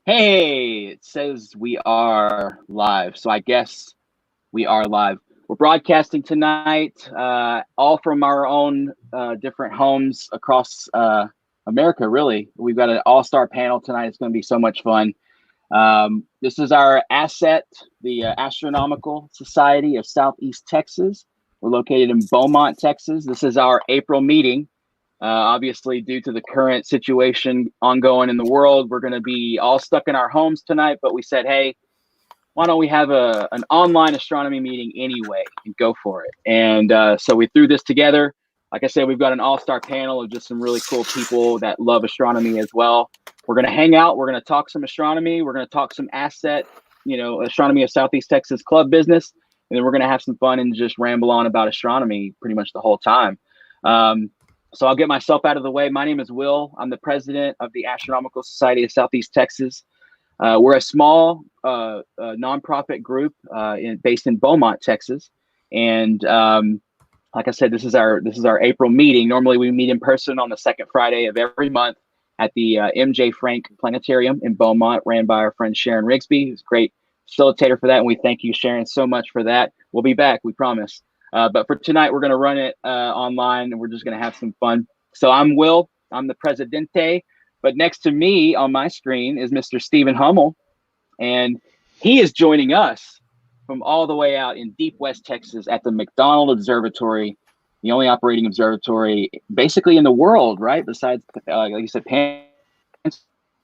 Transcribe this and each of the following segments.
Hey, it says we are live. So I guess we are live. We're broadcasting tonight, all from our own different homes across America, really. We've got an all-star panel tonight. It's going to be so much fun. This is our asset, the Astronomical Society of Southeast Texas. We're located in Beaumont, Texas. This is our April meeting. Obviously, due to the current situation ongoing in the world, we're going to be all stuck in our homes tonight. But we said, hey, why don't we have an online astronomy meeting anyway and go for it? And so we threw this together. Like I said, we've got an all-star panel of just some really cool people that love astronomy as well. We're going to hang out. We're going to talk some astronomy. We're going to talk some asset, Astronomy of Southeast Texas club business. And then we're going to have some fun and just ramble on about astronomy pretty much the whole time. So I'll get myself out of the way. My name is Will. I'm the president of the Astronomical Society of Southeast Texas. We're a small nonprofit group based in Beaumont, Texas. And like I said, this is our April meeting. Normally we meet in person on the second Friday of every month at the MJ Frank Planetarium in Beaumont, ran by our friend Sharon Rigsby, who's a great facilitator for that. And we thank you, Sharon, so much for that. We'll be back, we promise. But for tonight, we're going to run it online, and we're just going to have some fun. So I'm Will. I'm the Presidente. But next to me on my screen is Mr. Stephen Hummel, and he is joining us from all the way out in deep West Texas at the McDonald Observatory, the only operating observatory basically in the world, right? Besides, like you said,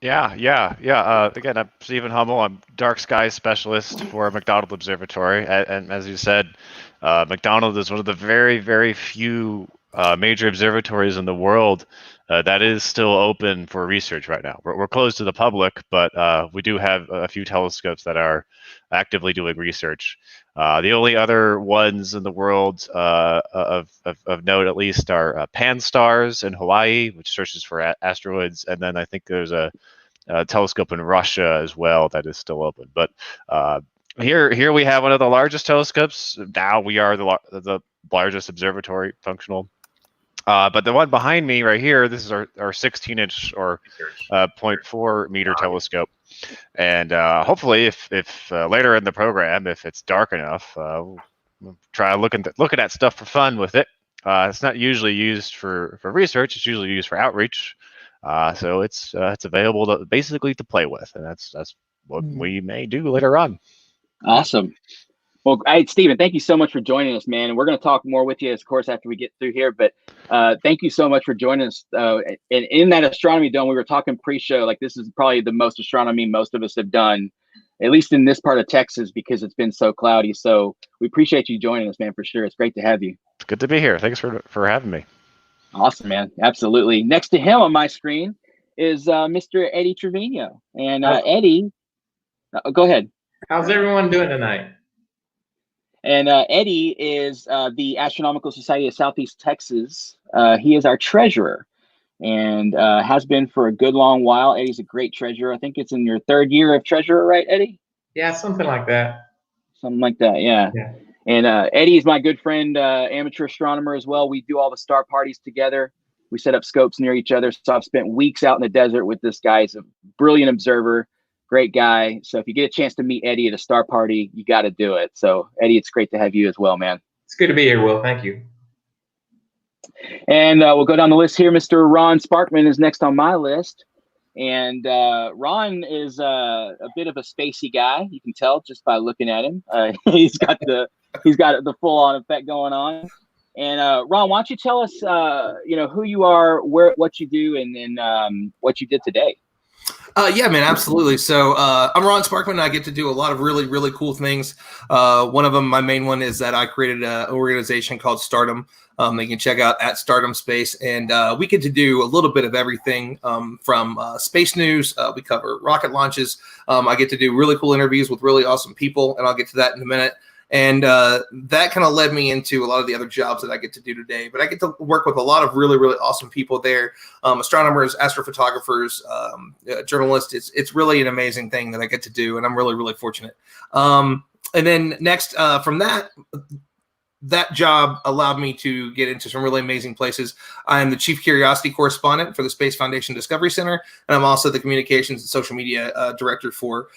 Yeah. Again, I'm Stephen Hummel. I'm dark sky specialist for McDonald Observatory. And as you said, McDonald is one of the very, very few major observatories in the world that is still open for research right now. We're closed to the public, but we do have a few telescopes that are actively doing research. The only other ones in the world of note, at least, are Pan-STARRS in Hawaii, which searches for asteroids, and then I think there's a telescope in Russia as well that is still open. But here we have one of the largest telescopes. Now we are the largest observatory functional. But the one behind me right here, this is our 16-inch or 0.4 meter telescope. And hopefully, if later in the program, if it's dark enough, we'll try looking at stuff for fun with it. It's not usually used for research. It's usually used for outreach. So it's available basically to play with, and that's what we may do later on. Awesome. Well, hey, Stephen, thank you so much for joining us, man. And we're going to talk more with you, of course, after we get through here. But thank you so much for joining us. And in that astronomy dome, we were talking pre-show, like this is probably the most astronomy most of us have done, at least in this part of Texas, because it's been so cloudy. So we appreciate you joining us, man, for sure. It's great to have you. It's good to be here. Thanks for having me. Awesome, man. Absolutely. Next to him on my screen is Mr. Eddie Trevino. And Eddie, go ahead. How's everyone doing tonight? And Eddie is the Astronomical Society of Southeast Texas. He is our treasurer and has been for a good long while. Eddie's a great treasurer. I think it's in your third year of treasurer, right, Eddie? Yeah, something like that. Something like that, yeah. And Eddie is my good friend, amateur astronomer as well. We do all the star parties together. We set up scopes near each other. So I've spent weeks out in the desert with this guy. He's a brilliant observer. Great guy. So if you get a chance to meet Eddie at a star party, you got to do it. So Eddie, it's great to have you as well, man. It's good to be here, Will. Thank you. And we'll go down the list here. Mr. Ron Sparkman is next on my list. And Ron is a bit of a spacey guy. You can tell just by looking at him. He's got the full on effect going on. And Ron, why don't you tell us, who you are, what you do, and then what you did today. Yeah, man, absolutely. So I'm Ron Sparkman, and I get to do a lot of really, really cool things. One of them, my main one, is that I created an organization called Stardom. They can check out at Stardom Space, and we get to do a little bit of everything from space news. We cover rocket launches. I get to do really cool interviews with really awesome people, and I'll get to that in a minute. And that kind of led me into a lot of the other jobs that I get to do today. But I get to work with a lot of really, really awesome people there, astronomers, astrophotographers, journalists. It's really an amazing thing that I get to do, and I'm really, really fortunate. And then next from that, that job allowed me to get into some really amazing places. I am the Chief Curiosity Correspondent for the Space Foundation Discovery Center, and I'm also the Communications and Social Media Director for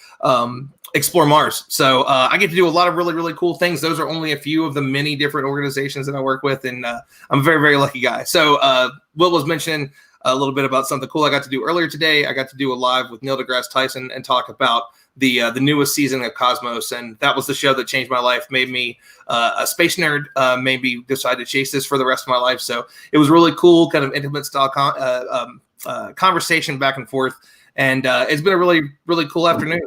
Explore Mars. So I get to do a lot of really, really cool things. Those are only a few of the many different organizations that I work with, and I'm a very, very lucky guy. So Will was mentioning a little bit about something cool I got to do earlier today. I got to do a live with Neil deGrasse Tyson and talk about the newest season of Cosmos, and that was the show that changed my life, made me a space nerd, made me decide to chase this for the rest of my life. So it was really cool, kind of intimate style conversation back and forth. And it's been a really, really cool afternoon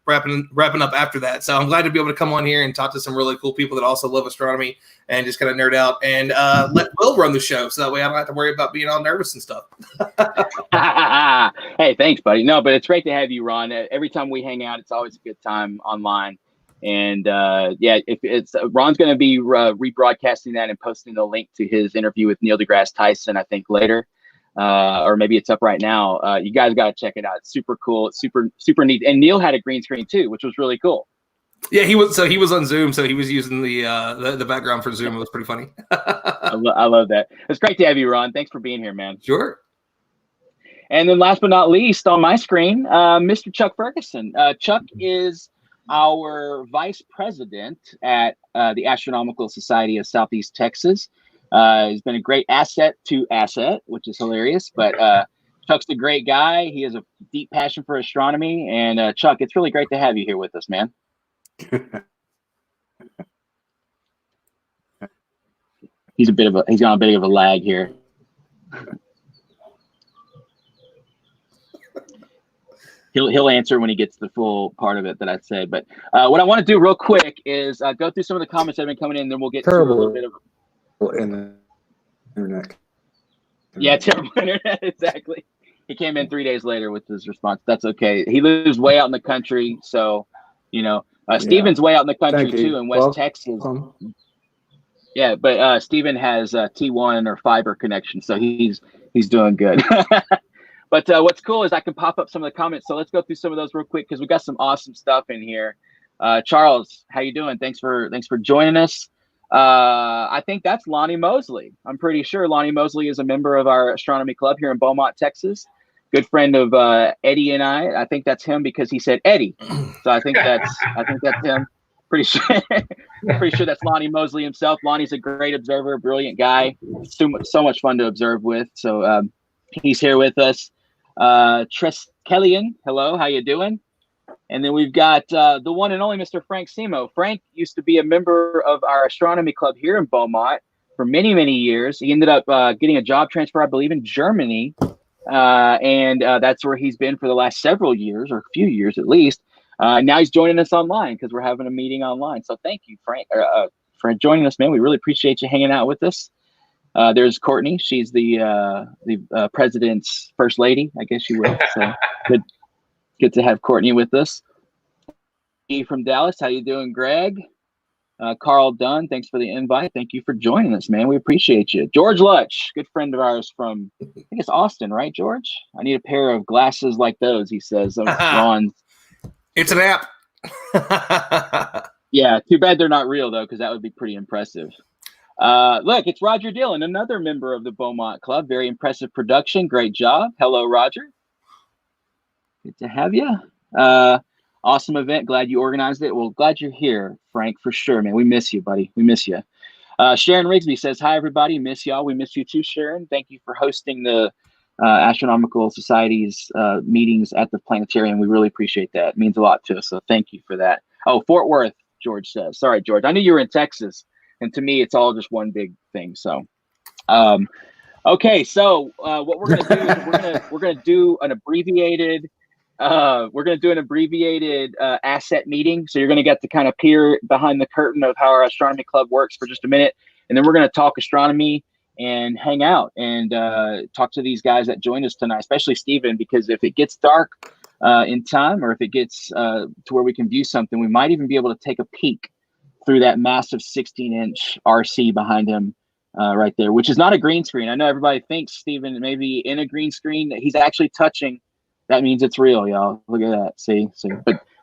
wrapping up after that. So I'm glad to be able to come on here and talk to some really cool people that also love astronomy and just kind of nerd out and let Will run the show. So that way I don't have to worry about being all nervous and stuff. Hey, thanks, buddy. No, but it's great to have you, Ron. Every time we hang out, it's always a good time online. And if it's Ron's going to be rebroadcasting that and posting the link to his interview with Neil deGrasse Tyson, I think later. Or maybe it's up right now. You guys got to check it out. It's super cool. It's super neat. And Neil had a green screen too, which was really cool. Yeah, he was on Zoom, so he was using the background for Zoom. It was pretty funny. I love that. It's great to have you, Ron. Thanks for being here, man. Sure. And then last but not least on my screen, Mr. Chuck Ferguson. Chuck is our vice president at the Astronomical Society of Southeast Texas. He's been a great asset to Asset, which is hilarious. But Chuck's a great guy. He has a deep passion for astronomy. And Chuck, it's really great to have you here with us, man. He's on a bit of a lag here. He'll answer when he gets the full part of it that I say. But what I want to do real quick is go through some of the comments that have been coming in, then we'll get to a little bit of in the internet. Yeah, terrible internet, exactly. He came in 3 days later with his response. That's okay. He lives way out in the country, so Steven's way out in the country too, in West Texas. Yeah, but Steven has T1 or fiber connection, so he's doing good. But what's cool is I can pop up some of the comments. So let's go through some of those real quick because we got some awesome stuff in here. Charles, how you doing? Thanks for joining us. I think that's Lonnie Mosley. I'm pretty sure Lonnie Mosley is a member of our astronomy club here in Beaumont, Texas. Good friend of Eddie and I. I think that's him because he said Eddie. So I think that's him. Pretty sure that's Lonnie Mosley himself. Lonnie's a great observer, brilliant guy. So much fun to observe with. So he's here with us. Tress Kellyan, hello, how you doing? And then we've got the one and only Mr. Frank Simo. Frank used to be a member of our astronomy club here in Beaumont for many, many years. He ended up getting a job transfer, I believe, in Germany. And that's where he's been for the last several years, or a few years at least. Now he's joining us online because we're having a meeting online. So thank you, Frank, for joining us, man. We really appreciate you hanging out with us. There's Courtney. She's the president's first lady, I guess you will. So good to have Courtney with us. From Dallas, how you doing, Greg? Carl Dunn, thanks for the invite. Thank you for joining us, man. We appreciate you. George Lutch, good friend of ours from, I think it's Austin, right, George? I need a pair of glasses like those, he says. Ron's. It's an app. Yeah, too bad they're not real, though, because that would be pretty impressive. Look, it's Roger Dillon, another member of the Beaumont Club. Very impressive production. Great job. Hello, Roger. Good to have you. Awesome event. Glad you organized it. Well, glad you're here, Frank, for sure, man. We miss you, buddy. We miss you. Sharon Rigsby says, hi, everybody. Miss y'all. We miss you too, Sharon. Thank you for hosting the Astronomical Society's meetings at the planetarium. We really appreciate that. It means a lot to us, so thank you for that. Oh, Fort Worth, George says. Sorry, George. I knew you were in Texas, and to me, it's all just one big thing. So, okay. So what we're gonna do is we're gonna do an abbreviated. Asset meeting. So you're going to get to kind of peer behind the curtain of how our astronomy club works for just a minute. And then we're going to talk astronomy and hang out and talk to these guys that joined us tonight, especially Steven, because if it gets dark in time, or if it gets to where we can view something, we might even be able to take a peek through that massive 16-inch RC behind him right there, which is not a green screen. I know everybody thinks Steven may be in a green screen. He's actually touching. That means it's real, y'all. Look at that. See.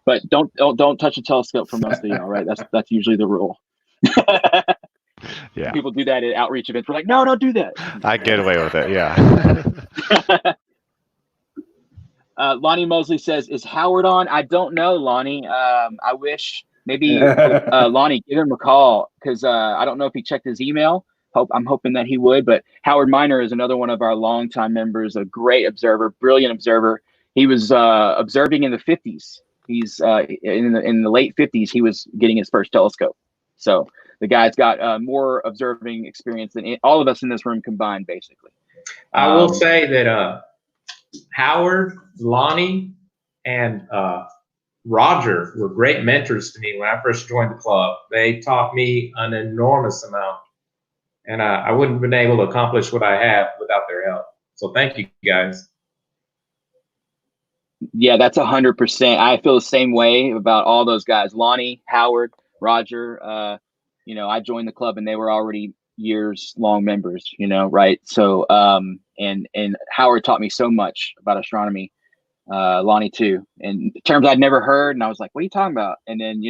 But don't touch a telescope for most of y'all, right? That's usually the rule. Yeah. People do that at outreach events. We're like, no, don't do that. I get away with it. Yeah. Lonnie Mosley says, is Howard on? I don't know, Lonnie. I wish maybe Lonnie, give him a call because I don't know if he checked his email. I'm hoping that he would. But Howard Miner is another one of our longtime members, a great observer, brilliant observer. He was observing in the 50s. He's in the late 50s. He was getting his first telescope. So the guy's got more observing experience than all of us in this room combined, basically. I will say that Howard, Lonnie, and Roger were great mentors to me when I first joined the club. They taught me an enormous amount, and I wouldn't have been able to accomplish what I have without their help. So thank you, guys. Yeah, that's 100%. I feel the same way about all those guys. Lonnie, Howard, Roger. I joined the club and they were already years-long members. Right? So, and Howard taught me so much about astronomy. Lonnie too, and terms I'd never heard, and I was like, "What are you talking about?" And then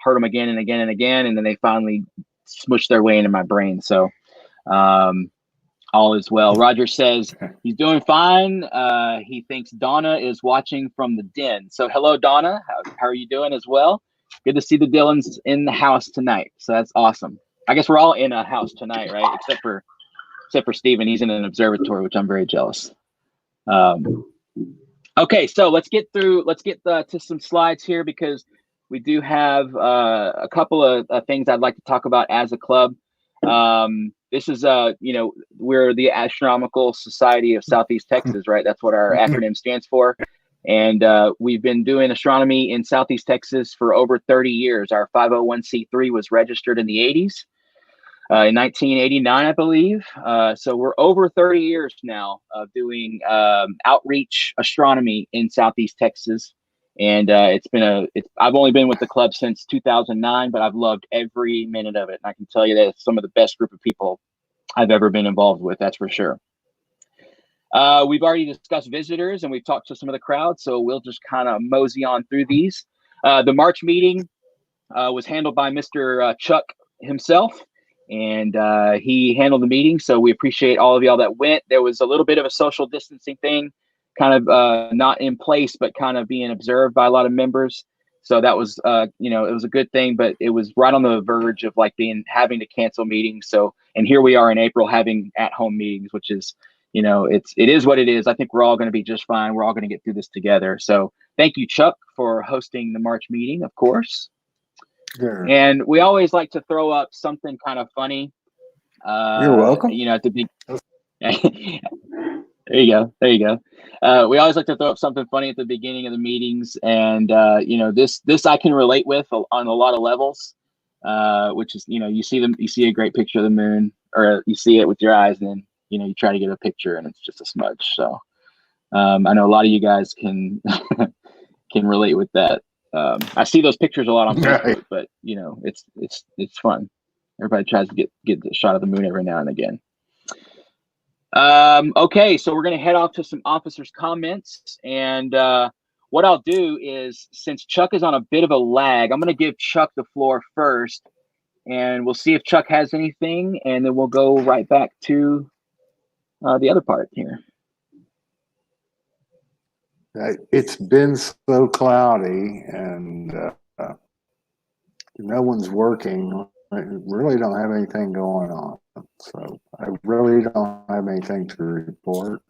heard them again and again and again, and then they finally smushed their way into my brain. So, all is well. Roger says he's doing fine. He thinks Donna is watching from the den. So, hello, Donna. How are you doing as well? Good to see the Dillons in the house tonight. So that's awesome. I guess we're all in a house tonight, right? Except for Steven. He's in an observatory, which I'm very jealous. Okay, so let's get to some slides here because we do have a couple of things I'd like to talk about as a club. This is we're the Astronomical Society of Southeast Texas, right? That's what our acronym stands for. And we've been doing astronomy in Southeast Texas for over 30 years. Our 501c3 was registered in the 80s. In 1989, I believe. So we're over 30 years now of doing outreach astronomy in Southeast Texas. And I've only been with the club since 2009, but I've loved every minute of it. And I can tell you that it's some of the best group of people I've ever been involved with, that's for sure. We've already discussed visitors and we've talked to some of the crowd, so we'll just kind of mosey on through these. The March meeting was handled by Mr. Chuck himself. And he handled the meeting, so we appreciate all of y'all that went. There was a little bit of a social distancing thing, kind of not in place, but kind of being observed by a lot of members. So that was, it was a good thing, but it was right on the verge of having to cancel meetings. So, and here we are in April having at-home meetings, which is, it is what it is. I think we're all going to be just fine. We're all going to get through this together. So thank you, Chuck, for hosting the March meeting, of course. Sure. And we always like to throw up something kind of funny. You're welcome. At the there you go. We always like to throw up something funny at the beginning of the meetings, and this I can relate with on a lot of levels. Which is you see a great picture of the moon, or you see it with your eyes, and then you try to get a picture, and it's just a smudge. So I know a lot of you guys can can relate with that. I see those pictures a lot on Facebook, but it's fun. Everybody tries to get a shot of the moon every now and again. Okay, so we're going to head off to some officers' comments, and what I'll do is, since Chuck is on a bit of a lag, I'm going to give Chuck the floor first, and we'll see if Chuck has anything, and then we'll go right back to the other part here. It's been so cloudy and no one's working. I really don't have anything going on. So I really don't have anything to report.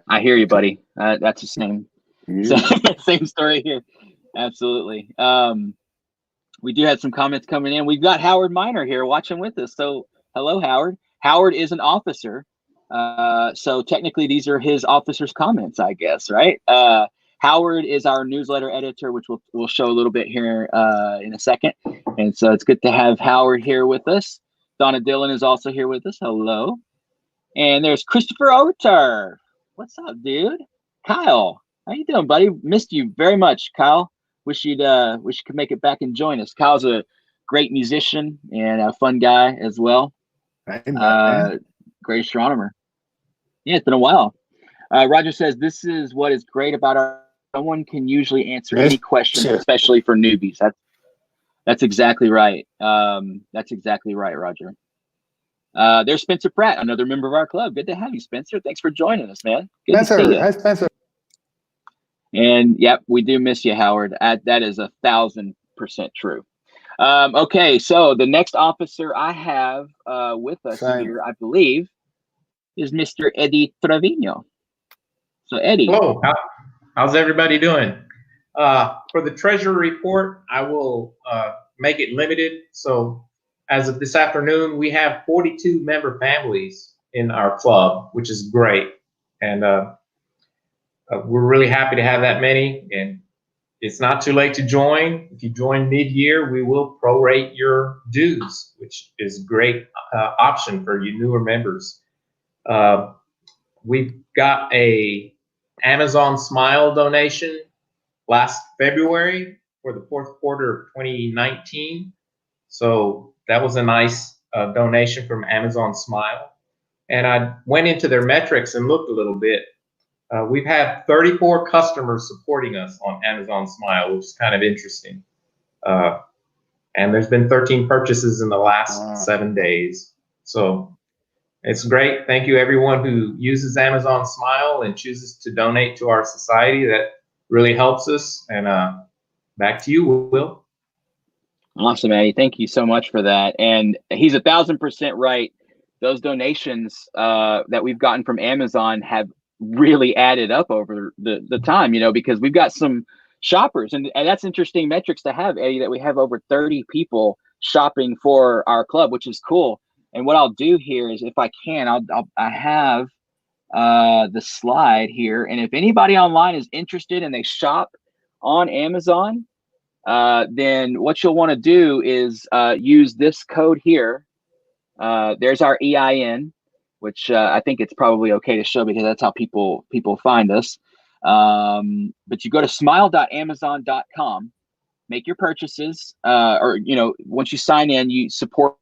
I hear you, buddy. That's the same. Same story here. Absolutely. We do have some comments coming in. We've got Howard Miner here watching with us. So hello, Howard. Howard is an officer. So technically these are his officer's comments, I guess, right? Howard is our newsletter editor, which we'll show a little bit here in a second. And so it's good to have Howard here with us. Donna Dillon is also here with us. Hello. And there's Christopher Oter. What's up, dude? Kyle, how you doing, buddy? Missed you very much, Kyle. Wish you could make it back and join us. Kyle's a great musician and a fun guy as well. Great astronomer. Yeah, it's been a while. Roger says, this is what is great about our, someone can usually answer any question, especially for newbies. That's exactly right. That's exactly right, Roger. There's Spencer Pratt, another member of our club. Good to have you, Spencer. Thanks for joining us, man. Good to see Spencer, you. hi, Spencer. And yep, we do miss you, Howard. That is 1,000% true. Okay, so the next officer I have with us Same. here, I believe, is Mr. Eddie Trevino. So Eddie. Hello, how's everybody doing? For the Treasury report, I will make it limited. So as of this afternoon, we have 42 member families in our club, which is great. And we're really happy to have that many. And it's not too late to join. If you join mid-year, we will prorate your dues, which is a great option for you newer members. We've got a Amazon Smile donation last February for the fourth quarter of 2019. So that was a nice donation from Amazon Smile. And I went into their metrics and looked a little bit. We've had 34 customers supporting us on Amazon Smile, which is kind of interesting. And there's been 13 purchases in the last 7 days. So it's great. Thank you, everyone who uses Amazon Smile and chooses to donate to our society. That really helps us. And back to you, Will. Awesome, Eddie. Thank you so much for that. And he's 1,000% right. Those donations that we've gotten from Amazon have really added up over the time, because we've got some shoppers, and that's interesting metrics to have, Eddie, that we have over 30 people shopping for our club, which is cool. And what I'll do here is, if I can, I have the slide here, and if anybody online is interested and they shop on Amazon, then what you'll want to do is use this code here. There's our EIN, which I think it's probably okay to show because that's how people find us. But you go to smile.amazon.com, make your purchases, or once you sign in, you support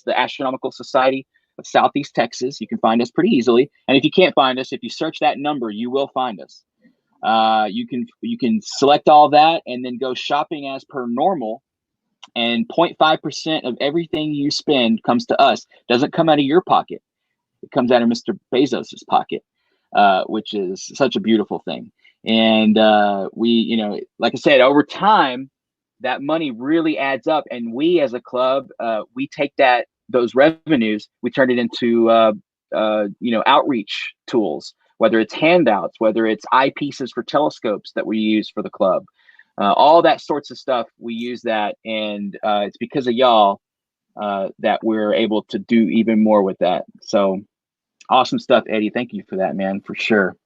the Astronomical Society of Southeast Texas. You can find us pretty easily, and if you can't find us, if you search that number, you will find us. You can select all that and then go shopping as per normal. And 0.5% of everything you spend comes to us. Doesn't come out of your pocket. It comes out of Mr. Bezos's pocket, which is such a beautiful thing. And we, like I said, over time, that money really adds up. And we, as a club, we take those revenues, we turn it into outreach tools, whether it's handouts, whether it's eyepieces for telescopes that we use for the club. All that sorts of stuff, we use that, and it's because of y'all that we're able to do even more with that. So awesome stuff, Eddie. Thank you for that, man, for sure.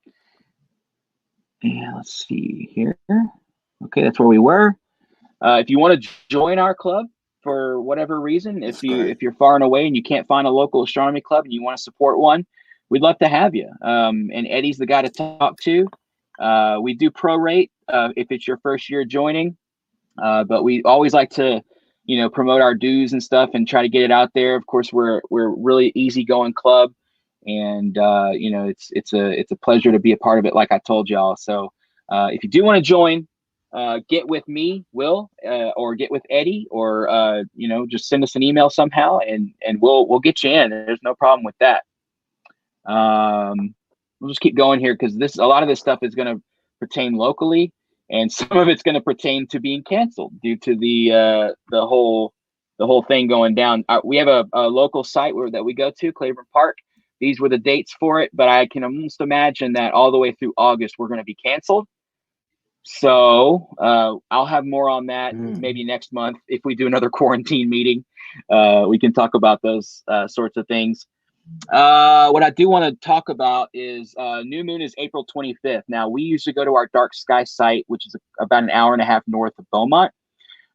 Yeah, let's see here. Okay, that's where we were. If you want to join our club for whatever reason, if you're far and away and you can't find a local astronomy club and you want to support one, we'd love to have you. And Eddie's the guy to talk to. We do prorate if it's your first year joining, but we always like to, promote our dues and stuff and try to get it out there. Of course, we're really easygoing club, and it's a pleasure to be a part of it, like I told y'all. So if you do want to join, get with me, Will, or get with Eddie, or just send us an email somehow, and we'll get you in. There's no problem with that. We'll just keep going here because a lot of this stuff is going to pertain locally, and some of it's going to pertain to being canceled due to the whole thing going down. We have a local site that we go to, Claiborne Park. These were the dates for it, but I can almost imagine that all the way through August we're going to be canceled. So I'll have more on that maybe next month if we do another quarantine meeting. We can talk about those sorts of things. What I do want to talk about is new moon is April 25th. Now, we usually go to our dark sky site, which is about an hour and a half north of Beaumont.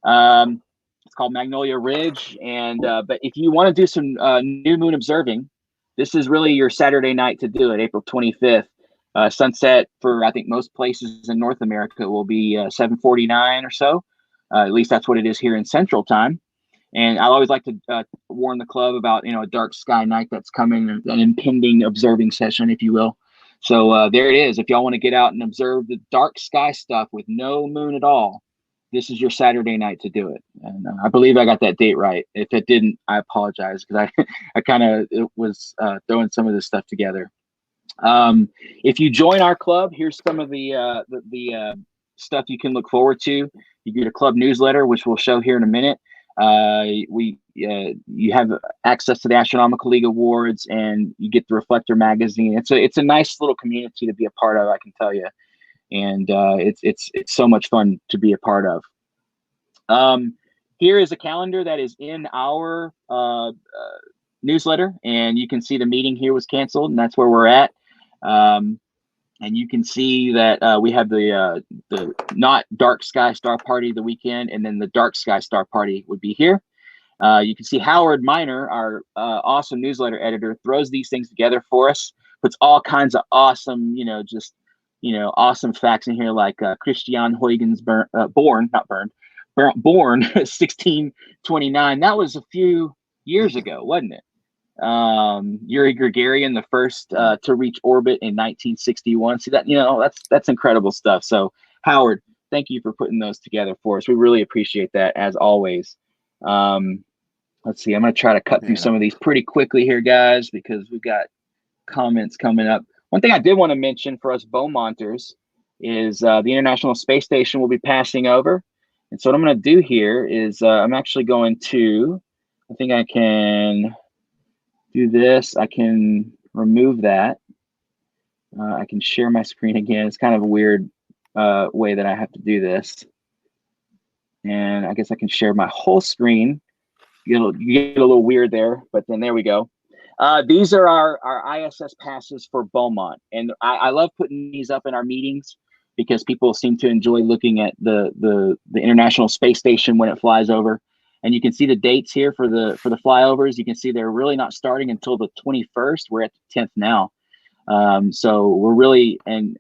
It's called Magnolia Ridge. And but if you want to do some new moon observing, this is really your Saturday night to do it, April 25th. Sunset for, I think, most places in North America will be 7:49 or so. At least that's what it is here in Central Time. And I always like to warn the club about, a dark sky night that's coming, an impending observing session, if you will. So there it is. If y'all want to get out and observe the dark sky stuff with no moon at all, this is your Saturday night to do it. And I believe I got that date right. If it didn't, I apologize, because I kind of was throwing some of this stuff together. If you join our club, here's some of the stuff you can look forward to. You get a club newsletter, which we'll show here in a minute. You have access to the Astronomical League Awards, and you get the Reflector magazine. It's a nice little community to be a part of, I can tell you, and it's so much fun to be a part of. Here is a calendar that is in our newsletter, and you can see the meeting here was canceled, and that's where we're at. And you can see that we have the not dark sky star party the weekend, and then the dark sky star party would be here. You can see Howard Miner, our awesome newsletter editor, throws these things together for us, puts all kinds of awesome, awesome facts in here, like Christian Huygens born 1629. That was a few years ago, wasn't it? Yuri Gagarin, the first to reach orbit in 1961. See that, that's incredible stuff. So Howard, thank you for putting those together for us. We really appreciate that, as always. Let's see, I'm going to try to cut through some of these pretty quickly here, guys, because we've got comments coming up. One thing I did want to mention for us Beaumonters is the International Space Station will be passing over. And so what I'm going to do here is I'm actually going to, I think I can do this. I can remove that. I can share my screen again. It's kind of a weird way that I have to do this. And I guess I can share my whole screen. You get a little weird there, but then there we go. These are our ISS passes for Beaumont. And I love putting these up in our meetings because people seem to enjoy looking at the International Space Station when it flies over. And you can see the dates here for the flyovers. You can see they're really not starting until the 21st. We're at the 10th now. So we're really, and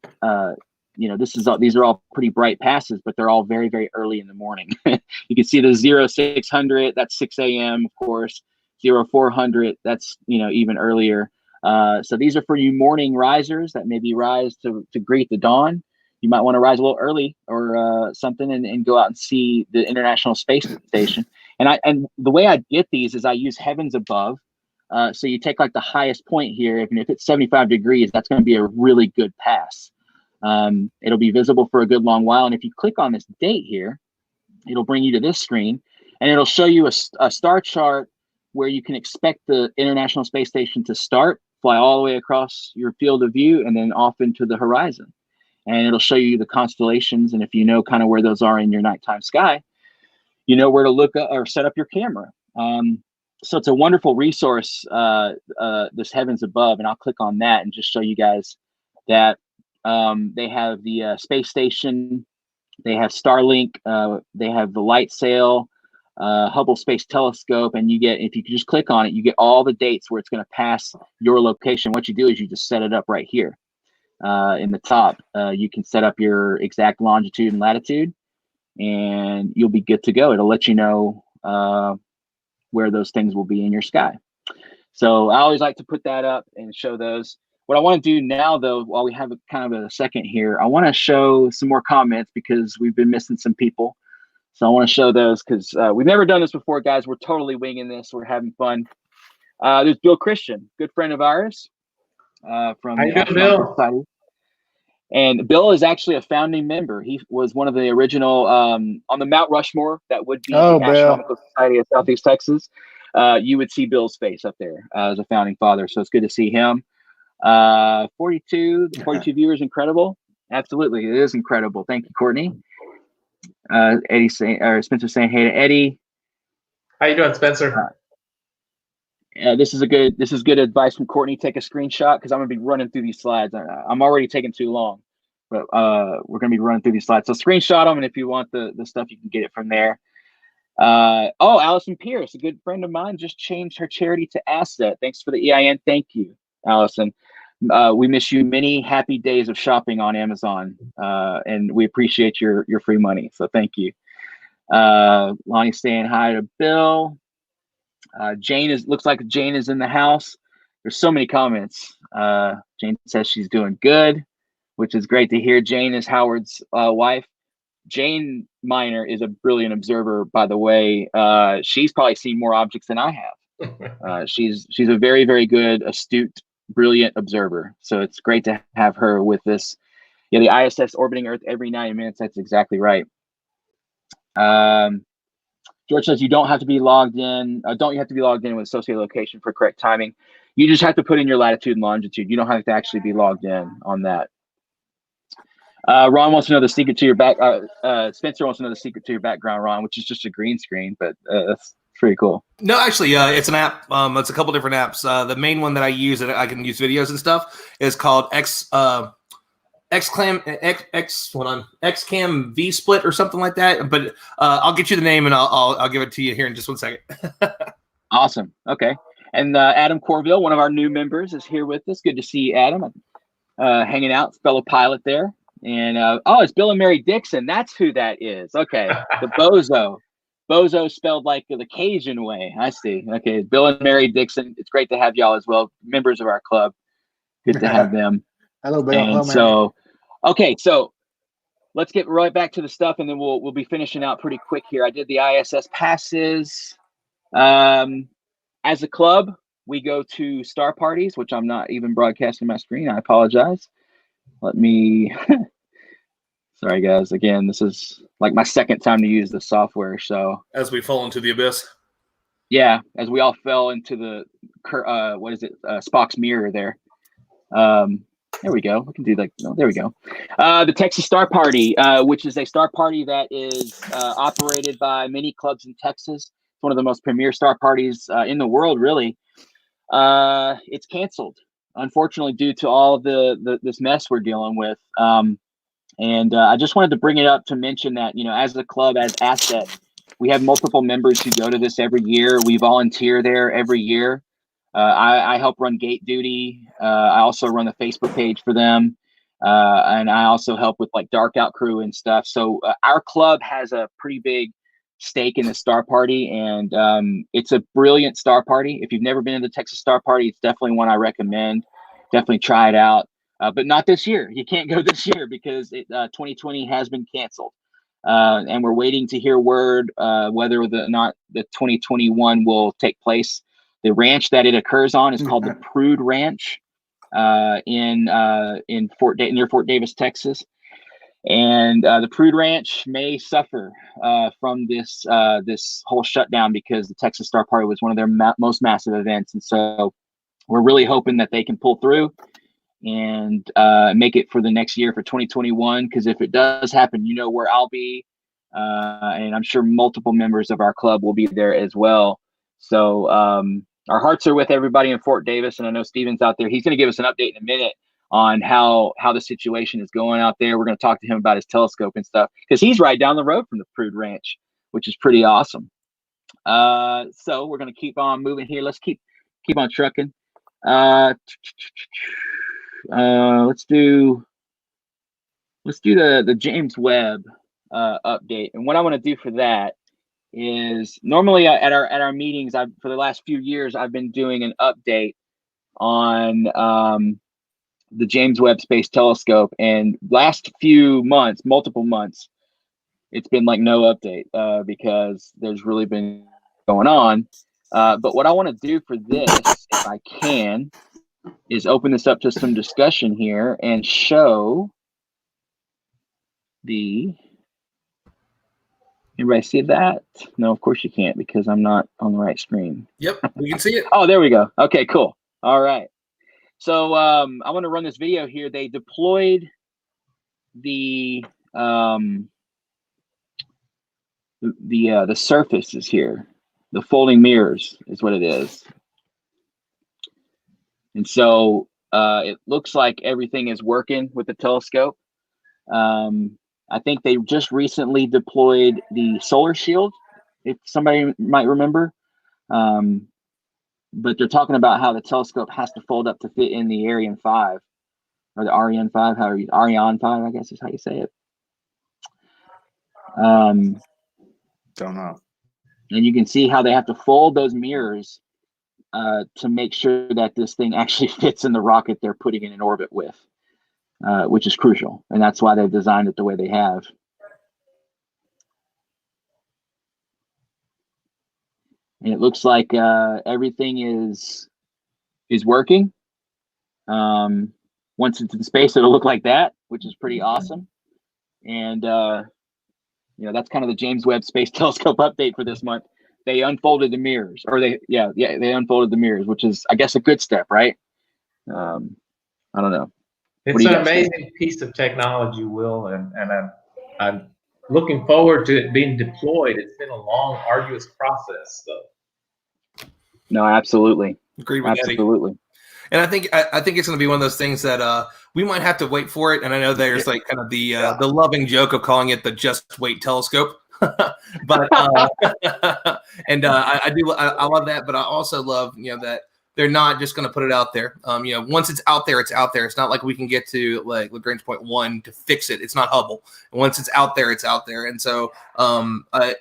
these are all pretty bright passes, but they're all very, very early in the morning. You can see the 0600, that's 6 a.m. of course. 0400, that's even earlier. So these are for you morning risers that maybe rise to greet the dawn. You might want to rise a little early or something and go out and see the International Space Station. And the way I get these is I use heavens above. So you take like the highest point here, and if it's 75 degrees, that's going to be a really good pass. It'll be visible for a good long while. And if you click on this date here, it'll bring you to this screen, and it'll show you a star chart where you can expect the International Space Station to start, fly all the way across your field of view, and then off into the horizon. And it'll show you the constellations. And if you know kind of where those are in your nighttime sky, you know where to look or set up your camera. So it's a wonderful resource, this Heavens Above, and I'll click on that and just show you guys that they have the space station, they have Starlink, they have the light sail, Hubble Space Telescope, and if you just click on it, you get all the dates where it's going to pass your location. What you do is you just set it up right here in the top. You can set up your exact longitude and latitude, and you'll be good to go. It'll let you know where those things will be in your sky. So I always like to put that up and show those. What I want to do now, though, while we have kind of a second here, I want to show some more comments because we've been missing some people. So I want to show those because we've never done this before, guys. We're totally winging this. We're having fun. There's Bill Christian, good friend of ours from the Astronomical Society. And Bill is actually a founding member. He was one of the original on the Mount Rushmore that would be the Astronomical Society of Southeast Texas. You would see Bill's face up there as a founding father. So it's good to see him. 42 viewers, incredible. Absolutely, it is incredible. Thank you, Courtney. Spencer saying hey to Eddie. How you doing, Spencer? This is good advice from Courtney. Take a screenshot because I'm gonna be running through these slides. I'm already taking too long, but we're gonna be running through these slides. So screenshot them, and if you want the stuff, you can get it from there. Allison Pierce, a good friend of mine, just changed her charity to Asset. Thanks for the EIN. Thank you, Allison. We miss you many happy days of shopping on Amazon, and we appreciate your free money. So thank you. Lonnie saying hi to Bill. Looks like Jane is in the house. There's so many comments. Jane says she's doing good, which is great to hear. Jane is Howard's wife. Jane Miner is a brilliant observer, by the way. She's probably seen more objects than I have. She's a very, very good, astute, brilliant observer. So it's great to have her with this. Yeah, the ISS orbiting Earth every 90 minutes. That's exactly right. George says you don't have to be logged in. Don't you have to be logged in with associated location for correct timing? You just have to put in your latitude and longitude. You don't have to actually be logged in on that. Ron wants to know the secret to your back. Spencer wants to know the secret to your background, Ron, which is just a green screen, but that's pretty cool. No, actually, it's an app. It's a couple different apps. The main one that I use that I can use videos and stuff is called XCam V Split or something like that. But I'll get you the name and I'll give it to you here in just 1 second. Awesome. Okay. And Adam Corville, one of our new members, is here with us. Good to see you, Adam. Hanging out, fellow pilot there. And it's Bill and Mary Dixon. That's who that is. Okay. The bozo. Bozo spelled like the Cajun way. I see. Okay. Bill and Mary Dixon. It's great to have y'all as well. Members of our club. Good to have them. Hello, Bill. And Hello, so, okay. So let's get right back to the stuff and then we'll be finishing out pretty quick here. I did the ISS passes. As a club, we go to star parties, which I'm not even broadcasting my screen. I apologize. Let me, sorry guys. Again, this is like my second time to use the software. So As we fall into the abyss. yeah, as we all fell into the, Spock's mirror there. There we go. We can do like, oh, there we go. The Texas Star Party, which is a star party that is operated by many clubs in Texas. It's one of the most premier star parties in the world, really. It's canceled, unfortunately, due to all this mess we're dealing with. And I just wanted to bring it up to mention that, as a club, as asset, we have multiple members who go to this every year. We volunteer there every year. I help run gate duty. I also run the Facebook page for them. And I also help with like dark out crew and stuff. So our club has a pretty big stake in the Star Party, and it's a brilliant Star Party. If you've never been to the Texas Star Party, it's definitely one I recommend. Definitely try it out, but not this year. You can't go this year because 2020 has been canceled, and we're waiting to hear word whether or not the 2021 will take place. The ranch that it occurs on is called the Prude Ranch near Fort Davis, Texas. And the Prude Ranch may suffer from this whole shutdown because the Texas Star Party was one of their most massive events. And so we're really hoping that they can pull through and make it for the next year for 2021. Because if it does happen, you know where I'll be. And I'm sure multiple members of our club will be there as well. So our hearts are with everybody in Fort Davis. And I know Steven's out there. He's going to give us an update in a minute on how the situation is going out there. We're going to talk to him about his telescope and stuff because he's right down the road from the Prude Ranch, which is pretty awesome. So we're going to keep on moving here. Let's keep on trucking. Let's do the James Webb update. And what I want to do for that is normally at our meetings, for the last few years, I've been doing an update on the James Webb Space Telescope, and last few months, multiple months, it's been like no update because there's really been going on. But what I want to do for this, if I can, is open this up to some discussion here and show Anybody see that? No, of course you can't because I'm not on the right screen. Yep, we can see it. Oh, there we go. Okay, cool. All right. So I want to run this video here. They deployed the surfaces here. The folding mirrors is what it is. And so it looks like everything is working with the telescope. I think they just recently deployed the solar shield, if somebody might remember. But they're talking about how the telescope has to fold up to fit in the Ariane 5 or the Ariane 5, Ariane 5, I guess is how you say it. Don't know. And you can see how they have to fold those mirrors to make sure that this thing actually fits in the rocket they're putting it in orbit with, which is crucial. And that's why they've designed it the way they have. and it looks like everything is working. Once it's in space, it'll look like that, which is pretty awesome. And that's kind of the James Webb Space Telescope update for this month. They unfolded the mirrors, or they unfolded the mirrors, which is, I guess, a good step, right? I don't know. It's an amazing piece of technology, Will, and I'm looking forward to it being deployed. It's been a long, arduous process, though. No, absolutely. Agreed with absolutely. Eddie. And I think it's going to be one of those things that we might have to wait for it. And I know there's like kind of the loving joke of calling it the just wait telescope. But and I love that. But I also love that they're not just going to put it out there. Once it's out there, it's out there. It's not like we can get to like Lagrange point 1 to fix it. It's not Hubble. And once it's out there, it's out there. And so I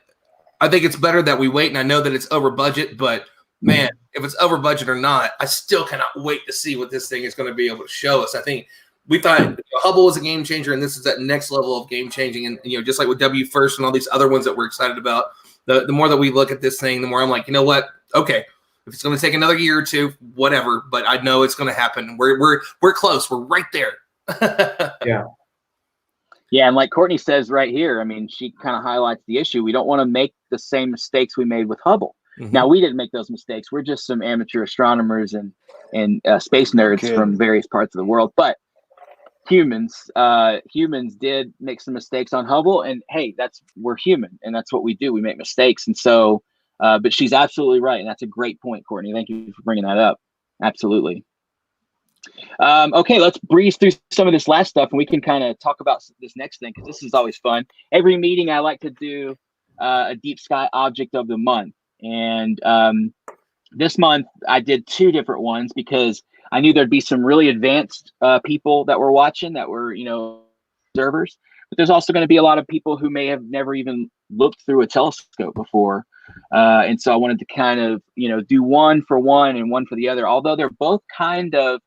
think it's better that we wait. And I know that it's over budget, but man, if it's over budget or not, I still cannot wait to see what this thing is going to be able to show us. I think we thought Hubble was a game changer, and this is that next level of game changing. And just like with W First and all these other ones that we're excited about, the more that we look at this thing, the more I'm like, you know what? Okay, if it's going to take another year or two, whatever. But I know it's going to happen. We're close. We're right there. Yeah. Yeah, and like Courtney says right here, I mean, she kind of highlights the issue. We don't want to make the same mistakes we made with Hubble. Mm-hmm. Now, we didn't make those mistakes. We're just some amateur astronomers and space nerds from various parts of the world. But humans did make some mistakes on Hubble. And hey, we're human, and that's what we do. We make mistakes. And so, but she's absolutely right. And that's a great point, Courtney. Thank you for bringing that up. Absolutely. Okay, let's breeze through some of this last stuff, and we can kind of talk about this next thing, because this is always fun. Every meeting, I like to do a deep sky object of the month. And this month I did 2 different ones because I knew there'd be some really advanced people that were watching, that were, observers. But there's also going to be a lot of people who may have never even looked through a telescope before. And so I wanted to kind of, do one for one and one for the other, although they're both kind of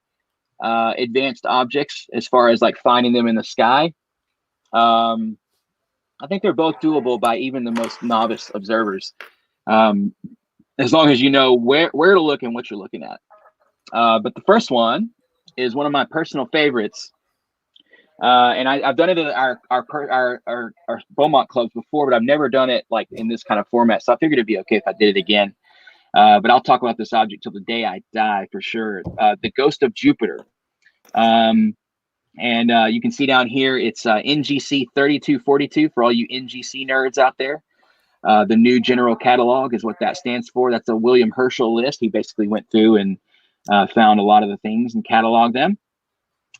advanced objects as far as like finding them in the sky. I think they're both doable by even the most novice observers. As long as you know where to look and what you're looking at. But the first one is one of my personal favorites. And I've done it at our Beaumont clubs before, but I've never done it like in this kind of format. So I figured it'd be okay if I did it again. But I'll talk about this object till the day I die for sure. The Ghost of Jupiter. And you can see down here, it's NGC 3242 for all you NGC nerds out there. The new general catalog is what that stands for. That's a William Herschel list. He basically went through and found a lot of the things and cataloged them.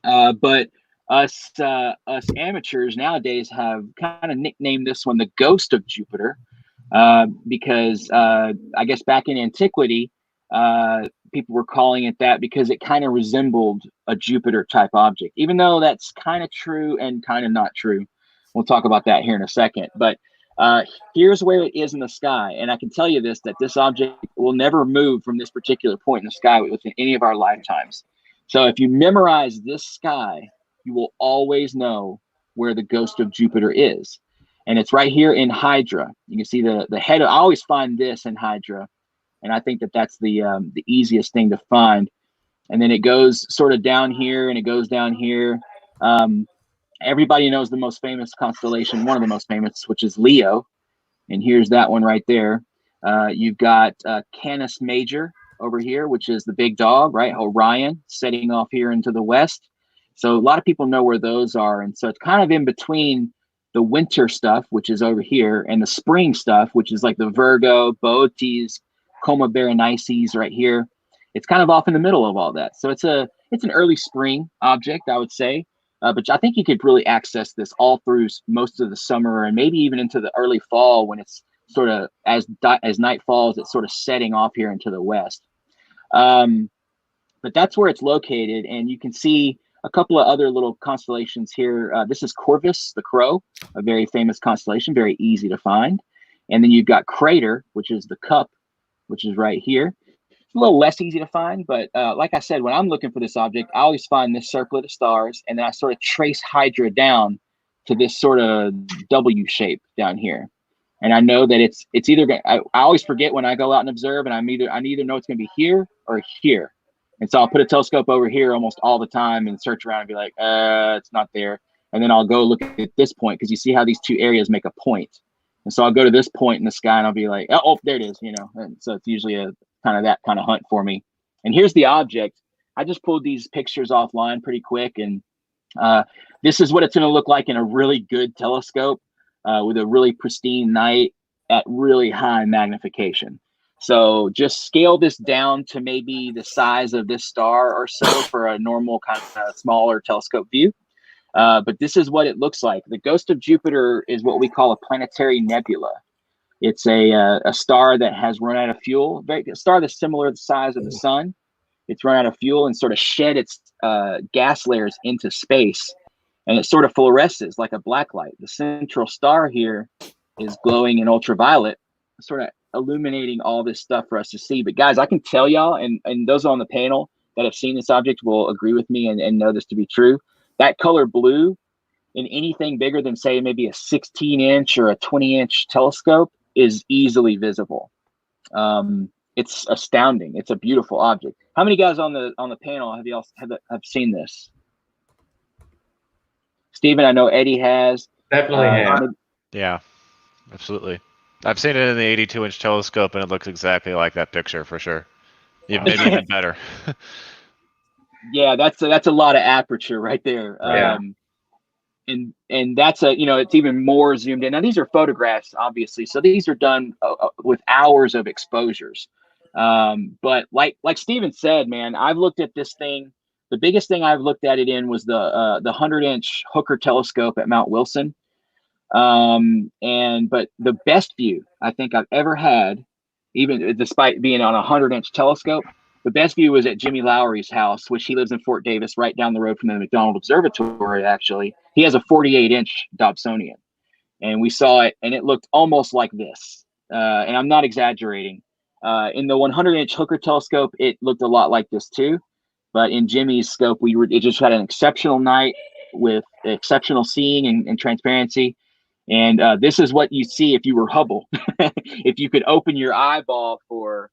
But us amateurs nowadays have kind of nicknamed this one the Ghost of Jupiter because I guess back in antiquity, people were calling it that because it kind of resembled a Jupiter type object, even though that's kind of true and kind of not true. We'll talk about that here in a second. But here's where it is in the sky. And I can tell you that this object will never move from this particular point in the sky within any of our lifetimes. So if you memorize this sky, you will always know where the Ghost of Jupiter is. And it's right here in Hydra. You can see the head. I always find this in Hydra. And I think that's the easiest thing to find. And then it goes sort of down here, and it goes down here. Everybody knows the most famous constellation, one of the most famous, which is Leo. And here's that one right there. You've got Canis Major over here, which is the big dog, right? Orion, setting off here into the west. So a lot of people know where those are. And so it's kind of in between the winter stuff, which is over here, and the spring stuff, which is like the Virgo, Boötes, Coma Berenices right here. It's kind of off in the middle of all that. So it's an early spring object, I would say. But I think you could really access this all through most of the summer and maybe even into the early fall when it's sort of, as night falls, it's sort of setting off here into the west. But that's where it's located. And you can see a couple of other little constellations here. This is Corvus, the crow, a very famous constellation, very easy to find. And then you've got Crater, which is the cup, which is right here. A little less easy to find, but like I said, when I'm looking for this object, I always find this circlet of stars, and then I sort of trace Hydra down to this sort of W shape down here. And I know that it's either gonna, I always forget when I go out and observe, and I either know it's going to be here or here. And so I'll put a telescope over here almost all the time and search around and be like, it's not there. And then I'll go look at this point, because you see how these two areas make a point. And so I'll go to this point in the sky and I'll be like, oh, there it is, you know. And so it's usually a kind of that kind of hunt for me. And here's the object. I just pulled these pictures offline pretty quick, and this is what it's going to look like in a really good telescope with a really pristine night at really high magnification. So just scale this down to maybe the size of this star or so for a normal kind of smaller telescope view. But this is what it looks like. The Ghost of Jupiter is what we call a planetary nebula. It's a star that has run out of fuel, a star that's similar to the size of the sun. It's run out of fuel and sort of shed its gas layers into space. And it sort of fluoresces like a black light. The central star here is glowing in ultraviolet, sort of illuminating all this stuff for us to see. But guys, I can tell y'all, and those on the panel that have seen this object will agree with me and know this to be true. That color blue in anything bigger than, say, maybe a 16-inch or a 20-inch telescope is easily visible. It's astounding. It's a beautiful object. How many guys on the panel have seen this? Stephen, I know Eddie has. Definitely have. Yeah, absolutely. I've seen it in the 82-inch telescope, and it looks exactly like that picture for sure. Maybe even better. Yeah, that's a lot of aperture right there. Yeah. And that's it's even more zoomed in. Now these are photographs, obviously, so these are done with hours of exposures. But like Stephen said, man, I've looked at this thing. The biggest thing I've looked at it in was the 100-inch Hooker telescope at Mount Wilson. But the best view I think I've ever had, even despite being on a 100-inch telescope, the best view was at Jimmy Lowry's house, which he lives in Fort Davis, right down the road from the McDonald Observatory. Actually, he has a 48-inch Dobsonian, and we saw it, and it looked almost like this. And I'm not exaggerating. In the 100-inch Hooker telescope, it looked a lot like this too. But in Jimmy's scope, it just had an exceptional night with exceptional seeing and transparency. And this is what you see if you were Hubble. If you could open your eyeball for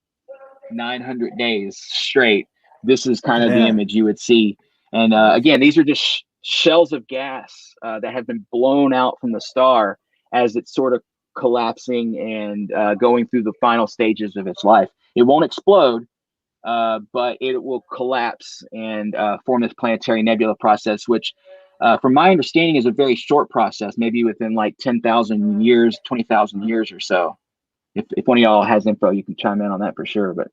900 days straight, this is kind of the image you would see. And again, these are just shells of gas that have been blown out from the star as it's sort of collapsing and going through the final stages of its life. It won't explode, but it will collapse and form this planetary nebula process, which from my understanding is a very short process, maybe within like 10,000 years, 20,000 years or so. If one of y'all has info, you can chime in on that for sure. But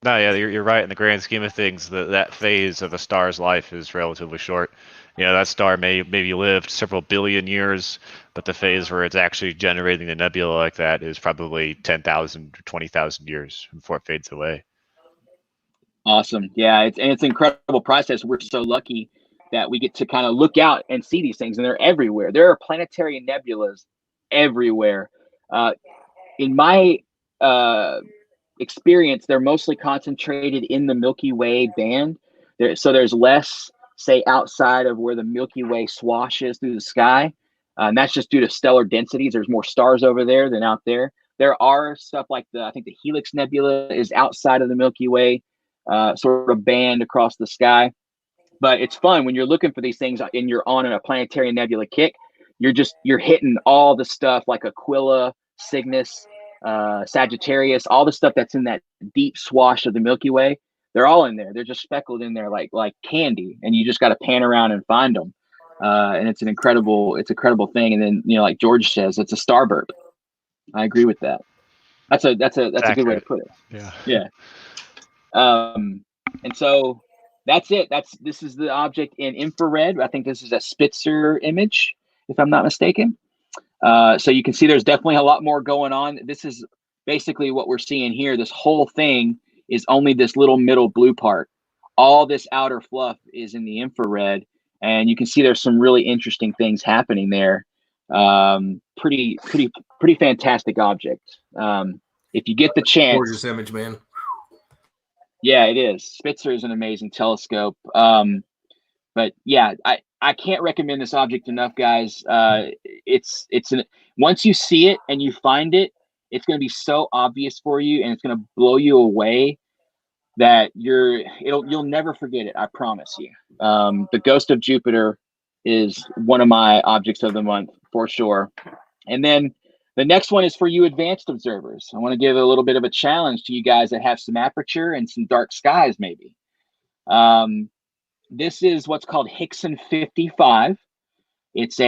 no, yeah, you're right. In the grand scheme of things, that phase of a star's life is relatively short. That star maybe lived several billion years, but the phase where it's actually generating a nebula like that is probably 10,000 or 20,000 years before it fades away. Awesome. Yeah, it's an incredible process. We're so lucky that we get to kind of look out and see these things, and they're everywhere. There are planetary nebulas everywhere. In my experience, they're mostly concentrated in the Milky Way band. So there's less, say, outside of where the Milky Way swashes through the sky. And that's just due to stellar densities. There's more stars over there than out there. There are stuff like I think the Helix Nebula is outside of the Milky Way sort of band across the sky. But it's fun when you're looking for these things and you're on a planetary nebula kick. You're hitting all the stuff like Aquila, Cygnus, Sagittarius, all the stuff that's in that deep swash of the Milky Way. They're all in there. They're just speckled in there like candy, and you just got to pan around and find them. And it's an incredible thing. And then like George says, it's a star burp. I agree with that. That's a good way to put it. Yeah. And so that's it. This is the object in infrared. I think this is a Spitzer image, if I'm not mistaken. So you can see there's definitely a lot more going on. This is basically what we're seeing here. This whole thing is only this little middle blue part. All this outer fluff is in the infrared, and you can see there's some really interesting things happening there. Pretty fantastic object. If you get the chance. Gorgeous image, man. Yeah, it is. Spitzer is an amazing telescope. But yeah, I can't recommend this object enough, guys. once you see it and you find it, it's going to be so obvious for you, and it's going to blow you away that you'll never forget it. I promise you. The Ghost of Jupiter is one of my objects of the month for sure. And then the next one is for you advanced observers. I want to give a little bit of a challenge to you guys that have some aperture and some dark skies, maybe. This is what's called Hickson 55. It's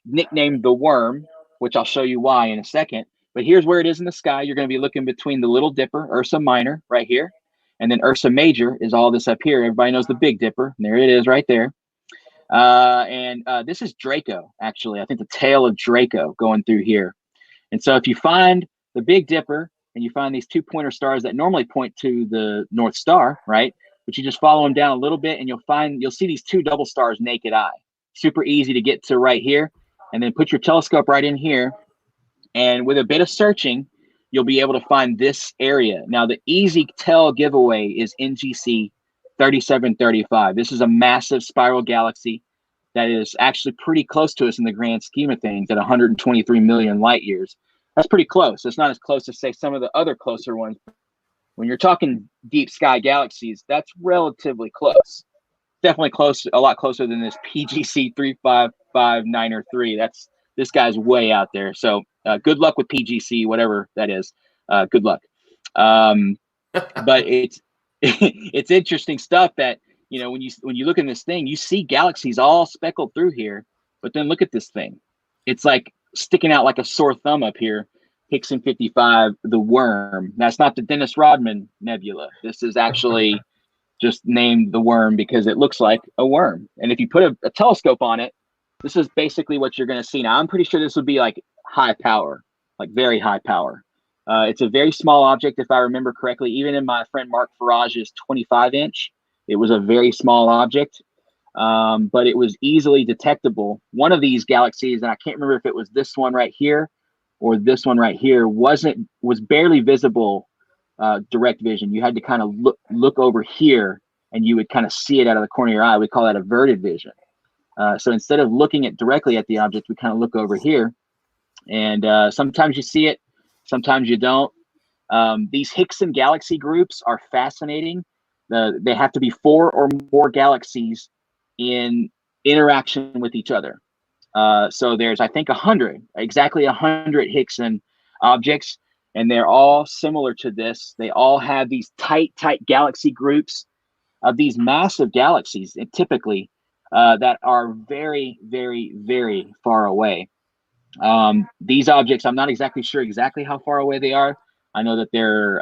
nicknamed the Worm, which I'll show you why in a second. But here's where it is in the sky. You're going to be looking between the Little Dipper, Ursa Minor, right here, and then Ursa Major is all this up here. Everybody knows the Big Dipper. And there it is right there. This is Draco, actually. I think the tail of Draco going through here. And so if you find the Big Dipper and you find these 2 pointer stars that normally point to the North Star, right? But you just follow them down a little bit and you'll see these 2 double stars naked eye. Super easy to get to right here. And then put your telescope right in here. And with a bit of searching, you'll be able to find this area. Now, the easy tell giveaway is NGC 3735. This is a massive spiral galaxy that is actually pretty close to us in the grand scheme of things at 123 million light years. That's pretty close. It's not as close as, say, some of the other closer ones. When you're talking deep sky galaxies, that's relatively close. Definitely close, a lot closer than this PGC 3559 this guy's way out there. So good luck with PGC, whatever that is. Good luck. But it's it's interesting stuff that, when you look in this thing, you see galaxies all speckled through here, but then look at this thing. It's like sticking out like a sore thumb up here. Hickson 55, the Worm. That's not the Dennis Rodman Nebula. This is actually just named the Worm because it looks like a worm. And if you put a telescope on it, this is basically what you're going to see. Now, I'm pretty sure this would be like high power, like very high power. It's a very small object, if I remember correctly. Even in my friend Mark Farage's 25-inch, it was a very small object, but it was easily detectable. One of these galaxies, and I can't remember if it was this one right here or this one right here, was barely visible direct vision. You had to kind of look over here, and you would kind of see it out of the corner of your eye. We call that averted vision. So instead of looking directly at the object, we kind of look over here, and sometimes you see it, sometimes you don't. These Hickson galaxy groups are fascinating. They have to be 4 or more galaxies in interaction with each other. So there's, I think, exactly 100 Hickson objects, and they're all similar to this. They all have these tight galaxy groups of these massive galaxies, typically, that are very, very, very far away. These objects, I'm not exactly sure how far away they are. I know that they're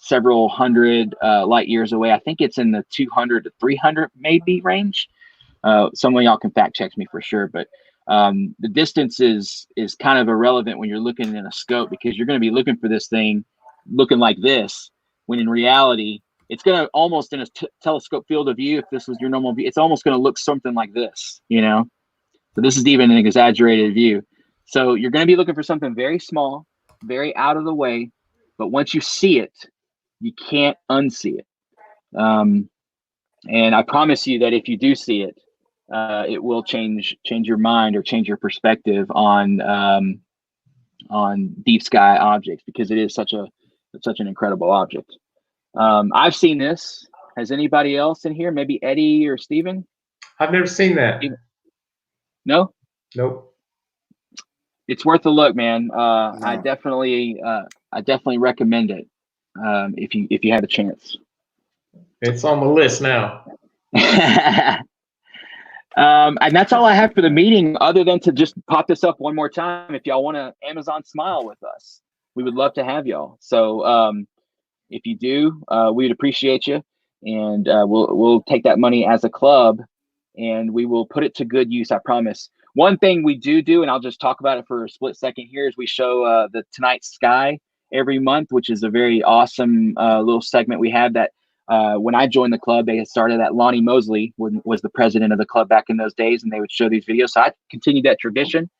several hundred light years away. I think it's in the 200 to 300 maybe range. Some of y'all can fact check me for sure, but the distance is kind of irrelevant when you're looking in a scope, because you're going to be looking for this thing looking like this, when in reality, it's going to almost, in a telescope field of view, if this was your normal view, it's almost going to look something like this, So this is even an exaggerated view. So you're going to be looking for something very small, very out of the way, but once you see it, you can't unsee it. And I promise you that if you do see it, it will change your mind or change your perspective on deep sky objects, because it is such an incredible object. I've seen this. Has anybody else in here? Maybe Eddie or Steven? I've never seen that. No? Nope. It's worth a look, man. No. I definitely recommend it if you had a chance. It's on the list now. And that's all I have for the meeting, other than to just pop this up one more time. If y'all want to Amazon Smile with us, we would love to have y'all. So if you do, we'd appreciate you, and we'll take that money as a club, and we will put it to good use. I promise. One thing we do, and I'll just talk about it for a split second here, is we show the Tonight Sky every month, which is a very awesome little segment we have that. When I joined the club, they had started that. Lonnie Mosley was the president of the club back in those days, and they would show these videos. So I continued that tradition.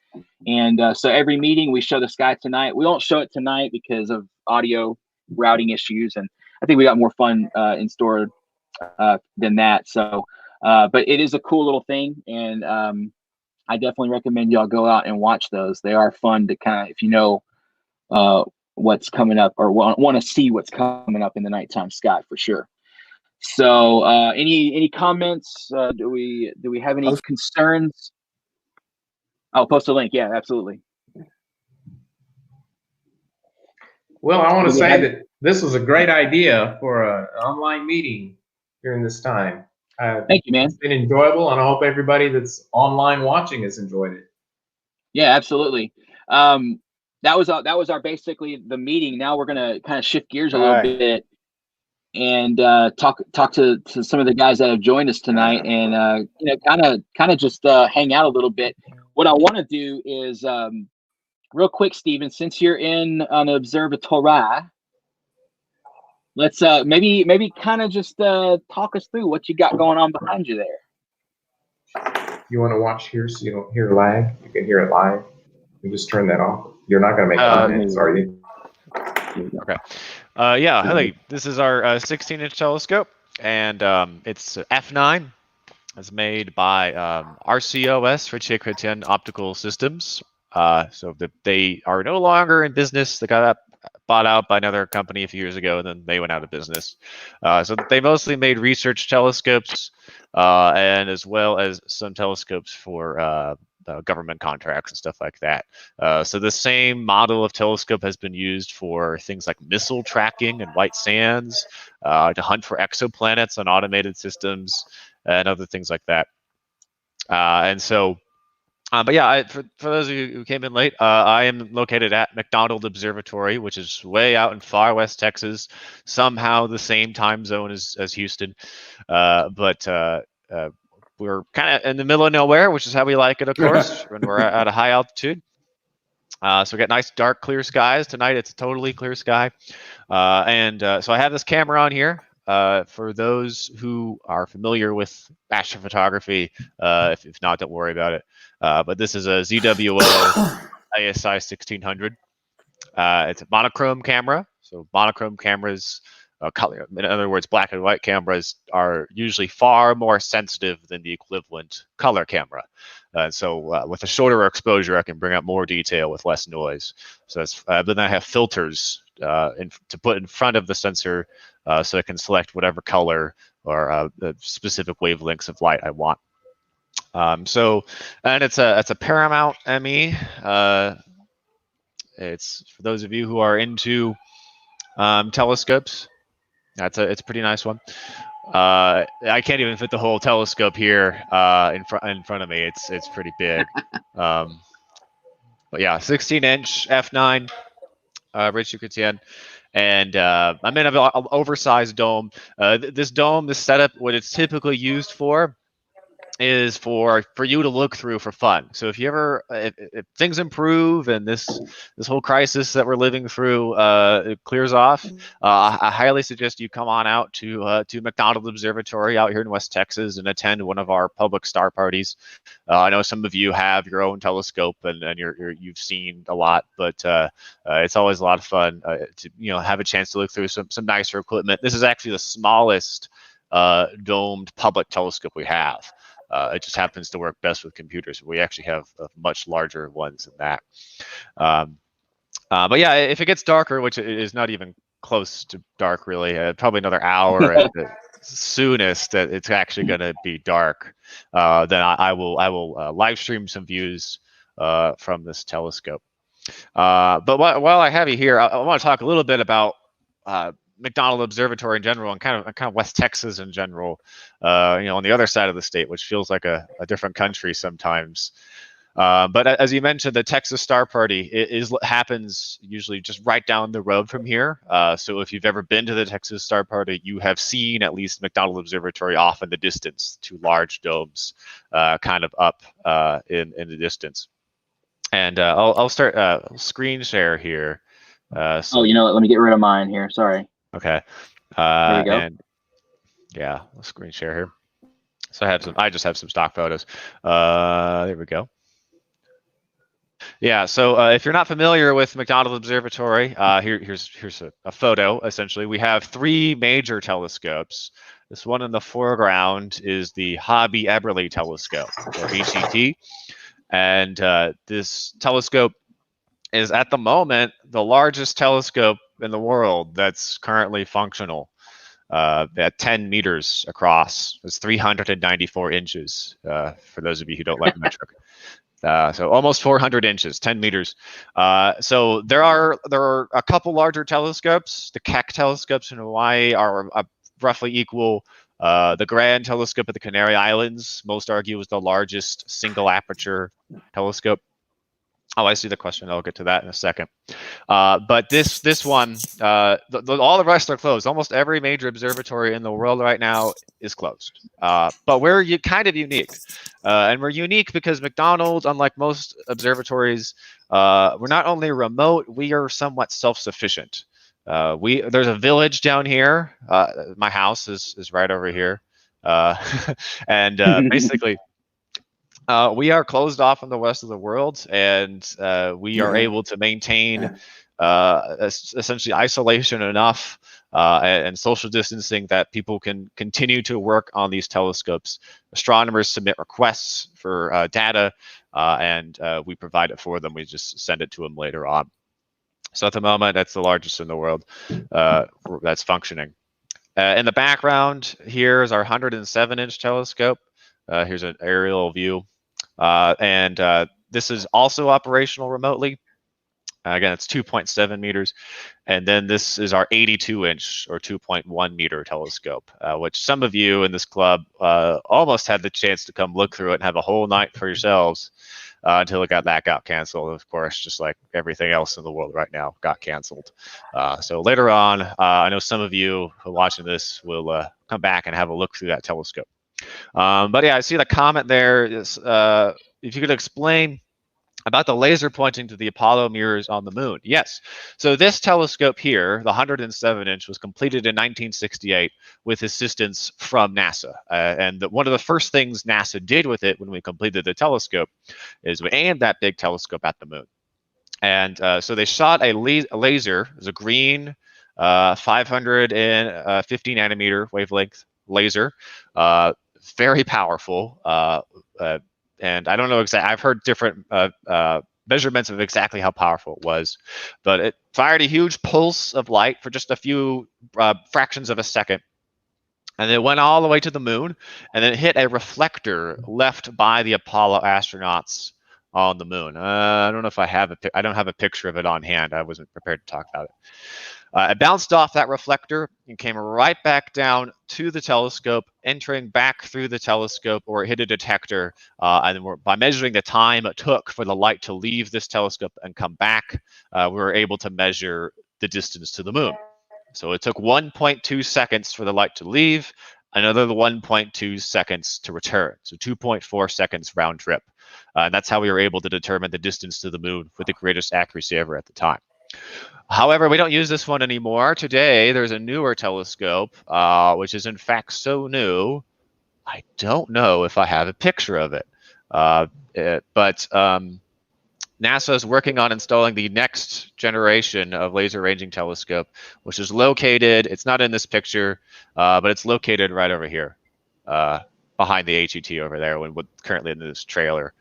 And so every meeting, we show the sky tonight. We won't show it tonight because of audio routing issues, and I think we got more fun in store than that. So, but it is a cool little thing. And I definitely recommend y'all go out and watch those. They are fun to kind of, if you know what's coming up or want to see what's coming up in the nighttime sky for sure. So any comments? Do we have any concerns? I'll post a link. Yeah, absolutely. Well, I want to say that this was a great idea for an online meeting during this time. Thank you, man. It's been enjoyable, and I hope everybody that's online watching has enjoyed it. Yeah, absolutely. That was our basically the meeting. Now we're gonna kind of shift gears a little bit and talk to some of the guys that have joined us tonight, and kind of just hang out a little bit. What I want to do is real quick, Stephen, since you're in an observatory, let's maybe kind of just talk us through what you got going on behind you there. You want to watch here so you don't hear lag? You can hear it live. You just turn that off. You're not going to make comments, are you? Okay. Yeah, hey, this is our 16-inch telescope, and it's F9. It's made by RCOS, Ritchie Chrétien Optical Systems. So they are no longer in business. They got bought out by another company a few years ago, and then they went out of business. So they mostly made research telescopes, and as well as some telescopes for government contracts and stuff like that. So the same model of telescope has been used for things like missile tracking and white sands, to hunt for exoplanets on automated systems, and other things like that. But yeah, for those of you who came in late, I am located at McDonald Observatory, which is way out in far west Texas, somehow the same time zone as Houston. But we're kind of in the middle of nowhere, which is how we like it, of course, when we're at a high altitude. So we got nice, dark, clear skies. Tonight it's a totally clear sky. So I have this camera on here. For those who are familiar with astrophotography, if not, don't worry about it. But this is a ZWO ASI 1600. It's a monochrome camera. So monochrome cameras, color, in other words, black and white cameras are usually far more sensitive than the equivalent color camera. So with a shorter exposure, I can bring out more detail with less noise. So that's, but then I have filters to put in front of the sensor, so I can select whatever color or the specific wavelengths of light I want. And it's a Paramount ME. It's for those of you who are into telescopes. It's a pretty nice one. I can't even fit the whole telescope here in front of me. It's pretty big. But yeah, 16-inch f9, Ritchie Chrétien. And I'm in an oversized dome. This setup, what it's typically used for is for you to look through for fun. So if you ever, if things improve and this whole crisis that we're living through it clears off, I highly suggest you come on out to McDonald Observatory out here in West Texas and attend one of our public star parties. I know some of you have your own telescope and you've seen a lot, but it's always a lot of fun to have a chance to look through some nicer equipment. This is actually the smallest domed public telescope we have. It just happens to work best with computers. We actually have much larger ones than that. But yeah, if it gets darker, which is not even close to dark really, probably another hour at the soonest that it's actually going to be dark, then I will live stream some views from this telescope. But while I have you here, I want to talk a little bit about McDonald Observatory in general, and kind of West Texas in general, on the other side of the state, which feels like a different country sometimes. But as you mentioned, the Texas Star Party happens usually just right down the road from here. So if you've ever been to the Texas Star Party, you have seen at least McDonald Observatory off in the distance, two large domes kind of up in the distance. And I'll start screen share here. So, you know what? Let me get rid of mine here. Sorry. Okay. There we go. And yeah, I'll screen share here. So I just have some stock photos. There we go. Yeah, so if you're not familiar with McDonald Observatory, here's a photo, essentially. We have three major telescopes. This one in the foreground is the Hobby Eberly telescope, or HET. And this telescope is at the moment the largest telescope in the world that's currently functional. At 10 meters across. It's 394 inches, for those of you who don't like metric. So almost 400 inches, 10 meters. So there are a couple larger telescopes. The Keck telescopes in Hawaii are roughly equal. The Grand Telescope at the Canary Islands, most argue, is the largest single aperture telescope. Oh, I see the question. I'll get to that in a second. But this one, all the rest are closed. Almost every major observatory in the world right now is closed. But we're kind of unique. And we're unique because McDonald's, unlike most observatories, we're not only remote, we are somewhat self-sufficient. There's a village down here. My house is right over here. And basically, we are closed off from the rest of the world, and we are able to maintain essentially isolation enough and social distancing that people can continue to work on these telescopes. Astronomers submit requests for data, and we provide it for them. We just send it to them later on. So at the moment, that's the largest in the world that's functioning. In the background, here is our 107-inch telescope. Here's an aerial view. And this is also operational remotely. Again, it's 2.7 meters. And then this is our 82-inch or 2.1 meter telescope, which some of you in this club almost had the chance to come look through it and have a whole night for yourselves until that got canceled, of course, just like everything else in the world right now got canceled. So later on, I know some of you who are watching this will come back and have a look through that telescope. But yeah, I see the comment there. If you could explain about the laser pointing to the Apollo mirrors on the moon. Yes. So this telescope here, the 107-inch, was completed in 1968 with assistance from NASA. And one of the first things NASA did with it when we completed the telescope is we aimed that big telescope at the moon. And so they shot a laser. It was a green 550 nanometer wavelength laser. Very powerful. And I don't know exactly. I've heard different measurements of exactly how powerful it was, but it fired a huge pulse of light for just a few fractions of a second, and it went all the way to the moon, and then it hit a reflector left by the Apollo astronauts on the moon. I don't know if I have I don't have a picture of it on hand. I wasn't prepared to talk about it. It bounced off that reflector and came right back down to the telescope, entering back through the telescope, or it hit a detector. And by measuring the time it took for the light to leave this telescope and come back, we were able to measure the distance to the moon. So it took 1.2 seconds for the light to leave, another 1.2 seconds to return. So 2.4 seconds round trip. And that's how we were able to determine the distance to the moon with the greatest accuracy ever at the time. However, we don't use this one anymore. Today, there's a newer telescope, which is in fact so new, I don't know if I have a picture of it. But NASA is working on installing the next generation of laser ranging telescope, which is located, it's not in this picture, but it's located right over here, behind the HET over there, currently in this trailer.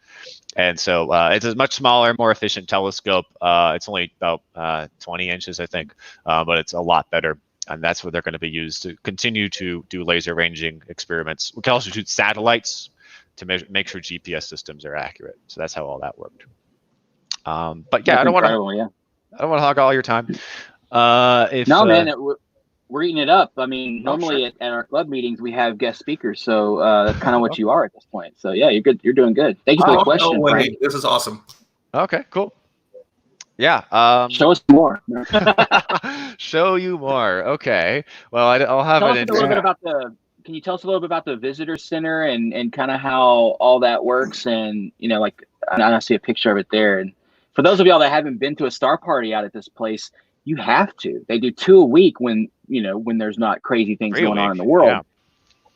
And so it's a much smaller, more efficient telescope. It's only about 20 inches, I think, but it's a lot better. And that's what they're going to be used to continue to do laser ranging experiments. We can also shoot satellites to make sure GPS systems are accurate. So that's how all that worked. But yeah, that's I don't want to hog all your time. Man, we're eating it up. I mean, normally at our club meetings we have guest speakers, so that's kind of what you are at this point. So yeah, you're good. You're doing good. Thank you for the question, Frank. This is awesome. Okay, cool. Yeah. Show us more. Show you more. Okay. Well, I'll have Tell it. us a little bit about Can you tell us a little bit about the visitor center and kind of how all that works? And like I see a picture of it there. And for those of y'all that haven't been to a star party out at this place, you have to. They do 2 a week when there's not crazy things going on in the world. Yeah.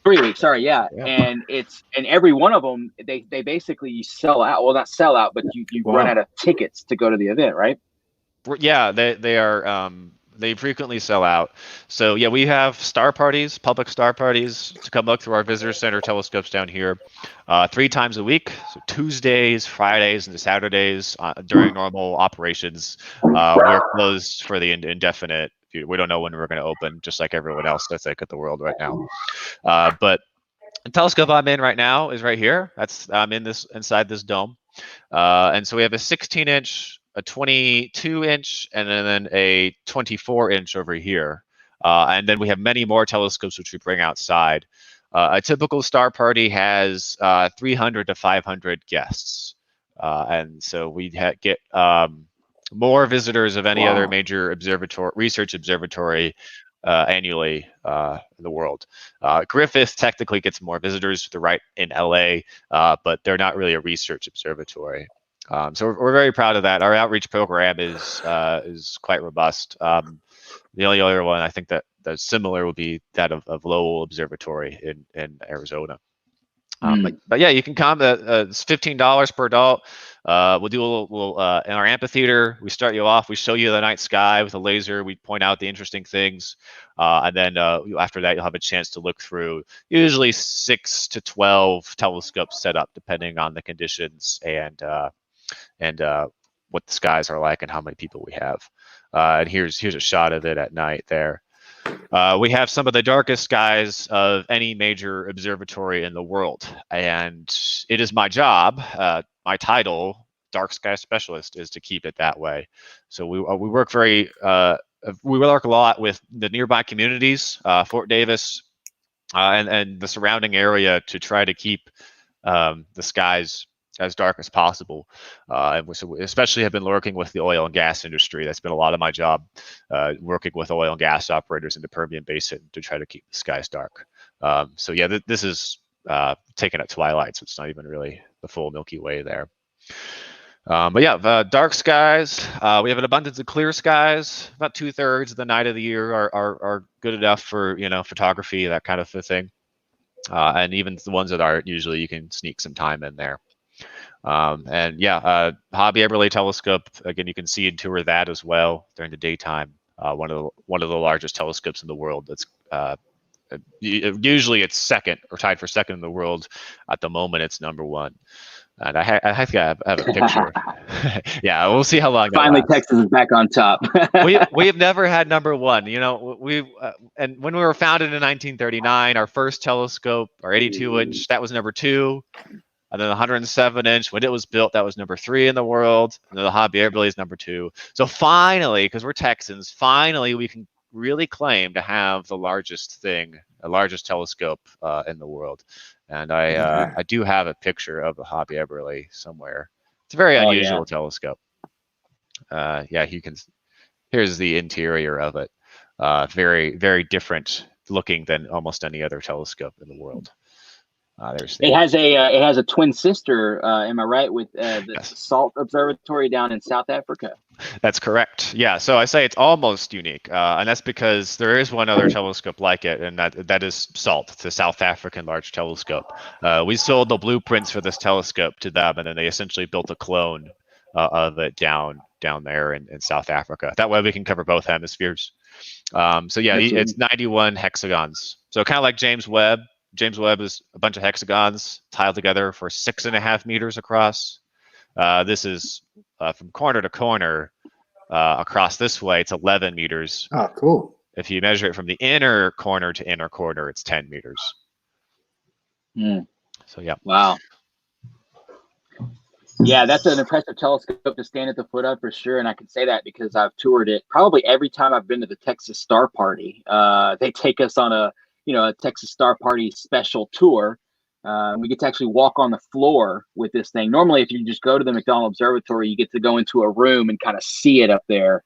3 weeks, sorry, yeah. And every one of them, they basically sell out. Well, not sell out, but you run out of tickets to go to the event, right? Yeah, they are. They frequently sell out. So yeah, we have star parties, public star parties, to come look through our visitor center telescopes down here 3 times a week. So Tuesdays, Fridays, and Saturdays during normal operations. We are closed for the indefinite. We don't know when we're going to open, just like everyone else, I think, at the world right now. But the telescope I'm in right now is right here. I'm inside this dome. And so we have a 16-inch, a 22-inch, and then a 24-inch over here. And then we have many more telescopes which we bring outside. A typical star party has 300 to 500 guests. And so we get more visitors of any other major research observatory annually in the world. Griffith technically gets more visitors. They're right in LA, but they're not really a research observatory. So we're very proud of that. Our outreach program is quite robust. The only other one I think that's similar would be that of Lowell Observatory in Arizona. But yeah, you can come. It's $15 per adult. We'll do a little in our amphitheater. We start you off. We show you the night sky with a laser. We point out the interesting things, and then after that, you'll have a chance to look through usually 6 to 12 telescopes set up, depending on the conditions and what the skies are like and how many people we have. And here's a shot of it at night there. We have some of the darkest skies of any major observatory in the world, and it is my job, my title, Dark Sky Specialist, is to keep it that way. So we work we work a lot with the nearby communities, Fort Davis, and the surrounding area to try to keep the skies as dark as possible. And so we especially have been working with the oil and gas industry. That's been a lot of my job, working with oil and gas operators in the Permian Basin to try to keep the skies dark. So yeah, this is taken at twilight, so it's not even really the full Milky Way there. But yeah, dark skies. We have an abundance of clear skies. About 2/3 of the night of the year are good enough for photography, that kind of thing. And even the ones that aren't, usually you can sneak some time in there. And yeah, Hobby Eberle telescope, again, you can see and tour that as well during the daytime. One of the largest telescopes in the world. That's usually it's second or tied for second in the world. At the moment, it's number 1. And I think I have a picture. Yeah, we'll see how long. Finally, Texas is back on top. we have never had number 1. And when we were founded in 1939, our first telescope, our 82-inch, that was number 2. And then the 107-inch, when it was built, that was number 3 in the world. And then the Hobby Eberle is number 2. So finally, because we're Texans, finally we can really claim to have the largest telescope in the world. And I do have a picture of the Hobby Eberle somewhere. It's a very unusual telescope. Yeah, here's the interior of it. Very, very different looking than almost any other telescope in the world. It has a twin sister. Am I right, with the SALT Observatory down in South Africa? That's correct. Yeah. So I say it's almost unique, and that's because there is one other telescope like it, and that is SALT, the South African Large Telescope. We sold the blueprints for this telescope to them, and then they essentially built a clone of it down there in South Africa. That way we can cover both hemispheres. So yeah, it's 91 hexagons. So kind of like James Webb. James Webb is a bunch of hexagons tiled together for 6.5 meters across. This is from corner to corner across this way. It's 11 meters. Oh, cool. If you measure it from the inner corner to inner corner, it's 10 meters. So yeah. Wow. Yeah, that's an impressive telescope to stand at the foot of for sure. And I can say that because I've toured it probably every time I've been to the Texas Star Party. They take us on a Texas Star Party special tour. We get to actually walk on the floor with this thing. Normally, if you just go to the McDonald Observatory, you get to go into a room and kind of see it up there.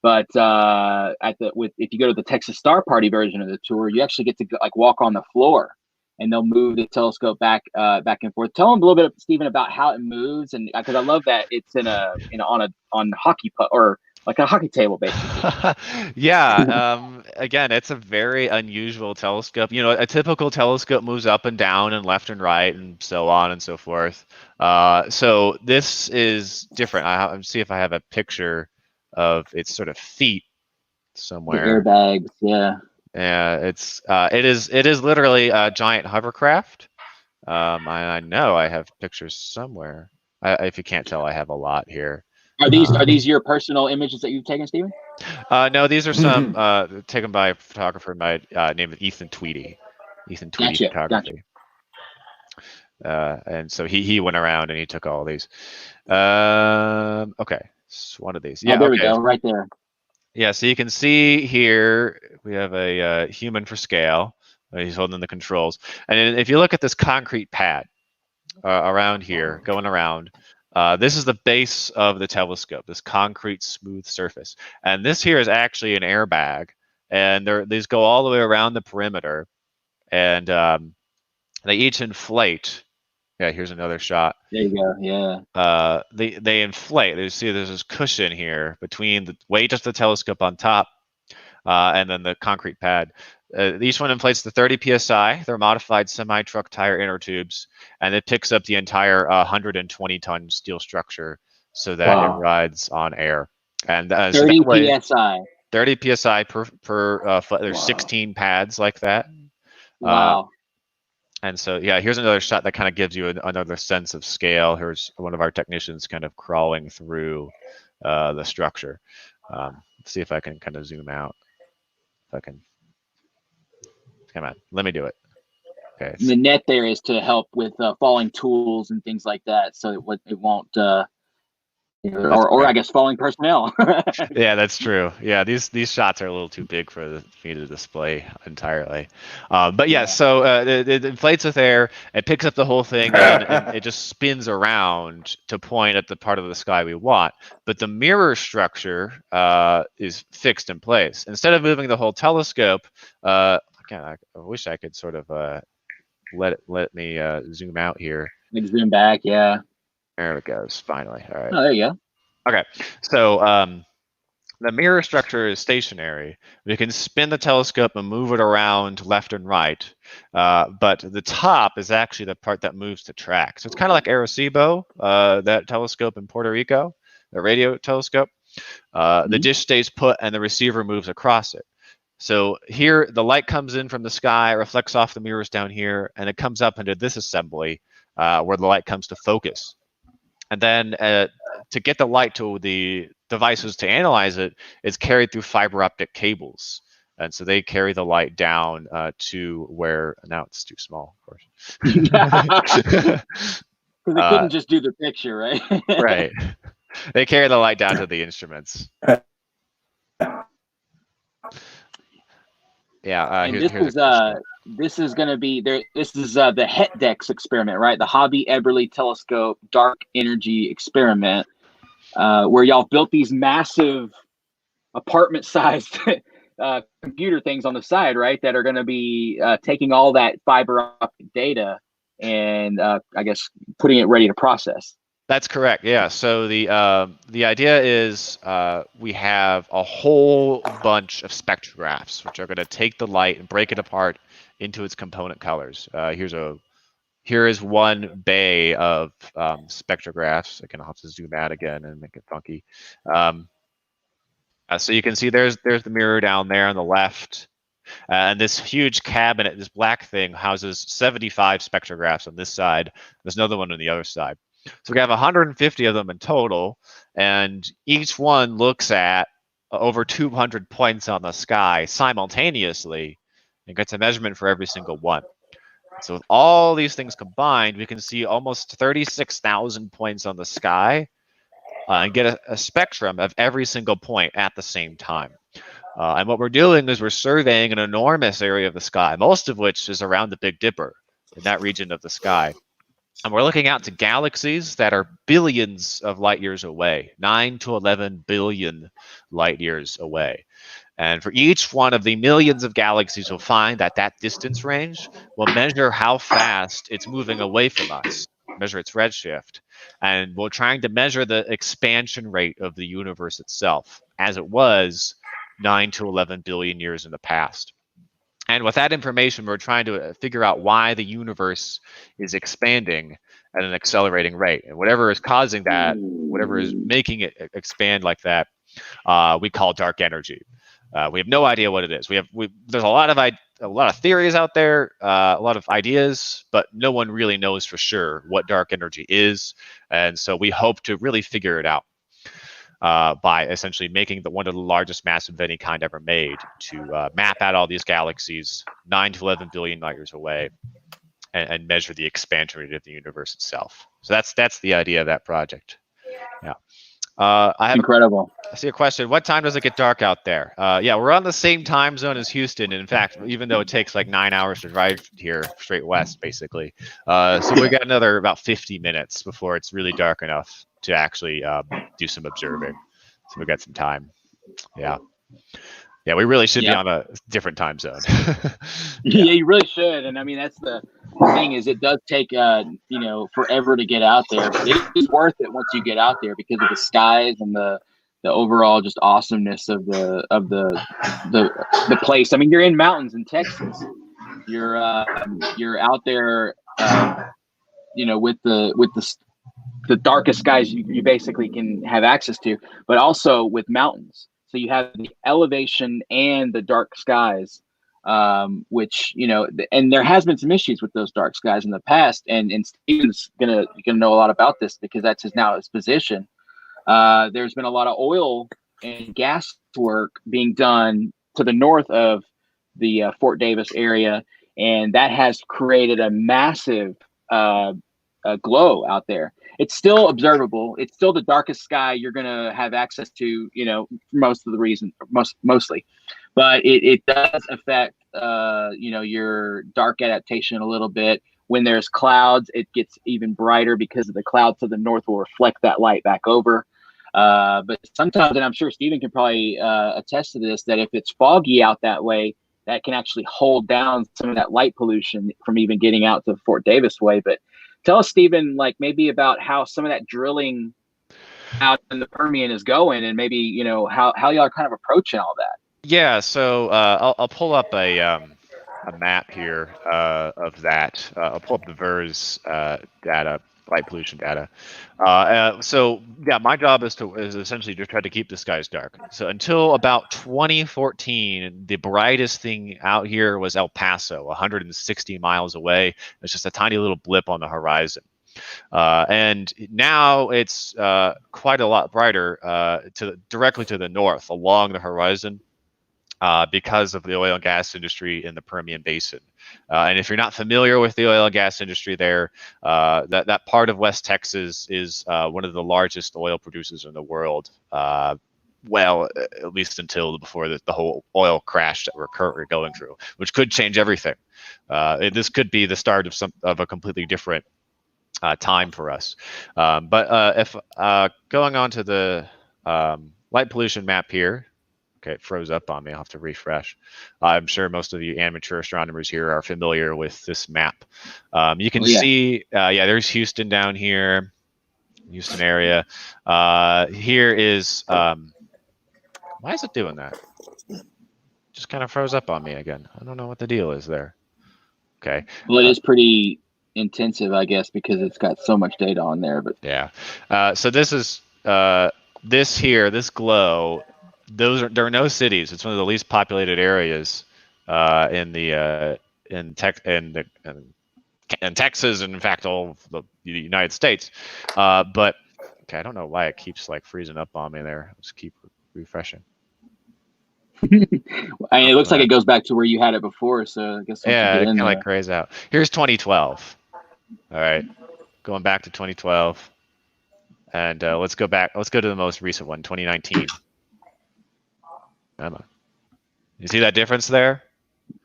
But if you go to the Texas Star Party version of the tour, you actually get to walk on the floor, and they'll move the telescope back and forth. Tell them a little bit, Stephen, about how it moves, and because I love that it's on hockey or like a hockey table, basically. Yeah. Again, it's a very unusual telescope. A typical telescope moves up and down and left and right and so on and so forth. So this is different. I'll see if I have a picture of its sort of feet. somewhere. airbags, yeah. Yeah, it is literally a giant hovercraft. I know I have pictures somewhere. If you can't tell, I have a lot here. Are these your personal images that you've taken, Stephen? No, these are some taken by a photographer named Ethan Tweedy. Ethan Tweedy Gotcha. Photography. And so he went around and he took all these. Okay, so one of these. Yeah, Oh, there we okay. go, right there. Yeah, so you can see here we have a human for scale. He's holding the controls. And if you look at this concrete pad around here, going around, this is the base of the telescope, this concrete smooth surface. And this here is actually an airbag. And these go all the way around the perimeter. And they each inflate. Yeah, here's another shot. There you go, yeah. They inflate. You see there's this cushion here between the weight of the telescope on top and then the concrete pad. Each one inflates to 30 psi. They're modified semi-truck tire inner tubes, and it picks up the entire 120-ton steel structure so that it rides on air. And 30 psi. 30 psi per foot. There's 16 pads like that. Wow. And so, yeah, here's another shot that kind of gives you another sense of scale. Here's one of our technicians kind of crawling through the structure. Let's see if I can kind of zoom out. If I can. Come on, let me do it. Okay. The net there is to help with falling tools and things like that, so it won't, or I guess falling personnel. Yeah, that's true. Yeah, these shots are a little too big for me to display entirely. But yeah, so it inflates with air, it picks up the whole thing, and it just spins around to point at the part of the sky we want. But the mirror structure is fixed in place. Instead of moving the whole telescope, again, I wish I could sort of let me zoom out here. Like zoom back, yeah. There it goes. Finally, all right. Oh, there you go. Okay, so the mirror structure is stationary. We can spin the telescope and move it around left and right, but the top is actually the part that moves the track. So it's kind of like Arecibo, that telescope in Puerto Rico, the radio telescope. The dish stays put and the receiver moves across it. So here, the light comes in from the sky, reflects off the mirrors down here, and it comes up into this assembly where the light comes to focus. And then to get the light to the devices to analyze it, it's carried through fiber optic cables. And so they carry the light down to where, now it's too small, of course. Because they couldn't just do the picture, right? Right. They carry the light down to the instruments. Yeah. And this is going to be there. This is the HETDEX experiment, right? The Hobby Eberly Telescope Dark Energy Experiment, where y'all built these massive apartment-sized computer things on the side, right? That are going to be taking all that fiber optic data and I guess putting it ready to process. That's correct. Yeah. So the idea is we have a whole bunch of spectrographs, which are going to take the light and break it apart into its component colors. Here is one bay of spectrographs. I'll have to zoom out again and make it funky. So you can see there's the mirror down there on the left. And this huge cabinet, this black thing, houses 75 spectrographs on this side. There's another one on the other side. So we have 150 of them in total, and each one looks at over 200 points on the sky simultaneously and gets a measurement for every single one. So with all these things combined, we can see almost 36,000 points on the sky and get a spectrum of every single point at the same time. And what we're doing is we're surveying an enormous area of the sky, most of which is around the Big Dipper, in that region of the sky. And we're looking out to galaxies that are billions of light years away, 9 to 11 billion light years away. And for each one of the millions of galaxies we'll find at that distance range, we'll measure how fast it's moving away from us, measure its redshift. And we're trying to measure the expansion rate of the universe itself as it was 9 to 11 billion years in the past. And with that information, we're trying to figure out why the universe is expanding at an accelerating rate. And whatever is causing that, whatever is making it expand like that, we call dark energy. We have no idea what it is. There's a lot of theories out there, a lot of ideas, but no one really knows for sure what dark energy is. And so we hope to really figure it out by essentially making one of the largest maps of any kind ever made to map out all these galaxies 9 to 11 billion light years away and measure the expansion rate of the universe itself. So that's the idea of that project. Yeah. I have Incredible. I see a question. What time does it get dark out there? Yeah, we're on the same time zone as Houston. In fact, even though it takes like 9 hours to drive here straight west, basically. So we got another about 50 minutes before it's really dark enough to actually do some observing. So we got some time. Yeah. Yeah, we really should be on a different time zone. Yeah, you really should. And I mean, that's the thing is it does take, forever to get out there, but it is worth it once you get out there because of the skies and the overall just awesomeness of the place. I mean, you're in mountains in Texas. You're out there, with the darkest skies you basically can have access to, but also with mountains. So you have the elevation and the dark skies, which, and there has been some issues with those dark skies in the past. And Steven's gonna know a lot about this because that's his position. There's been a lot of oil and gas work being done to the north of the Fort Davis area, and that has created a massive glow out there. It's still observable. It's still the darkest sky you're going to have access to, mostly. But it does affect, your dark adaptation a little bit. When there's clouds, it gets even brighter because of the clouds to the north will reflect that light back over. But sometimes, and I'm sure Stephen can probably attest to this, that if it's foggy out that way, that can actually hold down some of that light pollution from even getting out to Fort Davis way. But tell us, Stephen, like maybe about how some of that drilling out in the Permian is going, and maybe how y'all are kind of approaching all that. Yeah, so I'll pull up a map here of that. I'll pull up the VERS data, light pollution data. So yeah, my job is essentially to try to keep the skies dark. So until about 2014, the brightest thing out here was El Paso, 160 miles away. It's just a tiny little blip on the horizon. And now it's quite a lot brighter directly to the north along the horizon. Because of the oil and gas industry in the Permian Basin. And if you're not familiar with the oil and gas industry there, that part of West Texas is one of the largest oil producers in the world. Well, at least until before the whole oil crash that we're currently going through, which could change everything. This could be the start of a completely different time for us. But if going on to the light pollution map here, okay, it froze up on me. I'll have to refresh. I'm sure most of you amateur astronomers here are familiar with this map. You can see, there's Houston down here, Houston area. Here is, why is it doing that? Just kind of froze up on me again. I don't know what the deal is there. Okay. Well, it is pretty intensive, I guess, because it's got so much data on there. But yeah. So this is, this glow. There are no cities. It's one of the least populated areas in Texas, and in fact all of the United States. But okay, I don't know why it keeps like freezing up on me there. Let's keep refreshing. I mean, it looks like it goes back to where you had it before. So I guess it kind of like grays out. Here's 2012. All right, going back to 2012, and let's go back. Let's go to the most recent one, 2019. You see that difference there?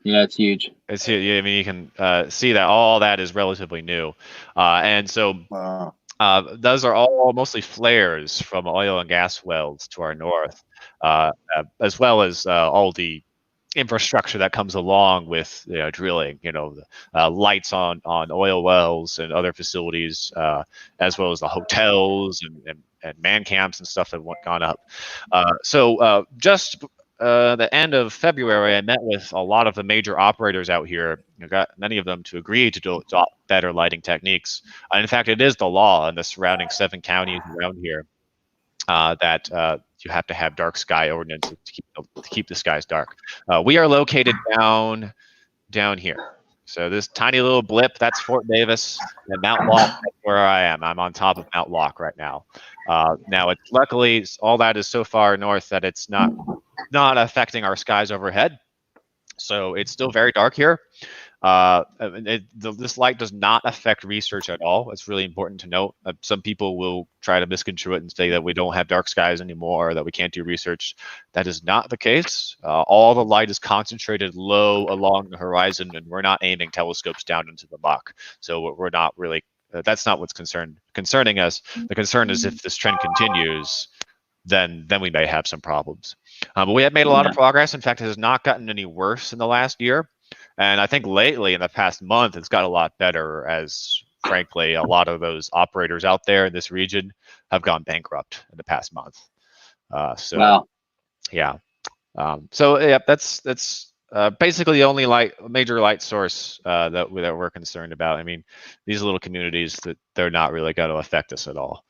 Yeah, it's huge. It's huge. I mean, you can see that all that is relatively new, and so those are all mostly flares from oil and gas wells to our north, as well as all the infrastructure that comes along with drilling. Lights on oil wells and other facilities, as well as the hotels and man camps and stuff that gone up. So just the end of February, I met with a lot of the major operators out here. I got many of them to agree to adopt better lighting techniques. In fact, it is the law in the surrounding 7 counties around here that you have to have dark sky ordinance to keep the skies dark. We are located down here. So this tiny little blip, that's Fort Davis, and Mount Locke, that's where I am. I'm on top of Mount Locke right now. Now, it's luckily all that is so far north that it's not affecting our skies overhead. So it's still very dark here. This light does not affect research at all. It's really important to note. Some people will try to misconstrue it and say that we don't have dark skies anymore, or that we can't do research. That is not the case. All the light is concentrated low along the horizon, and we're not aiming telescopes down into the muck. So we're not really. That's not what's concerning us. The concern is if this trend continues, then we may have some problems. But we have made a lot of progress. In fact, it has not gotten any worse in the last year. And I think lately, in the past month, it's got a lot better as, frankly, a lot of those operators out there in this region have gone bankrupt in the past month. Wow. Yeah. That's basically the only major light source that we're concerned about. I mean, these little communities, that they're not really going to affect us at all.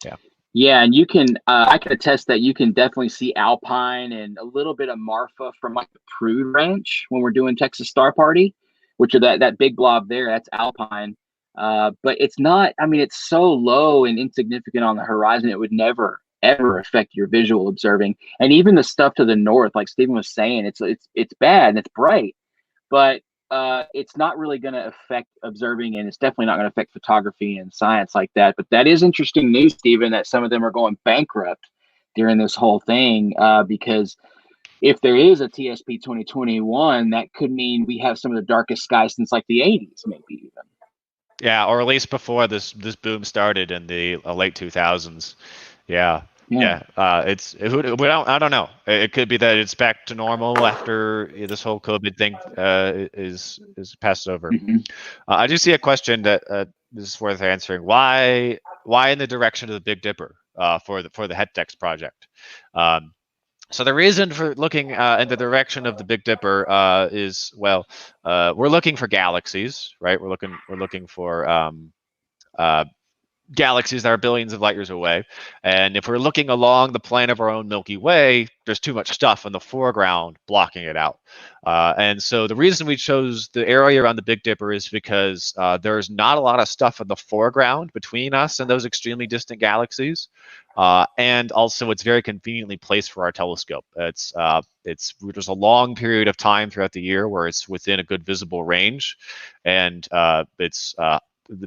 Yeah. Yeah, and you can, I can attest that you can definitely see Alpine and a little bit of Marfa from like the Prude Ranch when we're doing Texas Star Party, which are that big blob there, that's Alpine. But it's not, I mean, it's so low and insignificant on the horizon, it would never, ever affect your visual observing. And even the stuff to the north, like Stephen was saying, it's bad and it's bright, but it's not really going to affect observing, and it's definitely not going to affect photography and science like that. But that is interesting news, Stephen, that some of them are going bankrupt during this whole thing, because if there is a TSP 2021, that could mean we have some of the darkest skies since like the 80s, maybe even. Yeah, or at least before this boom started in the late 2000s. Yeah. I don't know. It could be that it's back to normal after this whole COVID thing is passed over. Mm-hmm. I do see a question that is worth answering. Why in the direction of the Big Dipper for the HETDEX project? So the reason for looking in the direction of the Big Dipper is, well, we're looking for galaxies, right? We're looking for galaxies that are billions of light years away. And if we're looking along the plane of our own Milky Way, there's too much stuff in the foreground blocking it out. And so the reason we chose the area around the Big Dipper is because there's not a lot of stuff in the foreground between us and those extremely distant galaxies. And also it's very conveniently placed for our telescope. There's a long period of time throughout the year where it's within a good visible range, and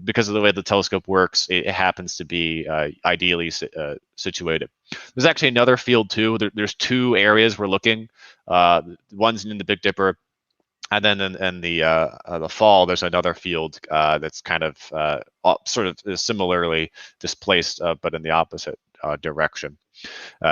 because of the way the telescope works, it happens to be ideally situated. There's actually another field too. There's two areas we're looking. One's in the Big Dipper, and then in the fall, there's another field that's kind of sort of similarly displaced, but in the opposite direction.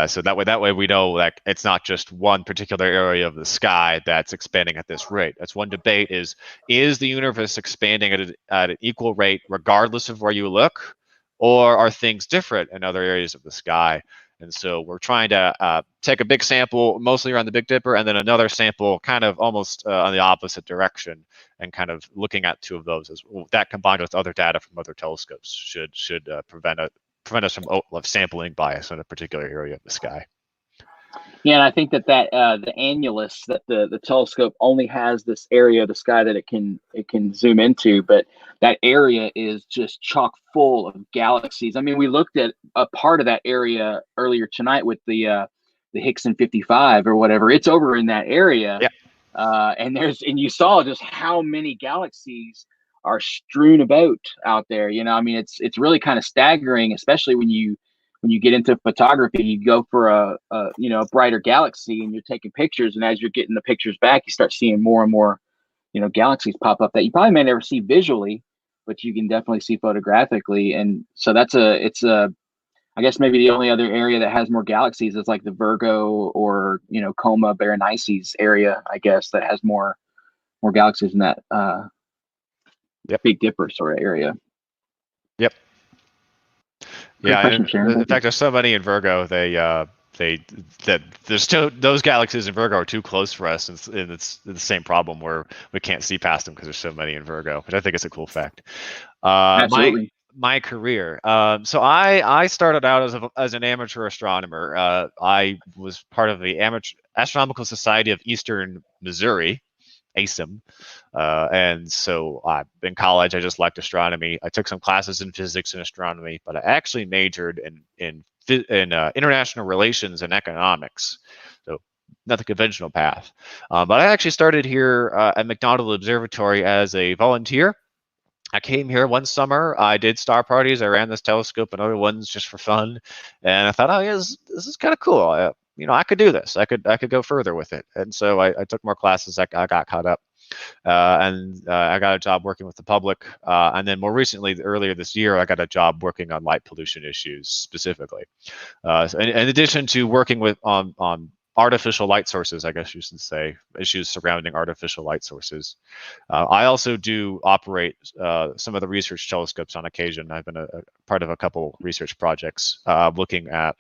So that way we know that it's not just one particular area of the sky that's expanding at this rate. That's one debate: is the universe expanding at an equal rate regardless of where you look, or are things different in other areas of the sky? And so we're trying to take a big sample mostly around the Big Dipper, and then another sample kind of almost on the opposite direction, and kind of looking at two of those. As well. That combined with other data from other telescopes should prevent us from sampling bias in a particular area of the sky. Yeah, and I think that the annulus, that the telescope only has this area of the sky that it can zoom into, but that area is just chock full of galaxies. I mean, we looked at a part of that area earlier tonight with the Hickson 55 or whatever. It's over in that area. Yeah. And you saw just how many galaxies are strewn about out there. You know, I mean, it's really kind of staggering, especially when you get into photography. You go for a brighter galaxy and you're taking pictures, and as you're getting the pictures back, you start seeing more and more, galaxies pop up that you probably may never see visually, but you can definitely see photographically. And so I guess maybe the only other area that has more galaxies is like the Virgo or Coma Berenices area, I guess, that has more galaxies in that Big Dipper sort of area. Yep. Yeah, in fact, there's so many in Virgo. Those galaxies in Virgo are too close for us, and it's the same problem where we can't see past them because there's so many in Virgo. But I think it's a cool fact. Absolutely. my career. So I started out as an amateur astronomer. I was part of the Amateur Astronomical Society of Eastern Missouri, ASIM. And so in college, I just liked astronomy. I took some classes in physics and astronomy, but I actually majored in international relations and economics. So not the conventional path. But I actually started here at McDonald Observatory as a volunteer. I came here one summer. I did star parties. I ran this telescope and other ones just for fun. And I thought, oh, yeah, this is kind of cool. I could do this. I could go further with it. And so I took more classes. I got caught up. And I got a job working with the public. And then more recently, earlier this year, I got a job working on light pollution issues specifically. So in addition to working with on artificial light sources, I guess you should say, issues surrounding artificial light sources. I also do operate some of the research telescopes on occasion. I've been a part of a couple research projects looking at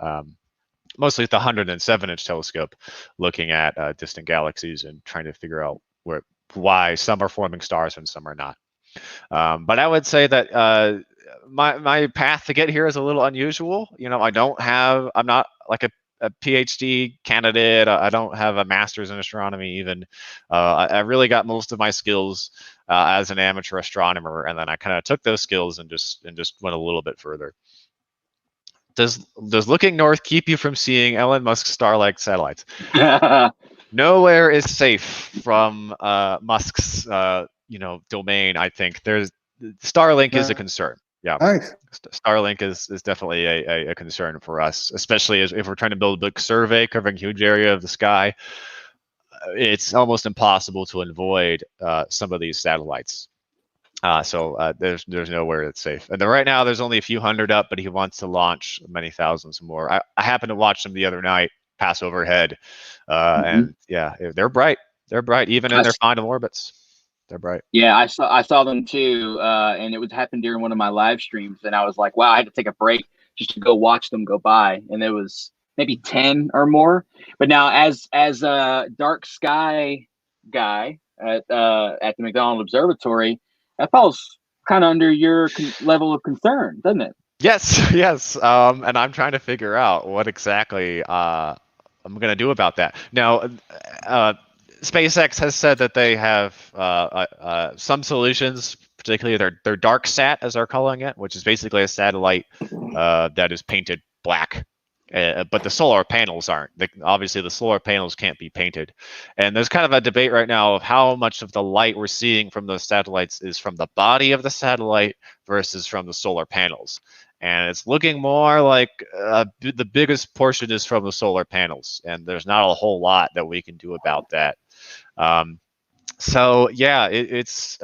mostly the 107-inch telescope, looking at distant galaxies and trying to figure out why some are forming stars and some are not. But I would say that my path to get here is a little unusual. I'm not like a PhD candidate. I don't have a master's in astronomy even. I really got most of my skills as an amateur astronomer, and then I kind of took those skills and just went a little bit further. Does looking north keep you from seeing Elon Musk's star-like satellites? Nowhere is safe from Musk's domain. I think Starlink is a concern. Yeah, Nice. Starlink is definitely a concern for us, especially if we're trying to build a big survey covering a huge area of the sky. It's almost impossible to avoid some of these satellites. So there's nowhere it's safe. And then right now there's only a few hundred up, but he wants to launch many thousands more. I happened to watch them the other night pass overhead, and yeah, they're bright. They're bright even in their final orbits. They're bright. Yeah, I saw them too, and it would happen during one of my live streams, and I was like, wow, I had to take a break just to go watch them go by, and there was maybe 10 or more. But now, as a dark sky guy at the McDonald Observatory, that falls kind of under your level of concern, doesn't it? Yes, yes. And I'm trying to figure out what exactly I'm going to do about that. Now, SpaceX has said that they have some solutions, particularly their dark sat, as they're calling it, which is basically a satellite that is painted black. But the solar panels aren't. Obviously, the solar panels can't be painted. And there's kind of a debate right now of how much of the light we're seeing from those satellites is from the body of the satellite versus from the solar panels. And it's looking more like the biggest portion is from the solar panels. And there's not a whole lot that we can do about that. So yeah, it's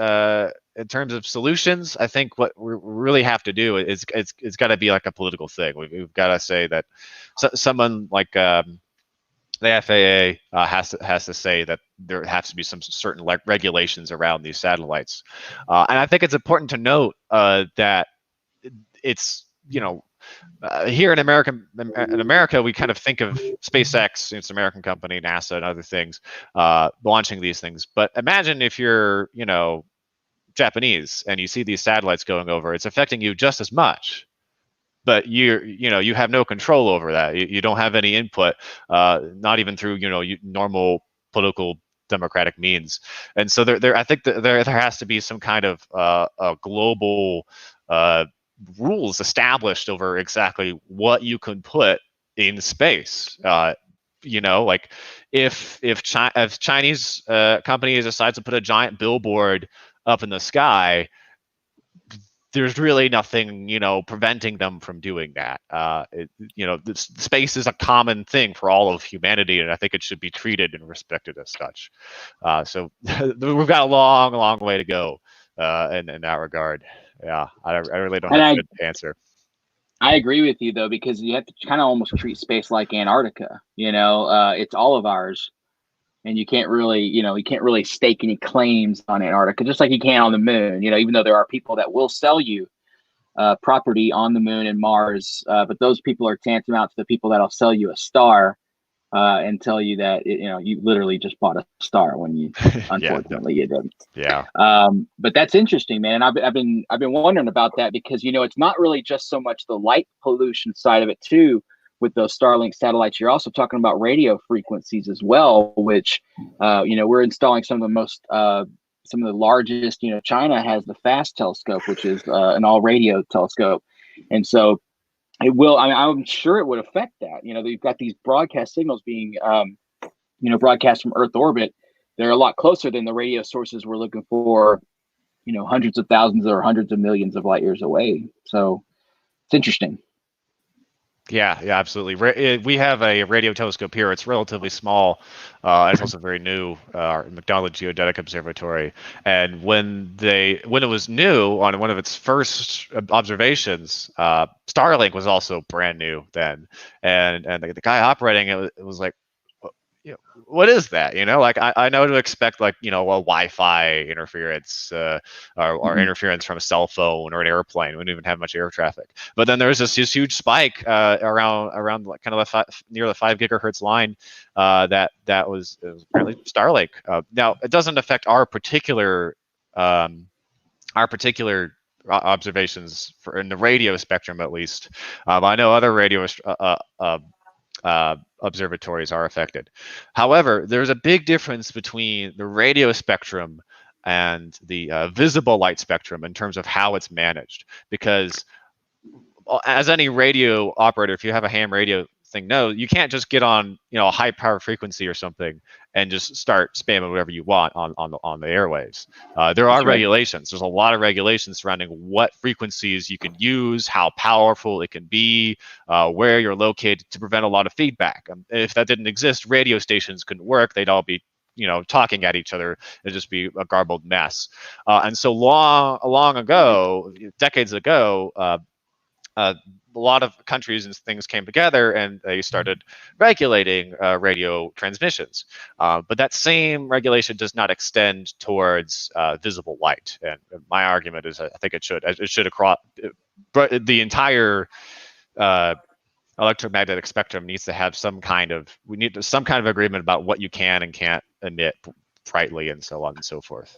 in terms of solutions, I think what we really have to do is it's got to be like a political thing. We've got to say that someone like the FAA has to say that there has to be some certain regulations around these satellites, and I think it's important to note that it's here in America, we kind of think of SpaceX, it's an American company, NASA, and other things launching these things. But imagine if you're Japanese and you see these satellites going over, it's affecting you just as much, but you have no control over that. You don't have any input, not even through normal political democratic means. And so I think that there has to be some kind of a global rules established over exactly what you can put in space. Like if Chinese companies decide to put a giant billboard up in the sky, there's really nothing, preventing them from doing that. Space is a common thing for all of humanity, and I think it should be treated and respected as such. So we've got a long, long way to go in that regard. Yeah, I really don't have a good answer. I agree with you though, because you have to kind of almost treat space like Antarctica. It's all of ours. And you can't really stake any claims on Antarctica, just like you can on the moon. Even though there are people that will sell you property on the moon and Mars, but those people are tantamount to the people that'll sell you a star and tell you that you literally just bought a star when you unfortunately you didn't. Yeah. But that's interesting, man. I've been wondering about that because it's not really just so much the light pollution side of it too. With those Starlink satellites, you're also talking about radio frequencies as well, which we're installing some of the largest. China has the FAST telescope, which is an all radio telescope, and so it will. I mean, I'm sure it would affect that. You've got these broadcast signals being, broadcast from Earth orbit. They're a lot closer than the radio sources we're looking for. Hundreds of thousands or hundreds of millions of light years away. So it's interesting. Yeah, absolutely. We have a radio telescope here. It's relatively small. It's also very new, our McDonald Geodetic Observatory. And when it was new on one of its first observations, Starlink was also brand new then. And the guy operating it was like, what is that? Like I know to expect like, a Wi-Fi interference or interference from a cell phone or an airplane. We don't even have much air traffic. But then there's this huge spike around like kind of near the 5 gigahertz line that was apparently Starlink. Now it doesn't affect our particular observations in the radio spectrum, at least. I know other radio observatories are affected. However, there's a big difference between the radio spectrum and the visible light spectrum in terms of how it's managed. Because as any radio operator, if you have a ham radio thing, you can't just get on a high power frequency or something and just start spamming whatever you want on the airwaves. There are regulations. There's a lot of regulations surrounding what frequencies you can use, how powerful it can be, where you're located to prevent a lot of feedback. If that didn't exist, radio stations couldn't work. They'd all be talking at each other. It'd just be a garbled mess. And so long ago, decades ago, a lot of countries and things came together and they started regulating radio transmissions. But that same regulation does not extend towards visible light. And my argument is I think it should. It should across the entire electromagnetic spectrum needs to have some kind of agreement about what you can and can't emit brightly and so on and so forth.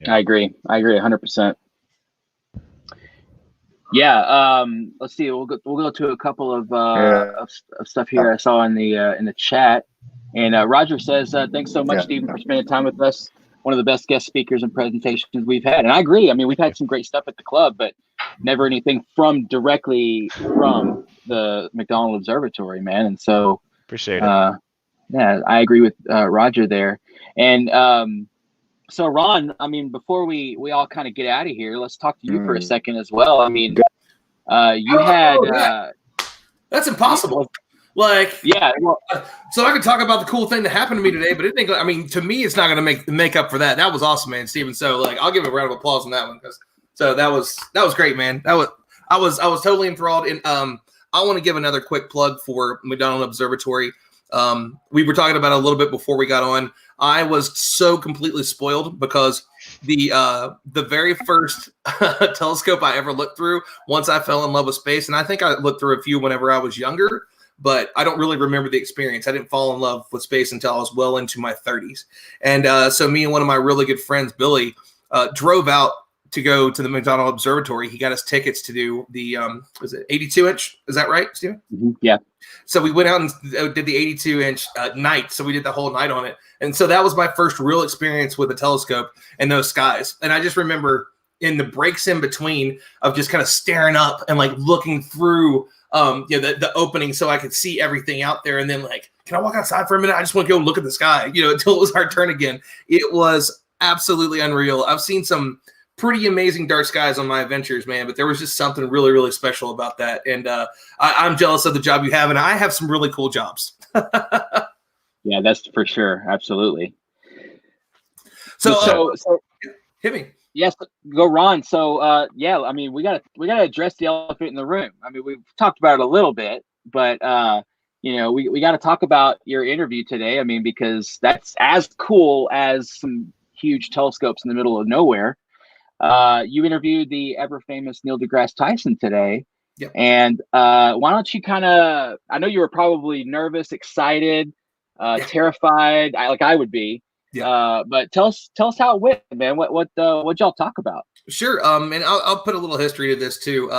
I agree 100%. Yeah, let's see. We'll go to a couple of stuff here I saw in the chat, and Roger says, "Thanks so much, Stephen, for spending time with us. One of the best guest speakers and presentations we've had." And I agree. I mean, we've had some great stuff at the club, but never anything directly from the McDonald Observatory, man. And so appreciate it. Yeah, I agree with Roger there. And so Ron, I mean, before we all kind of get out of here, let's talk to you for a second as well. I mean, you had that's impossible. Like, yeah. Well, so I could talk about the cool thing that happened to me today, but it didn't. I mean, to me, it's not going to make up for that. That was awesome, man, Steven. So like, I'll give a round of applause on that one because that was great, man. I was totally enthralled. And I want to give another quick plug for McDonald Observatory. We were talking about it a little bit before we got on. I was so completely spoiled because the very first telescope I ever looked through, once I fell in love with space, and I think I looked through a few whenever I was younger, but I don't really remember the experience. I didn't fall in love with space until I was well into my 30s. And so me and one of my really good friends, Billy, drove out to go to the McDonald Observatory. He got us tickets to do the, was it 82-inch? Is that right, Steven? Mm-hmm. Yeah. So we went out and did the 82-inch night. So we did the whole night on it. And so that was my first real experience with a telescope and those skies. And I just remember in the breaks in between of just kind of staring up and like looking through the opening so I could see everything out there. And then like, can I walk outside for a minute? I just want to go look at the sky, until it was our turn again. It was absolutely unreal. I've seen some pretty amazing dark skies on my adventures, man, but there was just something really, really special about that. And I'm jealous of the job you have, and I have some really cool jobs. Yeah, that's for sure. Absolutely. So hit me. Yes, go Ron. So yeah, I mean, we gotta address the elephant in the room. I mean, we've talked about it a little bit, but we got to talk about your interview today. I mean, because that's as cool as some huge telescopes in the middle of nowhere. You interviewed the ever famous Neil deGrasse Tyson today. Yep. And why don't you kind of? I know you were probably nervous, excited, terrified. I would be. Yeah. But tell us how it went, man. What y'all talk about? Sure. And I'll put a little history to this too.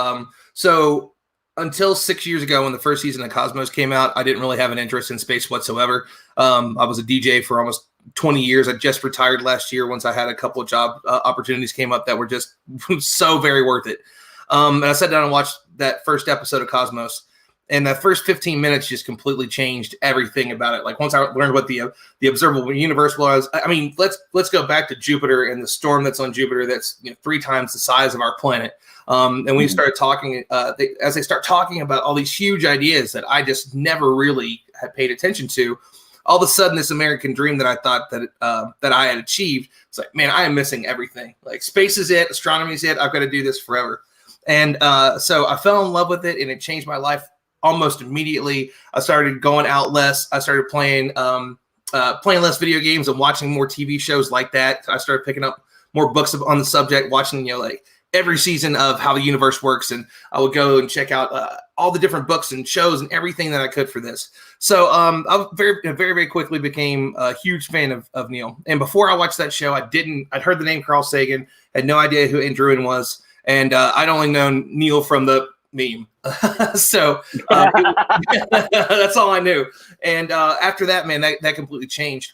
So until 6 years ago, when the first season of Cosmos came out, I didn't really have an interest in space whatsoever. I was a DJ for almost 20 years. I just retired last year once I had a couple of job opportunities came up that were just so very worth it. And I sat down and watched that first episode of Cosmos. And the first 15 minutes just completely changed everything about it. Like once I learned what the observable universe was, I mean, let's go back to Jupiter and the storm that's on Jupiter. That's 3 times the size of our planet. And we started talking as they start talking about all these huge ideas that I just never really had paid attention to. All of a sudden, this American dream that I thought that I had achieved, it's like, man, I am missing everything. Like space is it, astronomy is it. I've got to do this forever. And so I fell in love with it, and it changed my life almost immediately. I started going out less. I started playing less video games and watching more TV shows like that. I started picking up more books on the subject, watching like every season of how the universe works, and I would go and check out all the different books and shows and everything that I could for this. So I very, very, very quickly became a huge fan of Neil. And before I watched that show, I'd heard the name Carl Sagan, had no idea who Andrew was, and I'd only known Neil from the meme. So that's all I knew. And after that, man, that completely changed.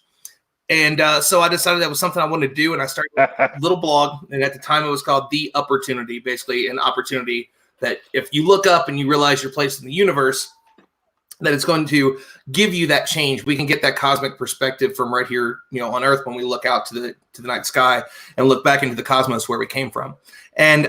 And so I decided that was something I wanted to do, and I started a little blog. And at the time, it was called The Opportunity, basically an opportunity that if you look up and you realize your place in the universe, that it's going to give you that change. We can get that cosmic perspective from right here, on Earth when we look out to the night sky and look back into the cosmos where we came from. And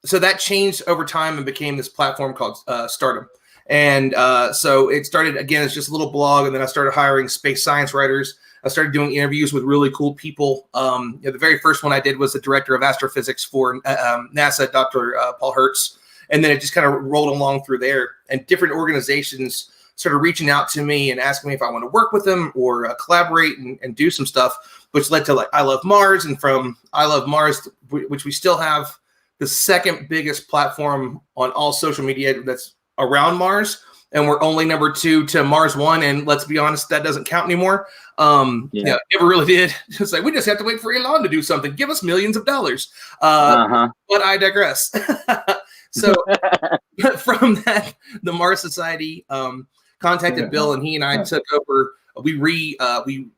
so that changed over time and became this platform called Stardom. And so it started, again, as just a little blog, and then I started hiring space science writers. I started doing interviews with really cool people. The very first one I did was the director of astrophysics for NASA, Dr. Paul Hertz. And then it just kind of rolled along through there. And different organizations started reaching out to me and asking me if I want to work with them or collaborate and do some stuff, which led to like I Love Mars. And from I Love Mars, which we still have the second biggest platform on all social media that's around Mars. And we're only number 2 to Mars 1. And let's be honest, that doesn't count anymore. It never really did. It's like, we just have to wait for Elon to do something. Give us millions of dollars. But I digress. So from that, the Mars Society contacted Bill, and he and I took over. We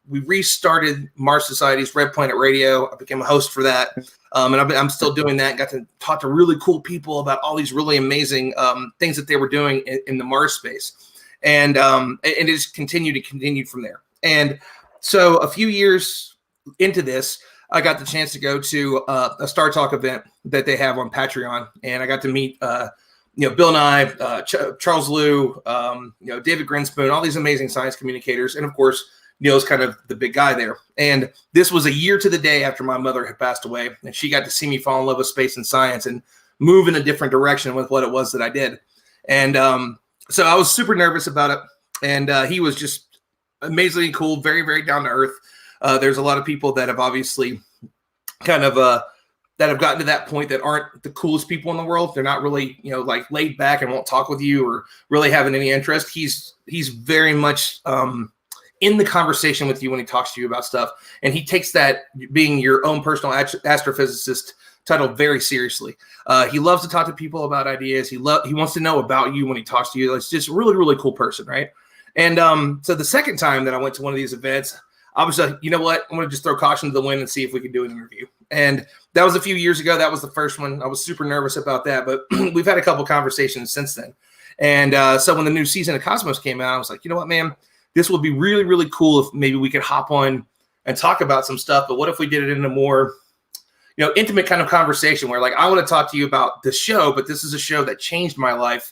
restarted Mars Society's Red Planet Radio. I became a host for that. And I'm still doing that. Got to talk to really cool people about all these really amazing things that they were doing in the Mars space. And it just continued from there. And so a few years into this, I got the chance to go to a Star Talk event that they have on Patreon. And I got to meet, Bill Nye, Charles Liu, David Grinspoon, all these amazing science communicators. And of course, Neil's kind of the big guy there. And this was a year to the day after my mother had passed away. And she got to see me fall in love with space and science and move in a different direction with what it was that I did. And so I was super nervous about it. And he was just amazingly cool, very, very down to earth. There's a lot of people that have obviously kind of that have gotten to that point that aren't the coolest people in the world. They're not really, like laid back and won't talk with you or really having any interest. He's very much in the conversation with you when he talks to you about stuff. And he takes that being your own personal astrophysicist title very seriously. He loves to talk to people about ideas. He wants to know about you when he talks to you. It's just a really, really cool person, right? And so the second time that I went to one of these events, I was like, you know what? I'm going to just throw caution to the wind and see if we can do an interview. And that was a few years ago. That was the first one. I was super nervous about that, but we've had a couple conversations since then. And so when the new season of Cosmos came out, I was like, you know what, man? This would be really, really cool if maybe we could hop on and talk about some stuff. But what if we did it in a more, intimate kind of conversation where, like, I want to talk to you about the show, but this is a show that changed my life.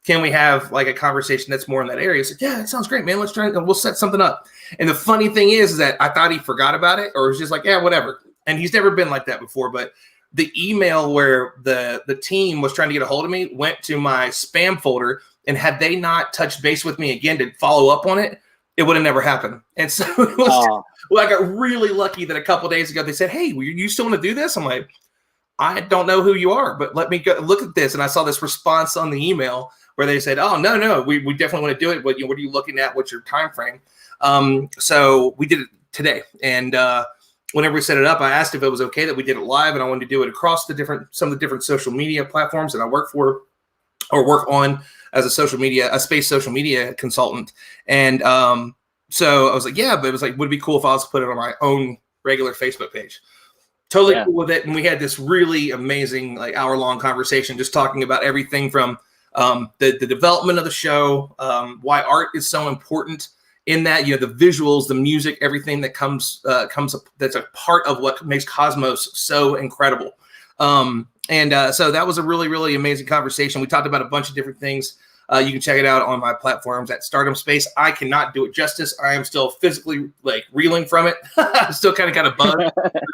Can we have like a conversation that's more in that area? It's like, yeah, it sounds great, man. Let's try and we'll set something up. And the funny thing is that I thought he forgot about it or was just like, yeah, whatever. And he's never been like that before. But the email where the team was trying to get a hold of me went to my spam folder. And had they not touched base with me again to follow up on it, it would have never happened. And so it was I got really lucky that a couple of days ago they said, hey, you still want to do this? I'm like, I don't know who you are, but let me go look at this. And I saw this response on the email where they said, oh, no, we definitely want to do it. What are you looking at? What's your time frame? So we did it today. And whenever we set it up, I asked if it was okay that we did it live, and I wanted to do it across some of the different social media platforms that I work for or work on as a space social media consultant. And so I was like, yeah, but it was like, would it be cool if I was to put it on my own regular Facebook page? Totally cool with it. And we had this really amazing, like, hour-long conversation just talking about everything from the development of the show, why art is so important in that, the visuals, the music, everything that comes that's a part of what makes Cosmos so incredible. So that was a really, really amazing conversation. We talked about a bunch of different things. You can check it out on my platforms at Stardom Space. I cannot do it justice. I am still physically reeling from it. I'm still kind of got a bug,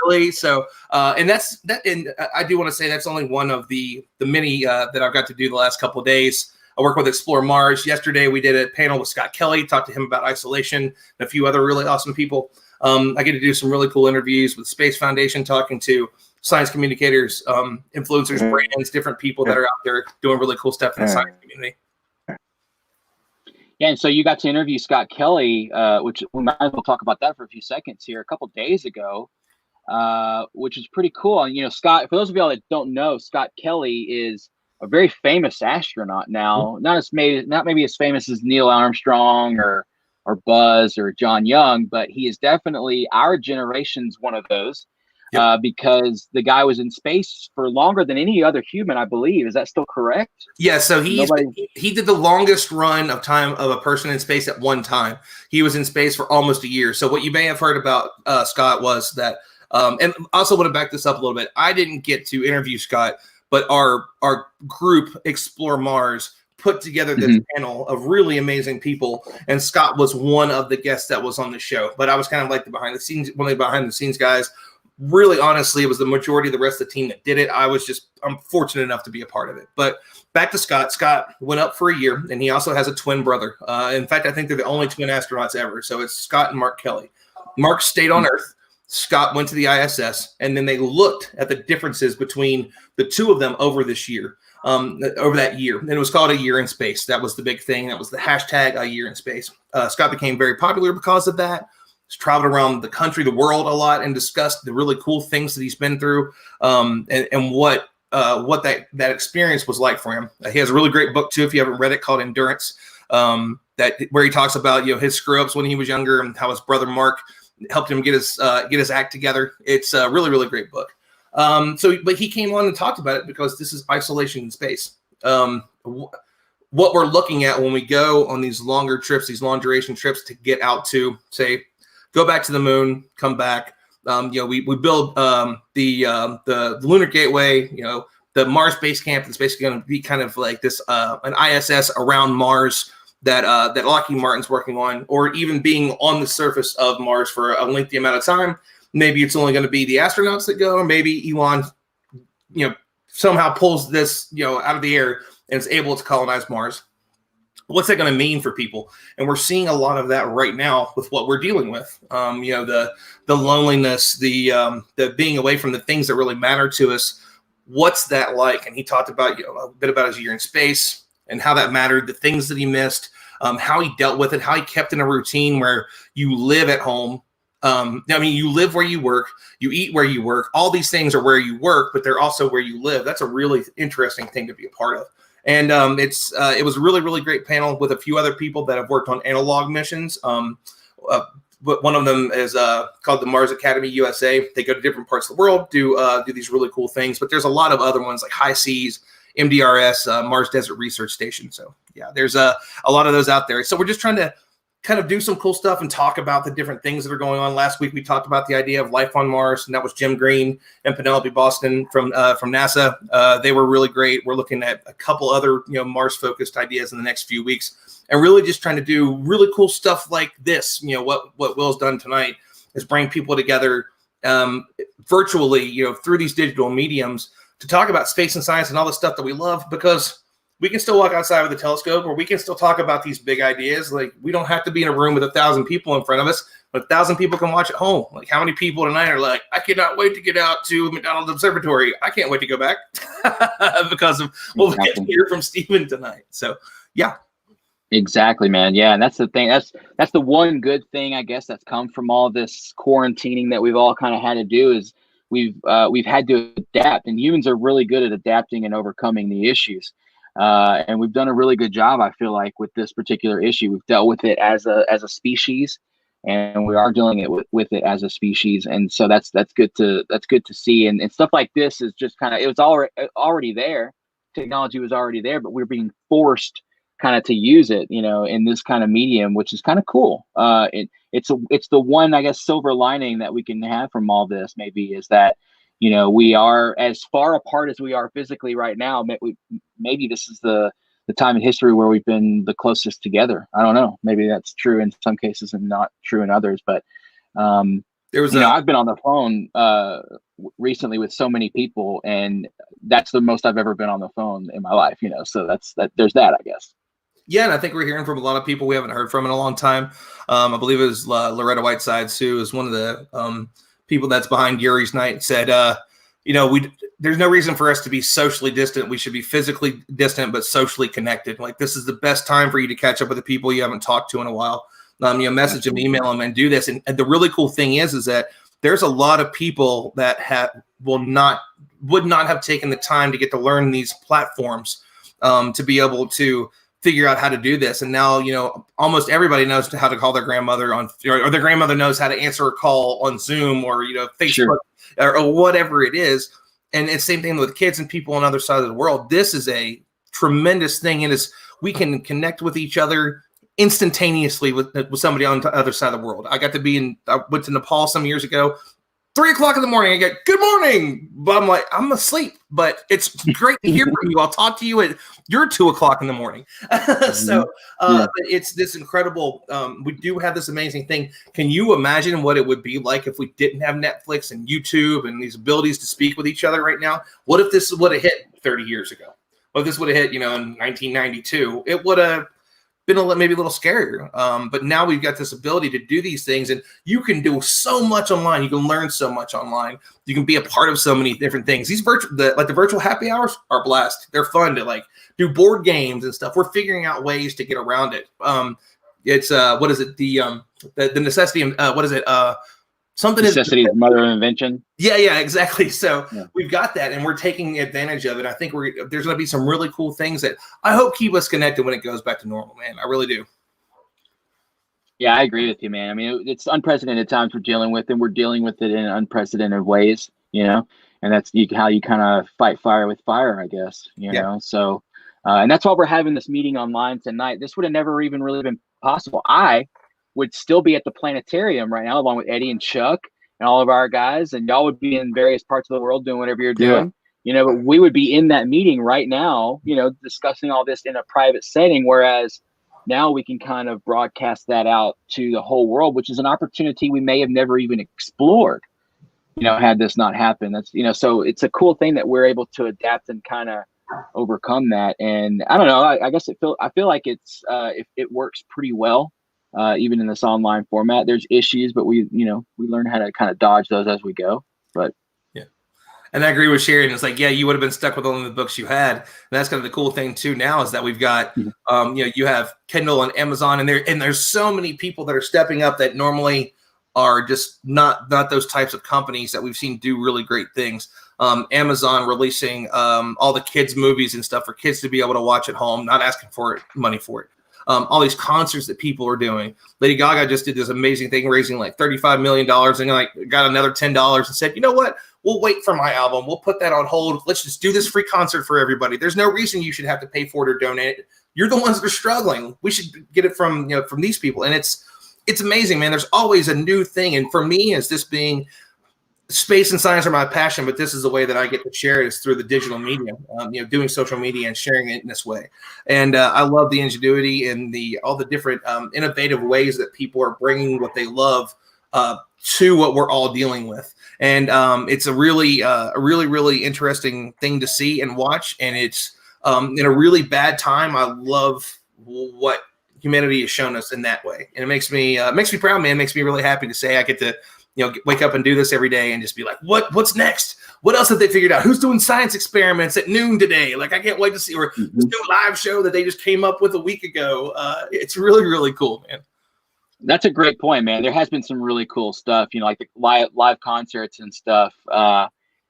really. So, and that's that. And I do want to say that's only one of the many that I've got to do the last couple of days. I work with Explore Mars. Yesterday, we did a panel with Scott Kelly, talked to him about isolation and a few other really awesome people. I get to do some really cool interviews with Space Foundation, talking to science communicators, influencers, brands, different people that are out there doing really cool stuff in the science community. Yeah, and so you got to interview Scott Kelly, which we might as well talk about that for a few seconds here, a couple of days ago, which is pretty cool. And, Scott, for those of y'all that don't know, Scott Kelly is a very famous astronaut now, not maybe as famous as Neil Armstrong or Buzz or John Young, but he is definitely our generation's one of those. Because the guy was in space for longer than any other human, I believe. Is that still correct? Yeah, so he did the longest run of time of a person in space at one time. He was in space for almost a year. So what you may have heard about Scott was that, and I also want to back this up a little bit. I didn't get to interview Scott, but our group, Explore Mars, put together this panel of really amazing people, and Scott was one of the guests that was on the show. But I was kind of like one of the behind the scenes guys. Really, honestly, it was the majority of the rest of the team that did it. I'm fortunate enough to be a part of it. But back to Scott. Scott went up for a year, and he also has a twin brother. In fact, I think they're the only twin astronauts ever. So it's Scott and Mark Kelly. Mark stayed on Earth. Scott went to the ISS, and then they looked at the differences between the two of them over this year, over that year. And it was called A Year in Space. That was the big thing. That was the hashtag A Year in Space. Scott became very popular because of that. He's traveled around the country, the world a lot, and discussed the really cool things that he's been through, and what that experience was like for him. He has a really great book too, if you haven't read it, called Endurance, where he talks about his screw ups when he was younger and how his brother Mark helped him get his act together. It's a really, really great book. But he came on and talked about it because this is isolation in space. What we're looking at when we go on these longer trips, these long duration trips to get out to, say, go back to the moon, come back. We build the Lunar Gateway, the Mars base camp that's basically going to be kind of like this an ISS around Mars that Lockheed Martin's working on, or even being on the surface of Mars for a lengthy amount of time. Maybe it's only going to be the astronauts that go, or maybe Elon, somehow pulls this, out of the air and is able to colonize Mars. What's that going to mean for people? And we're seeing a lot of that right now with what we're dealing with. The loneliness, the being away from the things that really matter to us. What's that like? And he talked about a bit about his year in space and how that mattered, the things that he missed, how he dealt with it, how he kept in a routine where you live at home. You live where you work, you eat where you work. All these things are where you work, but they're also where you live. That's a really interesting thing to be a part of. And it was a really, really great panel with a few other people that have worked on analog missions. But one of them is called the Mars Academy USA. They go to different parts of the world, do these really cool things. But there's a lot of other ones like High Seas, MDRS, Mars Desert Research Station. So yeah, there's a lot of those out there. So we're just trying to kind of do some cool stuff and talk about the different things that are going on. Last week we talked about the idea of life on Mars, and that was Jim Green and Penelope Boston from NASA. They were really great. We're looking at a couple other Mars focused ideas in the next few weeks, and really just trying to do really cool stuff like this. What Will's done tonight is bring people together virtually, through these digital mediums to talk about space and science and all the stuff that we love, because we can still walk outside with a telescope, or we can still talk about these big ideas. Like, we don't have to be in a room with 1,000 people in front of us. 1,000 people can watch at home. Like, how many people tonight are like, I cannot wait to get out to McDonald's Observatory. I can't wait to go back because of what we get to hear from Steven tonight. So, yeah. Exactly, man. Yeah, and that's the thing. That's the one good thing, I guess, that's come from all this quarantining that we've all kind of had to do is we've had to adapt, and humans are really good at adapting and overcoming the issues. And we've done a really good job, I feel like, with this particular issue. We've dealt with it as a species, and we are dealing with it as a species. And so that's good to see. And stuff like this is just kind of, it was already there. Technology was already there, but we're being forced kind of to use it, in this kind of medium, which is kind of cool. It's the one, I guess, silver lining that we can have from all this maybe is that, we are as far apart as we are physically right now. Maybe this is the time in history where we've been the closest together. I don't know. Maybe that's true in some cases and not true in others, but I've been on the phone recently with so many people, and that's the most I've ever been on the phone in my life, so there's that, I guess. Yeah, and I think we're hearing from a lot of people we haven't heard from in a long time. I believe it was Loretta Whitesides, who is one of the people that's behind Yuri's Night, said, there's no reason for us to be socially distant. We should be physically distant, but socially connected. Like, this is the best time for you to catch up with the people you haven't talked to in a while. Message them, email them, and do this. And the really cool thing is that there's a lot of people that would not have taken the time to get to learn these platforms to be able to figure out how to do this. And now, almost everybody knows how to call their grandmother or their grandmother knows how to answer a call on Zoom or, Facebook or whatever it is. And it's the same thing with kids and people on other sides of the world. This is a tremendous thing. And we can connect with each other instantaneously with somebody on the other side of the world. I went to Nepal some years ago. 3:00 in the morning, I get, good morning. But I'm like, I'm asleep, but it's great to hear from you. I'll talk to you at your 2:00 in the morning. So it's this incredible, we do have this amazing thing. Can you imagine what it would be like if we didn't have Netflix and YouTube and these abilities to speak with each other right now? What if this would have hit 30 years ago? What if this would have hit, in 1992? It would have been maybe a little scarier. But now we've got this ability to do these things, and you can do so much online. You can learn so much online. You can be a part of so many different things. These the virtual happy hours are a blast. They're fun to do board games and stuff. We're figuring out ways to get around it. It's what is it? The necessity. What is it? Something necessity is the mother of invention. Yeah, exactly. So we've got that, and we're taking advantage of it. I think there's going to be some really cool things that I hope keep us connected when it goes back to normal, man. I really do. Yeah, I agree with you, man. I mean, it's unprecedented times we're dealing with, and we're dealing with it in unprecedented ways, and that's how you kind of fight fire with fire, I guess, you know. So, and that's why we're having this meeting online tonight. This would have never even really been possible. I would still be at the planetarium right now, along with Eddie and Chuck and all of our guys, and y'all would be in various parts of the world doing whatever you're doing, but we would be in that meeting right now, discussing all this in a private setting, whereas now we can kind of broadcast that out to the whole world, which is an opportunity we may have never even explored, had this not happened. That's, so it's a cool thing that we're able to adapt and kind of overcome that. And I don't know, I guess I feel like it works pretty well. Even in this online format, there's issues, but we learn how to kind of dodge those as we go. But and I agree with Sharon. It's like, you would have been stuck with only the books you had. And that's kind of the cool thing too now is that we've got, you have Kindle and Amazon, and there's so many people that are stepping up that normally are just not those types of companies that we've seen do really great things. Amazon releasing all the kids movies and stuff for kids to be able to watch at home, not asking for money for it. All these concerts that people are doing. Lady Gaga just did this amazing thing, raising like $35 million, and got another $10 and said, you know what? We'll wait for my album. We'll put that on hold. Let's just do this free concert for everybody. There's no reason you should have to pay for it or donate it. You're the ones that are struggling. We should get it from these people. And it's amazing, man. There's always a new thing. And for me, as this being space and science are my passion, but this is the way that I get to share it is through the digital media, doing social media and sharing it in this way. And I love the ingenuity and all the different innovative ways that people are bringing what they love to what we're all dealing with. And it's a really, really interesting thing to see and watch. And it's in a really bad time. I love what humanity has shown us in that way, and it makes me proud, man. It makes me really happy to say I get to wake up and do this every day and just be like, what's next? What else have they figured out? Who's doing science experiments at noon today? Like, I can't wait to see, or this new live show that they just came up with a week ago. It's really, really cool, man. That's a great point, man. There has been some really cool stuff, like the live concerts and stuff.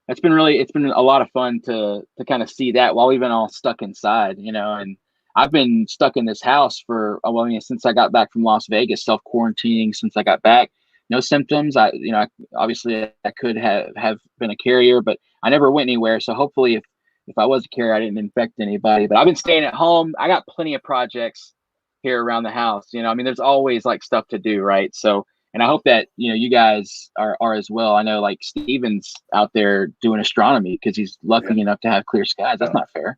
It's been a lot of fun to kind of see that while we've been all stuck inside, and I've been stuck in this house for, since I got back from Las Vegas, self-quarantining since I got back. No symptoms. Obviously I could have been a carrier, but I never went anywhere. So hopefully if I was a carrier, I didn't infect anybody, but I've been staying at home. I got plenty of projects here around the house. There's always like stuff to do. Right. So, and I hope that, you guys are as well. I know like Steven's out there doing astronomy because he's lucky enough to have clear skies. That's not fair.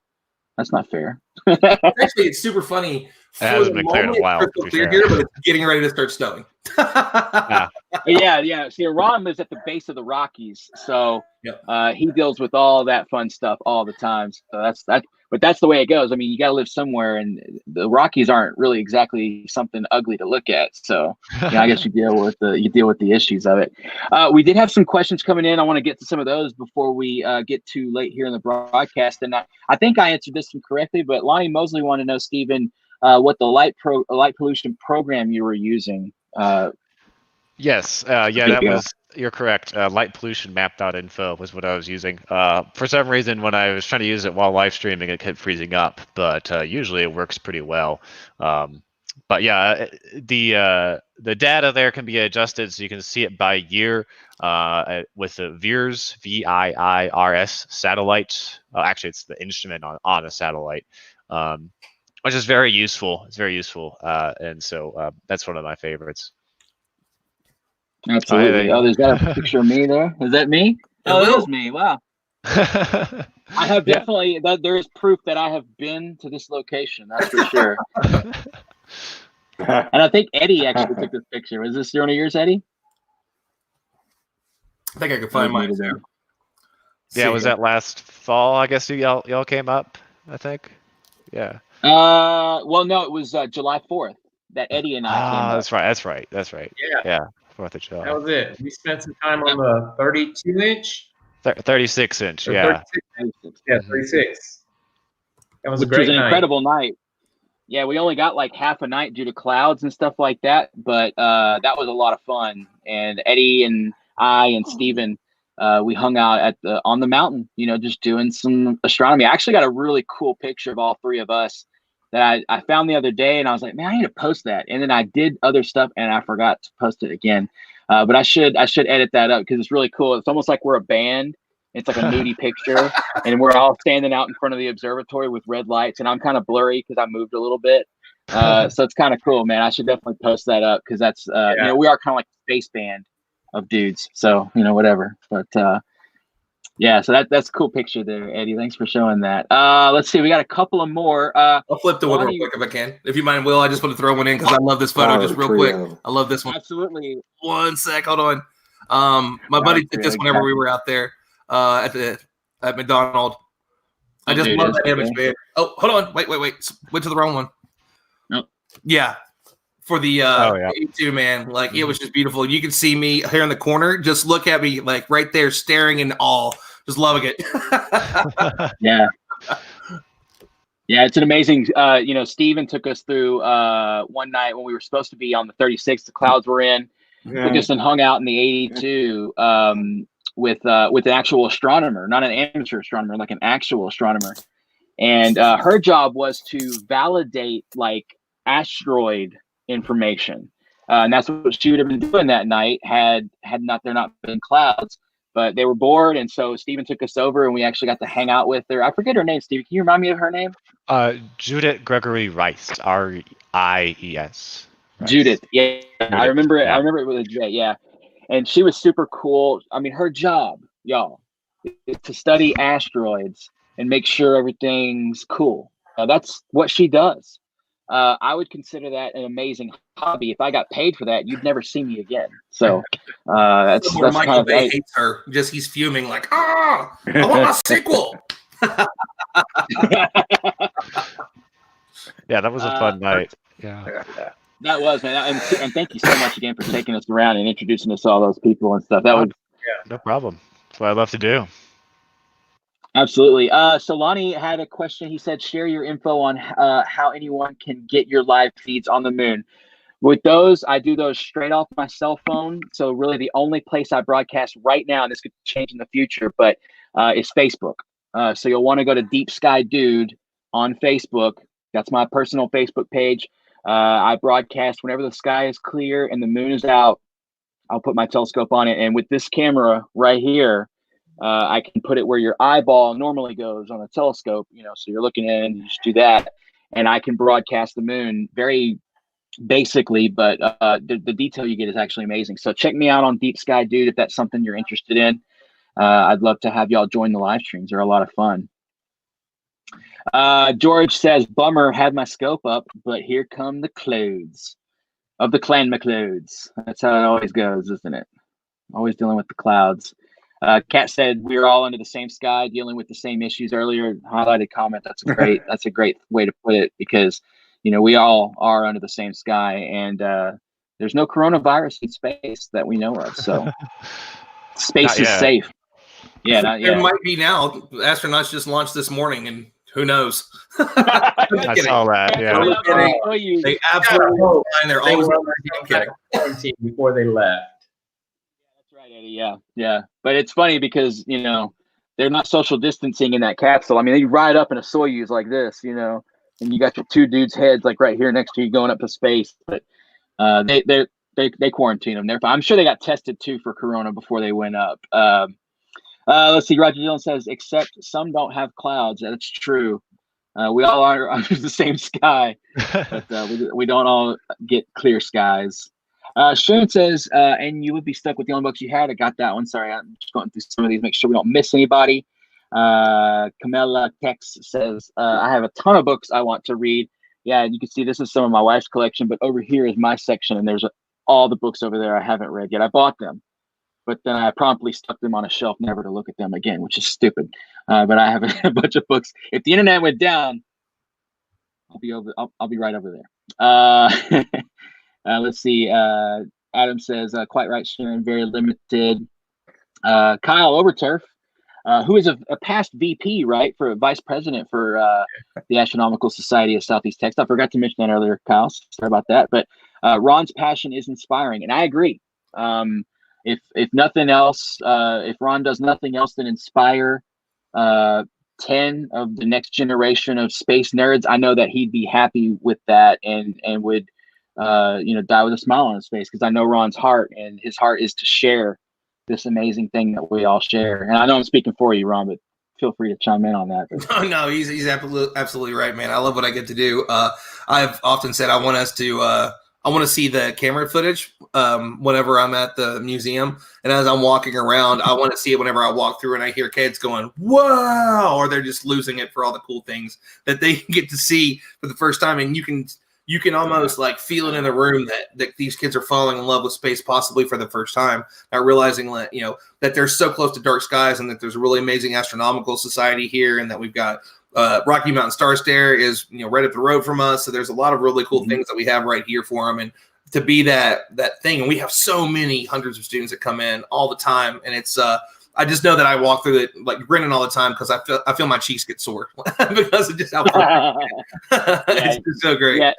Actually, it's super funny. It hasn't been clear in a while. It's clear here, but it's getting ready to start snowing. Yeah. See, Ron lives at the base of the Rockies, so he deals with all that fun stuff all the time. So that's but that's the way it goes. I mean, you got to live somewhere, and the Rockies aren't really exactly something ugly to look at. So I guess you deal with the issues of it. We did have some questions coming in. I want to get to some of those before we get too late here in the broadcast. And I think I answered this one correctly, but Lonnie Mosley wanted to know, Stephen, what the light pollution program you were using. Yes. You're correct. Light pollution map.info was what I was using. For some reason, when I was trying to use it while live streaming, it kept freezing up, but usually it works pretty well. But yeah, the data there can be adjusted so you can see it by year with the VIRS, VIIRS satellite. Actually, it's the instrument on a satellite. Which is very useful. It's very useful, and so that's one of my favorites. Absolutely. There's got a picture of me there. Is that me? Oh, it is me. Wow. I have definitely. There is proof that I have been to this location. That's for sure. And I think Eddie actually took this picture. Was this one of yours, Eddie? I think I could find mine there. Yeah, was that last fall? I guess y'all came up. I think. Yeah. Well, no, it was July 4th that Eddie and I came up. That's right. Yeah. 4th of July. That was it. We spent some time on the 32-inch. 36-inch, yeah. 36. Yeah, 36. That was a great Which was an night. incredible night. Yeah, we only got like half a night due to clouds and stuff like that, but that was a lot of fun. And Eddie and I and Steven, we hung out on the mountain, just doing some astronomy. I actually got a really cool picture of all three of us that I found the other day, and I was like, man, I need to post that. And then I did other stuff, and I forgot to post it again. But I should edit that up because it's really cool. It's almost like we're a band. It's like a moody picture, and we're all standing out in front of the observatory with red lights, and I'm kind of blurry because I moved a little bit. So it's kind of cool, man. I should definitely post that up because that's we are kind of like a space band of dudes. So whatever. But yeah, so that's a cool picture there, Eddie. Thanks for showing that. Let's see, we got a couple of more. I'll flip to one real quick if I can. If you mind, Will, I just want to throw one in because I love this photo. Just real quick, I love this one. Absolutely. 1 sec, hold on. My buddy did this whenever we were out there at McDonald's. I just love that image, man. Oh, hold on, wait. Went to the wrong one. Nope. Yeah. For the A2, man, like it was just beautiful. You can see me here in the corner. Just look at me, like right there, staring in awe, just loving it. Yeah, it's an amazing. Steven took us through one night when we were supposed to be on the 36. The clouds were in. Yeah. We just hung out in the 82 with an actual astronomer, not an amateur astronomer, like an actual astronomer. And her job was to validate like asteroid information, and that's what she would have been doing that night had there not been clouds. But they were bored, and so Stephen took us over, and we actually got to hang out with her. I forget her name, Stephen. Can you remind me of her name? Judith Gregory Rice, Ries. Rice. Judith, yeah, Judith. I remember it. Yeah. I remember it with a J, yeah. And she was super cool. I mean, her job, y'all, is to study asteroids and make sure everything's cool. That's what she does. I would consider that an amazing hobby. If I got paid for that, you'd never see me again. So that's Michael kind of Bay hates her. Just he's fuming like, I want a sequel. Yeah, that was a fun night. Yeah. That was, man. And thank you so much again for taking us around and introducing us to all those people and stuff. That was no problem. That's what I love to do. absolutely. So Lonnie had a question. He said, share your info on how anyone can get your live feeds on the moon. With those, I do those straight off my cell phone. So really the only place I broadcast right now, and this could change in the future, but is Facebook. So you'll want to go to Deep Sky Dude on Facebook. That's my personal Facebook page. I broadcast whenever the sky is clear and the moon is out. I'll put my telescope on it. And with this camera right here, I can put it where your eyeball normally goes on a telescope, so you're looking at it and you just do that. And I can broadcast the moon very basically, but the detail you get is actually amazing. So check me out on Deep Sky Dude if that's something you're interested in. I'd love to have y'all join the live streams. They're a lot of fun. George says, bummer, had my scope up, but here come the clouds of the Clan McClouds. That's how it always goes, isn't it? Always dealing with the clouds. Kat said, we're all under the same sky, dealing with the same issues earlier. Highlighted comment. That's a great way to put it, because we all are under the same sky, and there's no coronavirus in space that we know of. So space is safe. Yeah, not yet. There might be now. Astronauts just launched this morning, and who knows? I saw that. Yeah. They absolutely fine. They're always quarantine before they left. That's right, Eddie. Yeah. But it's funny because they're not social distancing in that capsule. I mean, you ride up in a Soyuz like this, and you got your two dudes' heads like right here next to you going up to space. But they quarantine them. I'm sure they got tested too for corona before they went up. Let's see. Roger Dillon says, except some don't have clouds. That's true. We all are under the same sky, but we don't all get clear skies. Sharon says, and you would be stuck with the only books you had. I got that one. Sorry, I'm just going through some of these, make sure we don't miss anybody. Camilla Tex says, I have a ton of books I want to read. Yeah, you can see this is some of my wife's collection, but over here is my section, and there's all the books over there I haven't read yet. I bought them, but then I promptly stuck them on a shelf, never to look at them again, which is stupid. But I have a bunch of books. If the internet went down, I'll be right over there. Let's see. Adam says, quite right, Sharon, very limited. Kyle Overturf, who is a past VP, right, for vice president for the Astronomical Society of Southeast Texas. I forgot to mention that earlier, Kyle. Sorry about that. But Ron's passion is inspiring, and I agree. If nothing else, if Ron does nothing else than inspire 10 of the next generation of space nerds, I know that he'd be happy with that and would die with a smile on his face, because I know Ron's heart, and his heart is to share this amazing thing that we all share. And I know I'm speaking for you, Ron, but feel free to chime in on that. No, he's absolutely right, man. I love what I get to do. I've often said I want to see the camera footage whenever I'm at the museum. And as I'm walking around, I want to see it whenever I walk through and I hear kids going, wow, or they're just losing it for all the cool things that they get to see for the first time. And you can almost like feel it in the room that these kids are falling in love with space, possibly for the first time, not realizing that, that they're so close to dark skies, and that there's a really amazing astronomical society here, and that we've got Rocky Mountain Star Stare is right up the road from us. So there's a lot of really cool things that we have right here for them, and to be that thing. And we have so many hundreds of students that come in all the time, and it's I just know that I walk through it like grinning all the time, because I feel my cheeks get sore because of just how fun it's just so great. Yeah.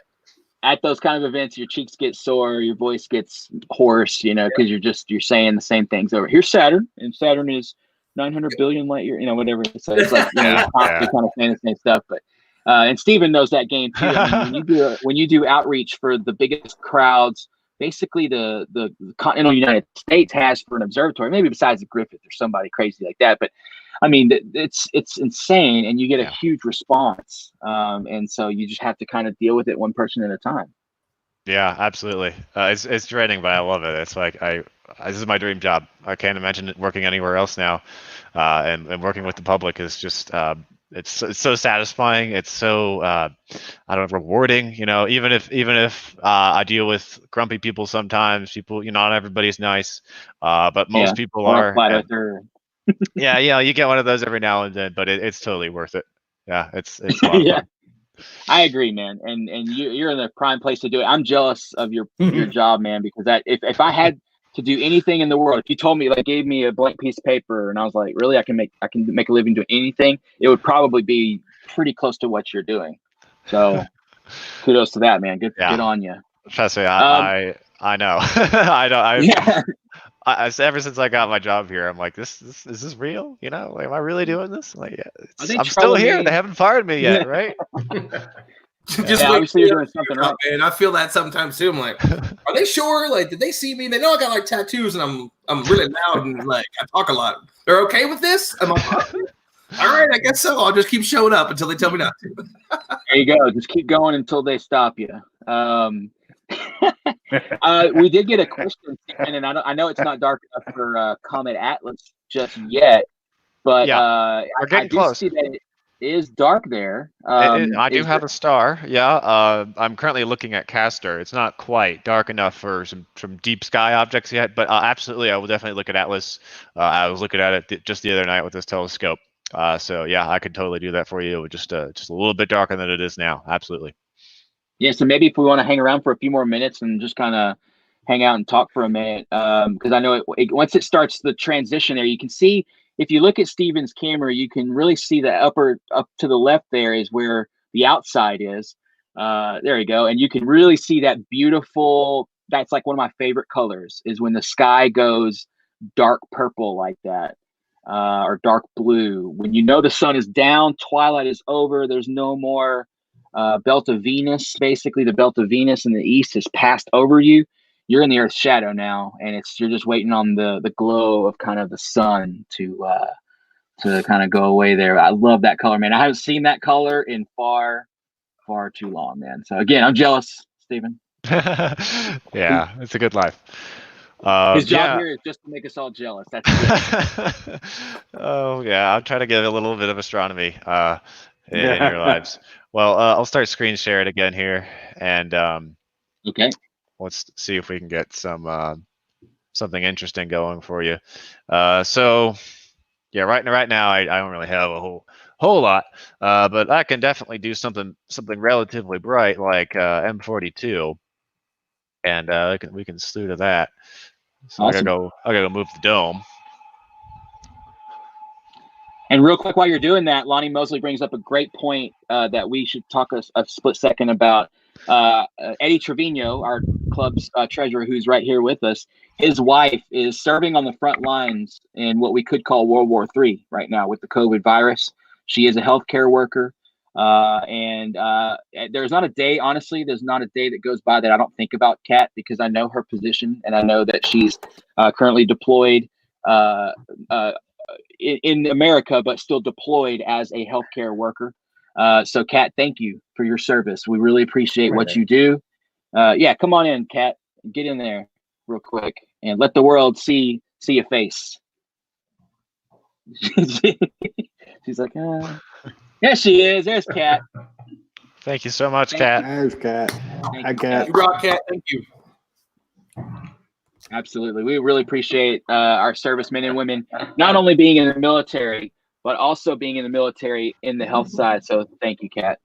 At those kind of events, your cheeks get sore, your voice gets hoarse, because you're saying the same things over. Here's Saturn, and Saturn is 900 billion light year, whatever. So it's like kind of saying the same stuff. But and Steven knows that game too. I mean, when you do outreach for the biggest crowds, basically the continental United States has for an observatory, maybe besides the Griffith or somebody crazy like that, but I mean, it's insane, and you get a huge response. And so you just have to kind of deal with it one person at a time. Yeah, absolutely. It's draining, but I love it. It's like this is my dream job. I can't imagine it working anywhere else now. And working with the public is just it's so satisfying. It's so rewarding. Even if I deal with grumpy people sometimes. People, not everybody's nice, but most people are. Yeah, you get one of those every now and then, but it's totally worth it. Yeah, it's a lot of fun. I agree, man, and you're in the prime place to do it. I'm jealous of your job, man, because if I had to do anything in the world, if you told me, like, gave me a blank piece of paper and I was like, really, I can make a living doing anything, it would probably be pretty close to what you're doing. So kudos to that, man. Good on you. Trust me, I know. Yeah. Ever since I got my job here, I'm like, is this real? You know, like, am I really doing this? Like, yeah, I'm still here. They haven't fired me yet, right? Obviously you're doing something right. And I feel that sometimes too. I'm like, are they sure? Like, did they see me? They know I got like tattoos, and I'm really loud and like I talk a lot. They're okay with this? Am I all right? I guess so. I'll just keep showing up until they tell me not to. There you go. Just keep going until they stop you. We did get a question, and I know it's not dark enough for Comet Atlas just yet, but we're getting close. See that it is dark there. I do have a star. Yeah, I'm currently looking at Castor. It's not quite dark enough for some deep sky objects yet, but absolutely, I will definitely look at Atlas. I was looking at it just the other night with this telescope. So yeah, I could totally do that for you. Just a little bit darker than it is now. Absolutely. Yeah, so maybe if we want to hang around for a few more minutes and just kind of hang out and talk for a minute, because I know once it starts the transition there, you can see, if you look at Steven's camera, you can really see the up to the left there is where the outside is. There you go. And you can really see that beautiful, that's like one of my favorite colors, is when the sky goes dark purple like that, or dark blue. When you know the sun is down, twilight is over, there's no more belt of Venus. Basically, the belt of Venus in the east has passed over you. You're in the Earth's shadow now, and you're just waiting on the glow of kind of the sun to kind of go away there. I love that color, man. I haven't seen that color in far too long, man. So again, I'm jealous, Stephen. Yeah, it's a good life. His job here is just to make us all jealous. That's it. Oh yeah, I'll try to get a little bit of astronomy in your lives. Well, I'll start screen share it again here, and okay, let's see if we can get some something interesting going for you. So yeah, right now I don't really have a whole lot, but I can definitely do something relatively bright like M42, and we can slew to that. So awesome. I gotta go move the dome. And real quick, while you're doing that, Lonnie Mosley brings up a great point that we should talk a split second about. Eddie Trevino, our club's treasurer, who's right here with us, his wife is serving on the front lines in what we could call World War III right now with the COVID virus. She is a healthcare worker. And there's not a day, honestly, there's not a day that goes by that I don't think about Kat, because I know her position and I know that she's currently deployed in America, but still deployed as a healthcare worker. So Kat, thank you for your service. We really appreciate what you do. Yeah, come on in, Kat. Get in there real quick and let the world see your face. She's like, there she is. There's Kat. Thank you so much, Kat. There's Kat. Hi, Kat. You rock, Kat. Thank you. Absolutely. We really appreciate our servicemen and women, not only being in the military, but also being in the military in the health side. So thank you, Kat.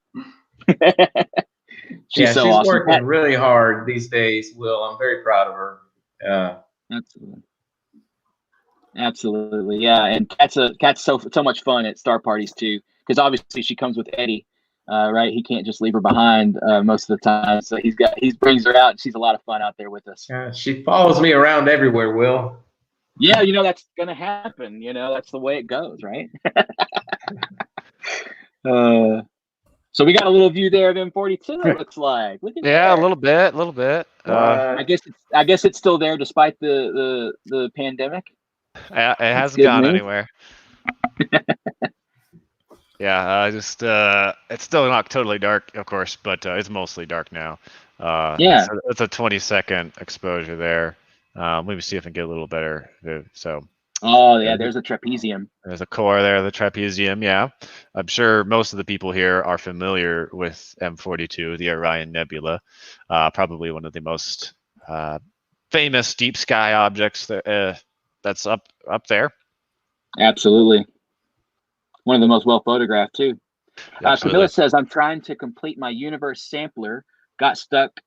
She's awesome. Working really hard these days, Will. I'm very proud of her. Absolutely. Yeah. And Kat's so much fun at Star Parties too, because obviously she comes with Eddie. Right, he can't just leave her behind most of the time, so he brings her out. And she's a lot of fun out there with us. She follows me around everywhere, Will. Yeah, that's gonna happen. That's the way it goes, right? So we got a little view there of M42. It looks like. Look at yeah, that. a little bit. I guess it's still there despite the pandemic. It hasn't gone anywhere. Yeah, it's still not totally dark, of course, but it's mostly dark now. Yeah, it's a 20-second exposure there. Let me see if I can get a little better. So. Oh yeah, there's a trapezium. There's a core there, the trapezium. Yeah, I'm sure most of the people here are familiar with M42, the Orion Nebula, probably one of the most famous deep sky objects that's up there. Absolutely. One of the most well photographed too. Absolutely. Camilla says, I'm trying to complete my universe sampler. Got stuck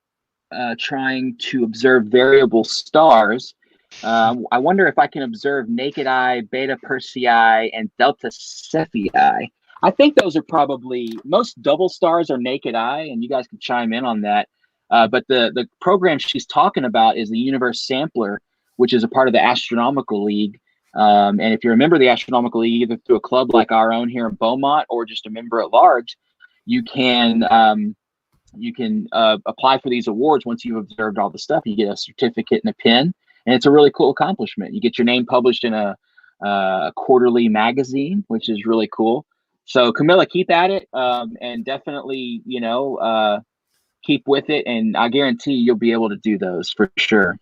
trying to observe variable stars. I wonder if I can observe naked eye, Beta Persei, and Delta Cephei. I think those are probably, most double stars are naked eye, and you guys can chime in on that. But the program she's talking about is the Universe Sampler, which is a part of the Astronomical League. And if you're a member of the Astronomical League, either through a club like our own here in Beaumont or just a member at large, you can apply for these awards. Once you've observed all the stuff, you get a certificate and a pin, and it's a really cool accomplishment. You get your name published in a quarterly magazine, which is really cool. So Camilla, keep at it, and definitely, keep with it, and I guarantee you'll be able to do those for sure.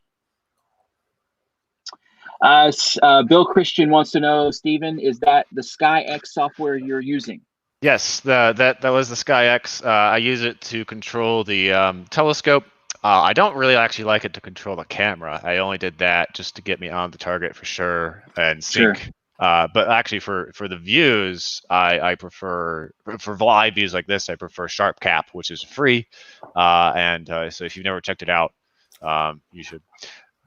Bill Christian wants to know, Stephen, is that the SkyX software you're using? Yes, that was the SkyX. I use it to control the telescope. I don't really actually like it to control the camera. I only did that just to get me on the target for sure and sync. Sure. But actually, for the views, I prefer, for live views like this, I prefer SharpCap, which is free. So if you've never checked it out, you should.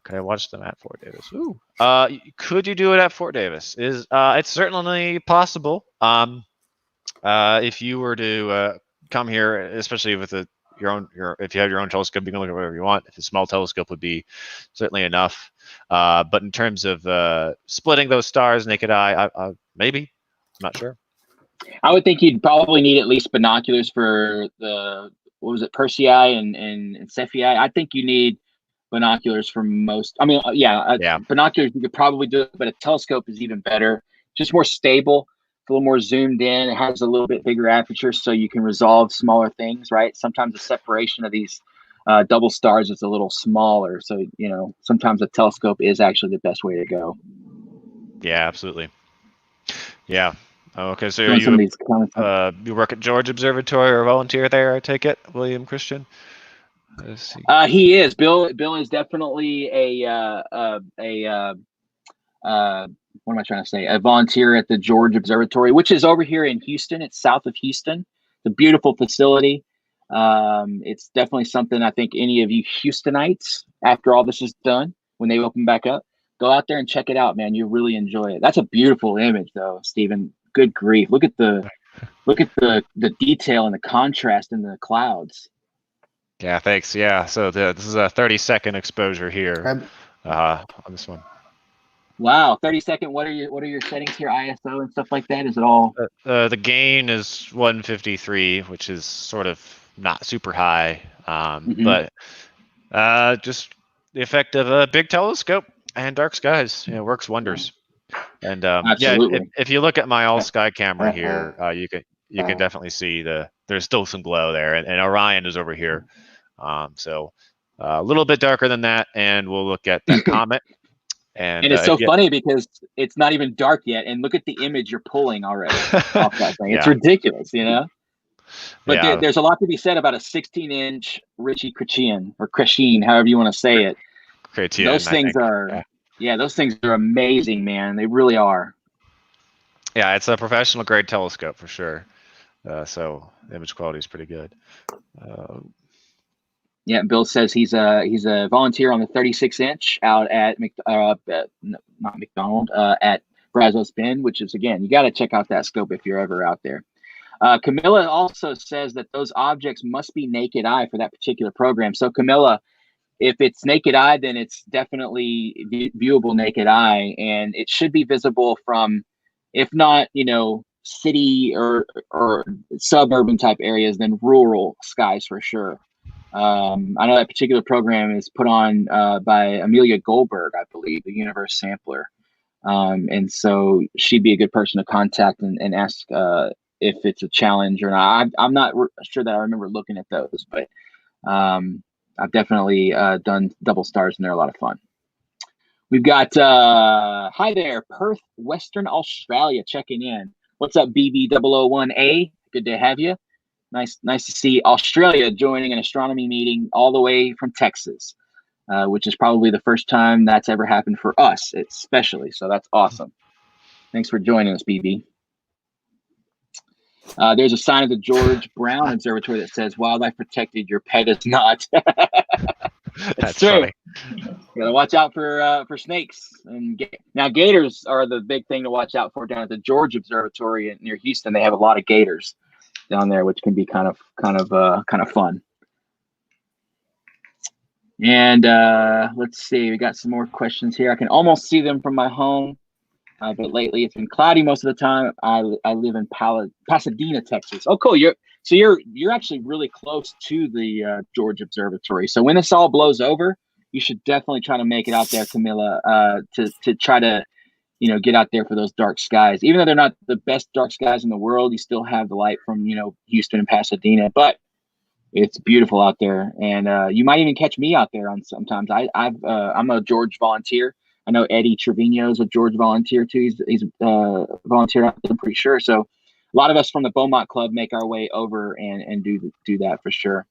Could I watch them at Fort Davis? Ooh. Could you do it at Fort Davis? It's certainly possible. If you were to come here, especially with if you have your own telescope, you can look at whatever you want. If a small telescope would be certainly enough. But in terms of splitting those stars naked eye, maybe. I'm not sure. I would think you'd probably need at least binoculars for the, Persei and Cephei. I think you need binoculars for most. I mean, binoculars you could probably do it, but a telescope is even better. Just more stable, a little more zoomed in. It has a little bit bigger aperture, so you can resolve smaller things. Right? Sometimes the separation of these double stars is a little smaller, so sometimes a telescope is actually the best way to go. Yeah, absolutely. Yeah. Okay, so you work at George Observatory or volunteer there, I take it, William Christian? Let's see. He is. Bill is definitely what am I trying to say? A volunteer at the George Observatory, which is over here in Houston. It's south of Houston. It's a beautiful facility. It's definitely something I think any of you Houstonites, after all this is done, when they open back up, go out there and check it out, man. You'll really enjoy it. That's a beautiful image, though, Stephen. Good grief! Look at the detail and the contrast in the clouds. Yeah, thanks. Yeah, so this is a 30-second exposure here on this one. Wow, 30-second. What are your settings here? ISO and stuff like that? Is it all? The gain is 153, which is sort of not super high, but just the effect of a big telescope and dark skies. Works wonders. And if you look at my all sky camera here, you can definitely see there's still some glow there, and Orion is over here. So a little bit darker than that, and we'll look at that comet. And it's so funny because it's not even dark yet, and look at the image you're pulling already off that thing. It's ridiculous, But there's a lot to be said about a 16-inch Ritchie Chrétien, or Chrétien, however you want to say it. Chrétien, those things are, those things are amazing, man. They really are. Yeah, it's a professional grade telescope for sure. So the image quality is pretty good. Bill says he's a volunteer on the 36-inch out at not McDonald, at Brazos Bend, which is, again, you got to check out that scope if you're ever out there. Camilla also says that those objects must be naked eye for that particular program. So Camilla, if it's naked eye, then it's definitely viewable naked eye, and it should be visible from, if not, city or suburban type areas, then rural skies for sure. I know that particular program is put on by Amelia Goldberg, I believe, the Universe Sampler. And so she'd be a good person to contact and ask if it's a challenge or not. I'm not sure that I remember looking at those, but I've definitely done double stars, and they're a lot of fun. We've got, hi there, Perth, Western Australia, checking in. What's up, BB001A? Good to have you. Nice to see Australia joining an astronomy meeting all the way from Texas, which is probably the first time that's ever happened for us, especially. So that's awesome. Thanks for joining us, BB. There's a sign at the George Brown Observatory that says "Wildlife protected. Your pet is not." That's true. funny. You gotta watch out for snakes. And now gators are the big thing to watch out for down at the George Observatory near Houston. They have a lot of gators down there, which can be kind of fun. And let's see, we got some more questions here. I can almost see them from my home, but lately it's been cloudy most of the time. I live in Pasadena, Texas. Oh, cool. You're actually really close to the George Observatory. So when this all blows over, you should definitely try to make it out there, Camilla, to try to get out there for those dark skies. Even though they're not the best dark skies in the world, you still have the light from Houston and Pasadena. But it's beautiful out there, and you might even catch me out there on sometimes. I'm a George volunteer. I know Eddie Trevino is a George volunteer too. He's volunteered out there, I'm pretty sure. So a lot of us from the Beaumont Club make our way over and do that for sure.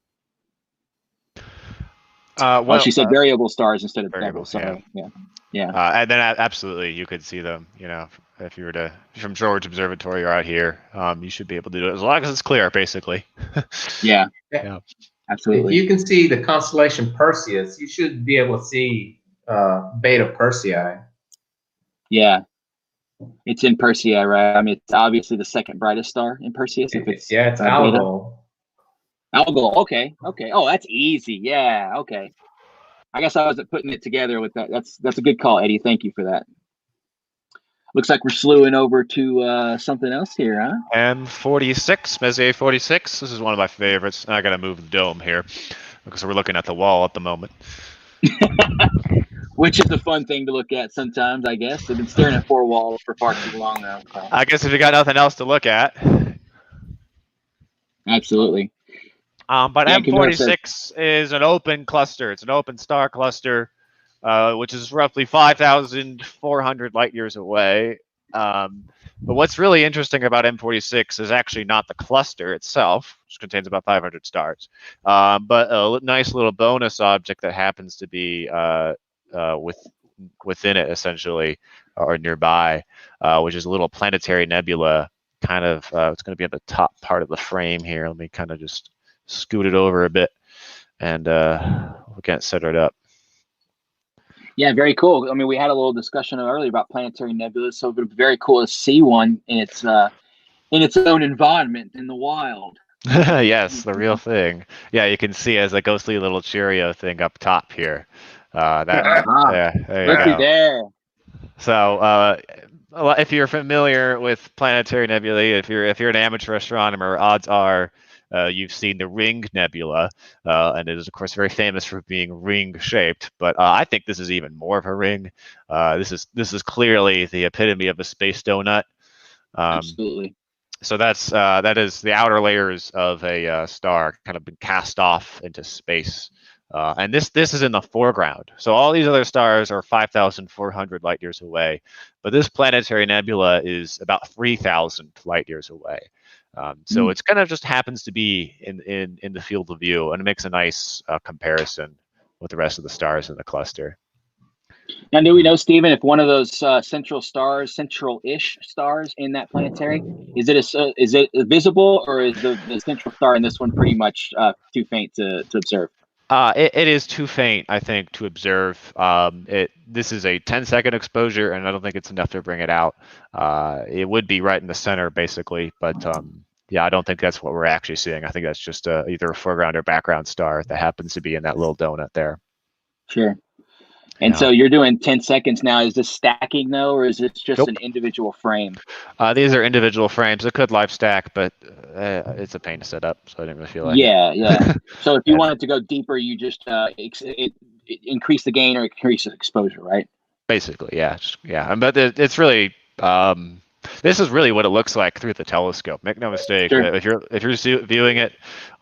Well, she said variable stars instead of double. Sorry. Yeah. And then absolutely, you could see them. If you were from George Observatory or out here, you should be able to do it as long as it's clear, basically. Yeah. Absolutely. If you can see the constellation Perseus, you should be able to see Beta Persei. Yeah. It's in Persei, right? I mean, it's obviously the second brightest star in Perseus. It's Algol. Algol. Okay. Oh, that's easy. Yeah. Okay. I guess I wasn't putting it together with that. That's a good call, Eddie. Thank you for that. Looks like we're slewing over to something else here, huh? M46, Messier 46. This is one of my favorites. I got to move the dome here because we're looking at the wall at the moment. Which is a fun thing to look at sometimes, I guess. I've been staring at four walls for far too long now. So. I guess if you got nothing else to look at. Absolutely. But M46 is an open cluster. It's an open star cluster, which is roughly 5,400 light years away. But what's really interesting about M46 is actually not the cluster itself, which contains about 500 stars, but a nice little bonus object that happens to be within it, essentially, or nearby, which is a little planetary nebula. Kind of, it's going to be at the top part of the frame here. Let me kind of just scoot it over a bit, and we can set it up. Yeah, very cool. I mean, we had a little discussion earlier about planetary nebulas, so it would be very cool to see one in its own environment in the wild. Yes, the real thing. Yeah, you can see as a ghostly little Cheerio thing up top here. There you go. There. So, if you're familiar with planetary nebulae, if you're an amateur astronomer, odds are you've seen the Ring Nebula, and it is, of course, very famous for being ring-shaped. But I think this is even more of a ring. This is clearly the epitome of a space donut. Absolutely. So that is the outer layers of a star kind of been cast off into space. And this is in the foreground. So all these other stars are 5,400 light years away, but this planetary nebula is about 3,000 light years away. So it's kind of just happens to be in the field of view, and it makes a nice comparison with the rest of the stars in the cluster. Now, do we know, Stephen, if one of those central-ish stars in that planetary, is it visible, or is the central star in this one pretty much too faint to observe? It is too faint, I think, to observe. This is a 10-second exposure, and I don't think it's enough to bring it out. It would be right in the center, basically, but yeah, I don't think that's what we're actually seeing. I think that's just either a foreground or background star that happens to be in that little donut there. Sure. And so you're doing 10 seconds now. Is this stacking, though, or is it just an individual frame? These are individual frames. It could live stack, but it's a pain to set up, so I didn't really feel like Yeah. So if you wanted to go deeper, you just increase the gain or increase the exposure, right? Basically, yeah. But it's really this is really what it looks like through the telescope. Make no mistake. Sure. If you're viewing it,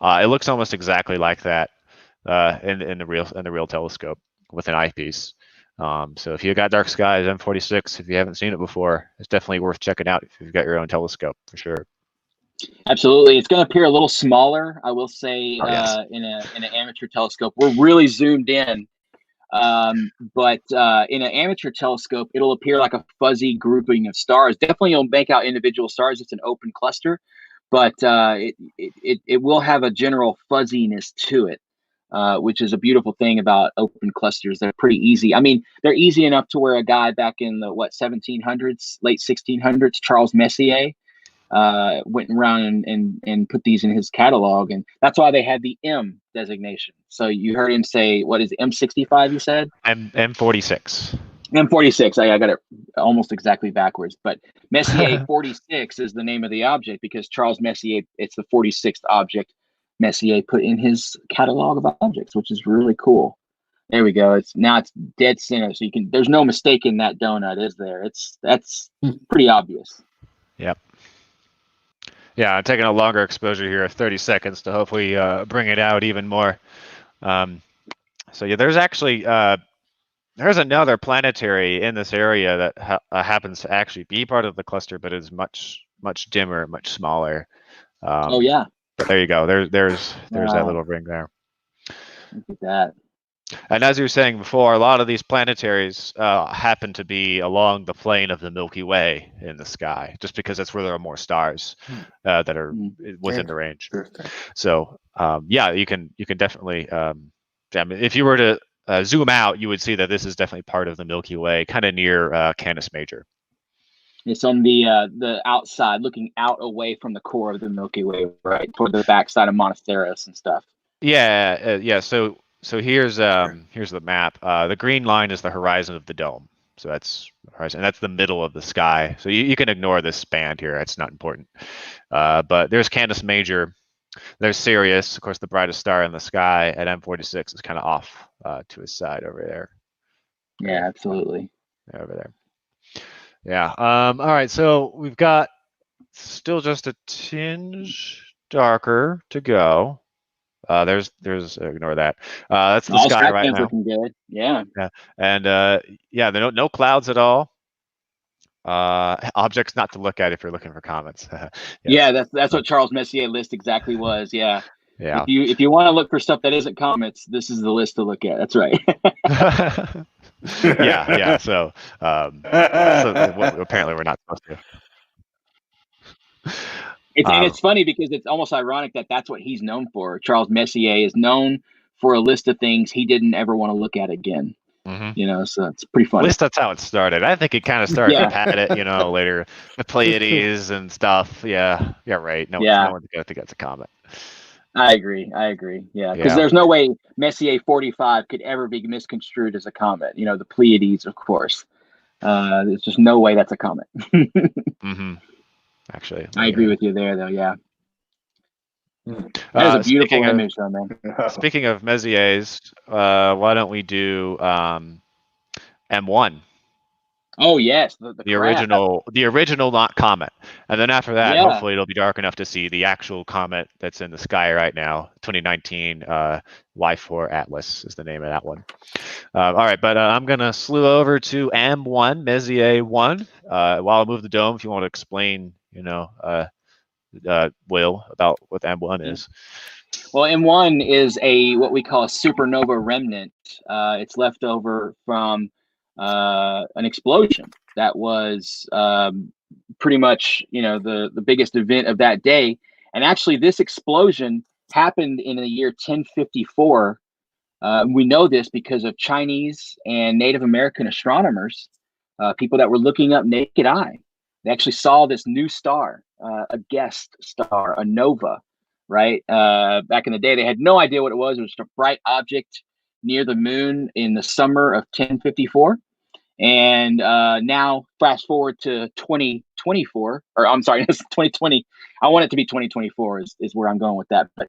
it looks almost exactly like that in the real telescope with an eyepiece. So if you got dark skies, M46, if you haven't seen it before, it's definitely worth checking out if you've got your own telescope, for sure. Absolutely. It's going to appear a little smaller, I will say, in an amateur telescope. We're really zoomed in. But in an amateur telescope, it'll appear like a fuzzy grouping of stars. Definitely you'll make out individual stars. It's an open cluster. but it will have a general fuzziness to it, which is a beautiful thing about open clusters. They're pretty easy. I mean, they're easy enough to where a guy back in the 1700s, late 1600s, Charles Messier, went around and put these in his catalog, and that's why they had the M designation. So you heard him say, what is it, M65? You said M46. M46. I got it almost exactly backwards, but Messier 46 is the name of the object because Charles Messier, it's the 46th object Messier put in his catalog of objects, which is really cool. There we go. It's dead center, so there's no mistaking that donut, is there? That's pretty obvious. Yep. Yeah, I'm taking a longer exposure here of 30 seconds to hopefully bring it out even more. So yeah, there's actually there's another planetary in this area that happens to actually be part of the cluster, but is much dimmer, much smaller. Oh yeah. But there you go. There's that little ring there. Look at that. And as you were saying before, a lot of these planetaries happen to be along the plane of the Milky Way in the sky, just because that's where there are more stars that are within the range. So yeah, you can definitely. If you were to zoom out, you would see that this is definitely part of the Milky Way, kind of near Canis Major. It's on the outside, looking out away from the core of the Milky Way, right, toward the backside of Monasteros and stuff. Yeah, yeah. So here's the map. The green line is the horizon of the dome. So that's the horizon. That's the middle of the sky. So you can ignore this band here. It's not important. But there's Canis Major. There's Sirius, of course, the brightest star in the sky, and M46 is kind of off to his side over there. Yeah, absolutely. Over there. Yeah. All right. So we've got still just a tinge darker to go. There's ignore that. That's the sky right now. Looking good. Yeah. Yeah. And yeah, there are no clouds at all. Objects not to look at if you're looking for comets. Yes. Yeah, that's what Charles Messier list exactly was. Yeah. Yeah. If you want to look for stuff that isn't comets, this is the list to look at. That's right. yeah. So apparently we're not supposed to. And it's funny because it's almost ironic that that's what he's known for. Charles Messier is known for a list of things he didn't ever want to look at again. Mm-hmm. So it's pretty funny. At least that's how it started. I think it kind of started to pat it, later. The Pleiades and stuff. Yeah, right. No one's going to think that's a comet. I agree. Yeah, because there's no way Messier 45 could ever be misconstrued as a comet. The Pleiades, of course. There's just no way that's a comet. Mm-hmm. Actually, I agree with you there, though. Yeah. That is a beautiful image, though, man. Speaking of Messiers, why don't we do M1? Oh yes, the original not comet, and then after that, hopefully it'll be dark enough to see the actual comet that's in the sky right now. 2019 Y4 Atlas is the name of that one. All right, but I'm gonna slew over to M1 Messier 1. While I move the dome, if you want to explain, Will, about what M1 is. Well, M1 is what we call a supernova remnant. It's left over from an explosion that was pretty much, the biggest event of that day. And actually, this explosion happened in the year 1054. We know this because of Chinese and Native American astronomers, people that were looking up naked eye. They actually saw this new star, a guest star, a nova, right? Back in the day, they had no idea what it was. It was just a bright object near the moon in the summer of 1054. And now fast forward to 2024, or I'm sorry, it's 2020. I want it to be 2024 is where I'm going with that. But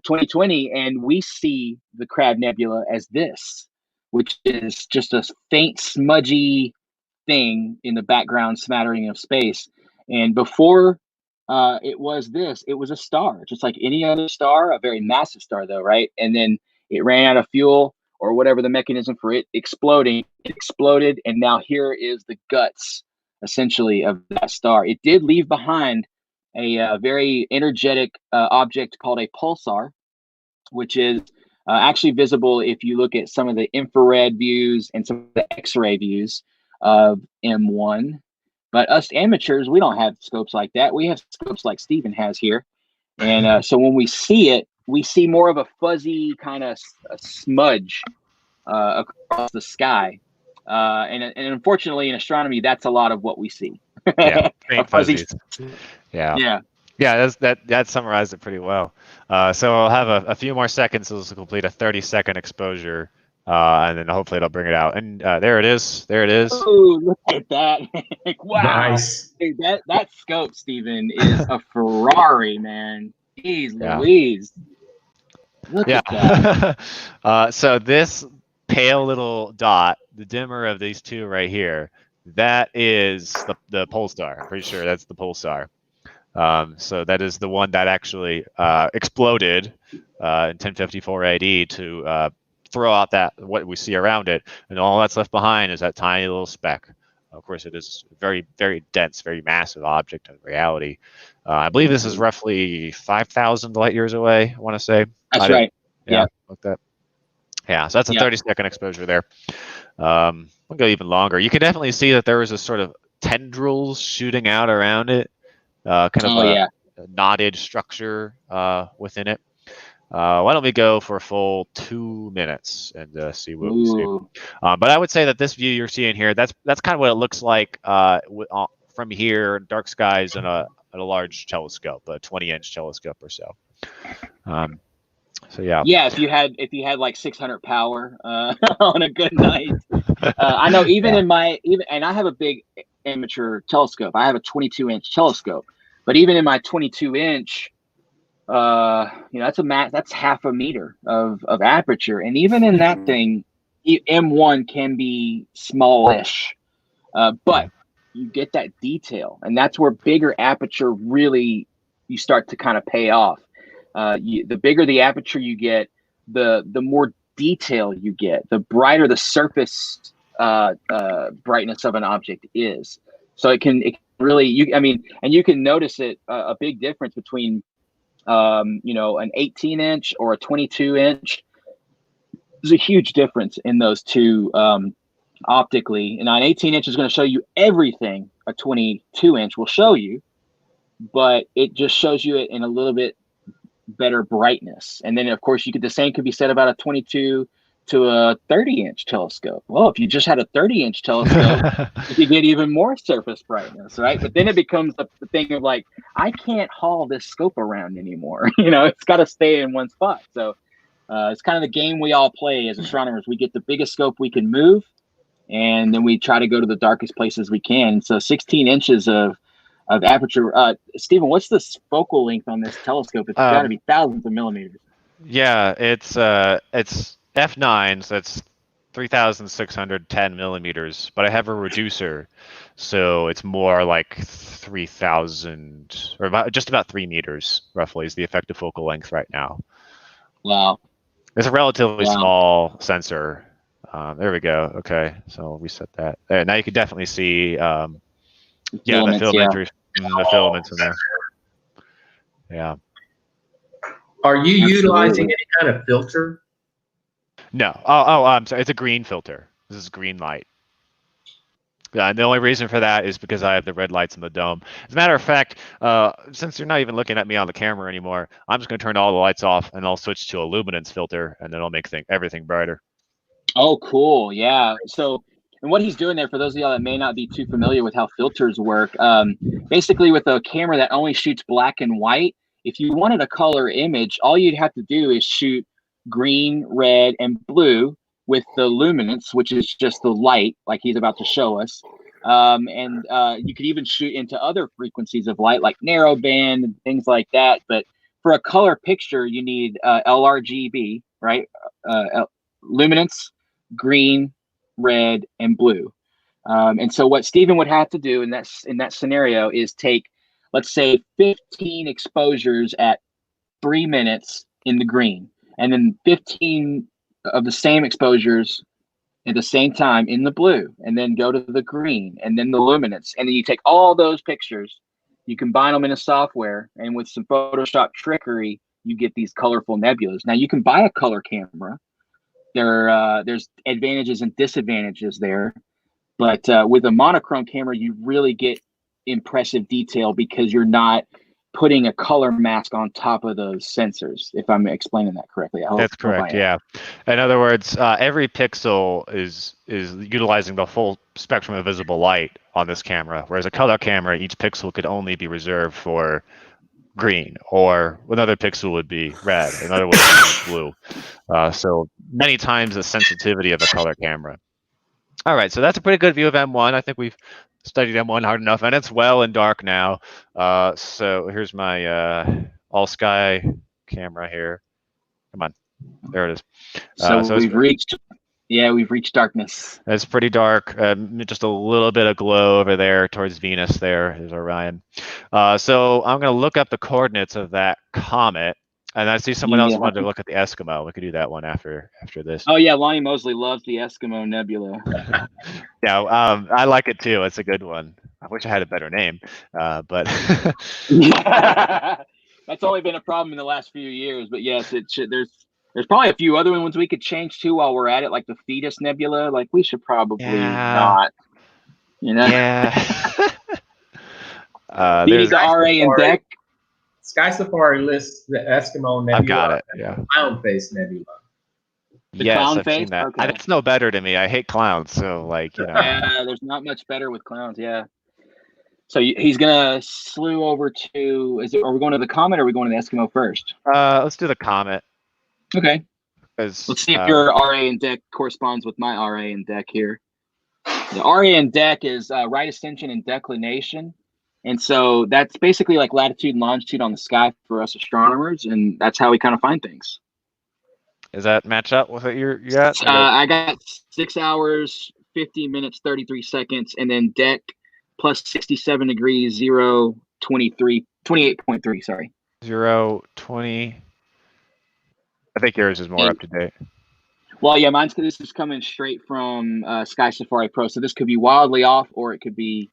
2020, and we see the Crab Nebula as this, which is just a faint, smudgy thing in the background, smattering of space. And before it was a star, just like any other star, a very massive star, though, right? And then it ran out of fuel, or whatever the mechanism for it exploding. It exploded, and now here is the guts, essentially, of that star. It did leave behind a very energetic object called a pulsar, which is actually visible if you look at some of the infrared views and some of the X-ray views of M1. But us amateurs, we don't have scopes like that. We have scopes like Steven has here. And so when we see it, we see more of a fuzzy kind of smudge across the sky. And unfortunately, in astronomy, that's a lot of what we see. Yeah, A faint fuzzy. fuzzies. Yeah. Yeah. Yeah, that summarized it pretty well. So I'll have a few more seconds to complete a 30-second exposure, and then hopefully it'll bring it out. And there it is. There it is. Ooh, look at that. Wow. Nice. Dude, that scope, Steven, is a Ferrari, man. Jeez Yeah. Louise. Look Yeah. at that. So this pale little dot, the dimmer of these two right here, that is the pulsar. I'm pretty sure that's the pulsar. So that is the one that actually exploded in 1054 AD to throw out that what we see around it, and all that's left behind is that tiny little speck. Of course, it is a very, very dense, very massive object in reality. I believe this is roughly 5,000 light years away. I want to say. That's right. Yeah, like that. Yeah, so that's a Yeah. 30-second exposure there. We'll go even longer. You can definitely see that there was a sort of tendrils shooting out around it. Kind of a knotted structure within it. Why don't we go for a full 2 minutes and see what we see? But I would say that this view you're seeing here, that's kind of what it looks like from here, dark skies and a large telescope, a 20-inch telescope or so. So yeah. Yeah, if you had like 600 power on a good night. I know even in my and I have a big amateur telescope. I have a 22-inch telescope. But even in my 22-inch, that's half a meter of aperture, and even in that thing, M1 can be smallish, but you get that detail, and that's where bigger aperture really you start to kind of pay off. The bigger the aperture you get, the more detail you get, the brighter the surface brightness of an object is. So it can really, and you can notice it a big difference between, an 18-inch or a 22-inch. There's a huge difference in those two optically. And an 18-inch is going to show you everything a 22-inch will show you, but it just shows you it in a little bit better brightness. And then, of course, the same could be said about a 22 to a 30-inch telescope. Well, if you just had a 30-inch telescope, you could get even more surface brightness, right? But then it becomes the thing of like, I can't haul this scope around anymore. It's got to stay in one spot. So it's kind of the game we all play as astronomers. We get the biggest scope we can move, and then we try to go to the darkest places we can. So 16 inches of aperture. Steven, what's the focal length on this telescope? It's got to be thousands of millimeters. Yeah, it's f9, so it's 3,610 millimeters, but I have a reducer, so it's more like 3,000, or just about 3 meters, roughly, is the effective focal length right now. Wow. It's a relatively small sensor. There we go. Okay, so we set that. There, now you can definitely see, the filaments in there. Yeah. Are you utilizing any kind of filter? No. I'm sorry. It's a green filter. This is green light. And the only reason for that is because I have the red lights in the dome. As a matter of fact, since you're not even looking at me on the camera anymore, I'm just going to turn all the lights off, and I'll switch to a luminance filter, and then I'll make everything brighter. Oh, cool. Yeah. So, and what he's doing there, for those of y'all that may not be too familiar with how filters work, basically with a camera that only shoots black and white, if you wanted a color image, all you'd have to do is shoot green, red, and blue with the luminance, which is just the light, like he's about to show us. And you could even shoot into other frequencies of light, like narrowband and things like that. But for a color picture, you need LRGB, right? Luminance, green, red, and blue. And so what Steven would have to do in that scenario is take, let's say, 15 exposures at 3 minutes in the green, and then 15 of the same exposures at the same time in the blue, and then go to the green, and then the luminance. And then you take all those pictures, you combine them in a software, and with some Photoshop trickery, you get these colorful nebulas. Now, you can buy a color camera. There's advantages and disadvantages there. But with a monochrome camera, you really get impressive detail because you're not putting a color mask on top of those sensors, if I'm explaining that correctly. That's correct. Yeah. In other words, every pixel is utilizing the full spectrum of visible light on this camera, whereas a color camera, each pixel could only be reserved for green, or another pixel would be red, another would be blue. So many times the sensitivity of a color camera. All right, so that's a pretty good view of M1. I think we've studied M1 hard enough, and it's well and dark now. So here's my all sky camera here. Come on, there it is. So we've reached darkness. It's pretty dark. Just a little bit of glow over there towards Venus. There is Orion. So I'm going to look up the coordinates of that comet. And I see someone else wanted to look at the Eskimo. We could do that one after this. Oh yeah, Lonnie Mosley loves the Eskimo Nebula. Yeah, I like it too. It's a good one. I wish I had a better name, but that's only been a problem in the last few years. But yes, it should. There's probably a few other ones we could change too while we're at it, like the Fetus Nebula. Like we should probably not. You know. Yeah. There's the RA and deck. Sky Safari lists the Eskimo Nebula. I've got it. Yeah. Clown Face Nebula. Yes, clown I've face? seen that. Okay. It's no better to me. I hate clowns, so like you know. Yeah, there's not much better with clowns. Yeah. So he's gonna slew over to. Are we going to the comet or are we going to the Eskimo first? Let's do the comet. Okay. Let's see if your RA and deck corresponds with my RA and deck here. The RA and deck is right ascension and declination. And so that's basically like latitude and longitude on the sky for us astronomers, and that's how we kind of find things. Does that match up with what you got? I got 6 hours, 50 minutes, 33 seconds, and then deck plus 67 degrees, 0, 23, 28.3, sorry. 0, 20. I think yours is more up to date. Well, yeah, this is coming straight from Sky Safari Pro, so this could be wildly off or it could be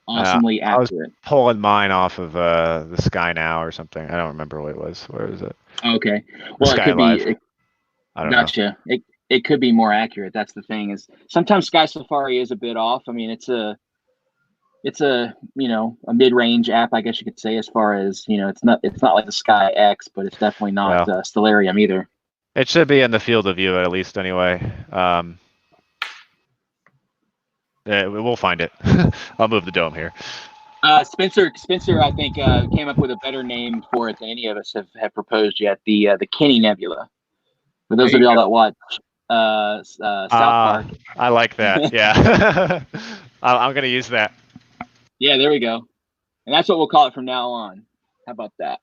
awesomely accurate. I was pulling mine off of the Sky Now or something. I don't remember what it was. Where is it? Okay. Well, Sky it could Live. be. I don't Gotcha. know. It could be more accurate. That's the thing is sometimes Sky Safari is a bit off. I mean, it's a a mid-range app, I guess you could say, as far as it's not like the Sky X, but it's definitely not Stellarium either. It should be in the field of view at least anyway. We'll find it. I'll move the dome here. Spencer, I think came up with a better name for it than any of us have proposed yet. The Kenny Nebula. For those of y'all that watch South Park. I like that. Yeah, I'm gonna use that. Yeah, there we go. And that's what we'll call it from now on. How about that?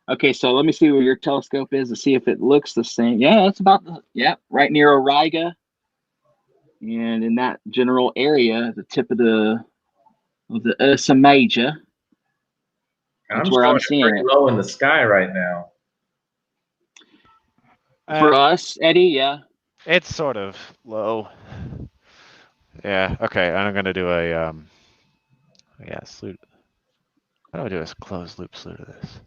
Okay, so let me see where your telescope is to see if it looks the same. Yeah, it's about right near Auriga. And in that general area, the tip of the Ursa Major. That's where I'm seeing it. Low in the sky right now. For us, Eddie, yeah. It's sort of low. Yeah. Okay. I'm gonna do a slew. How do I do a closed loop slew to this?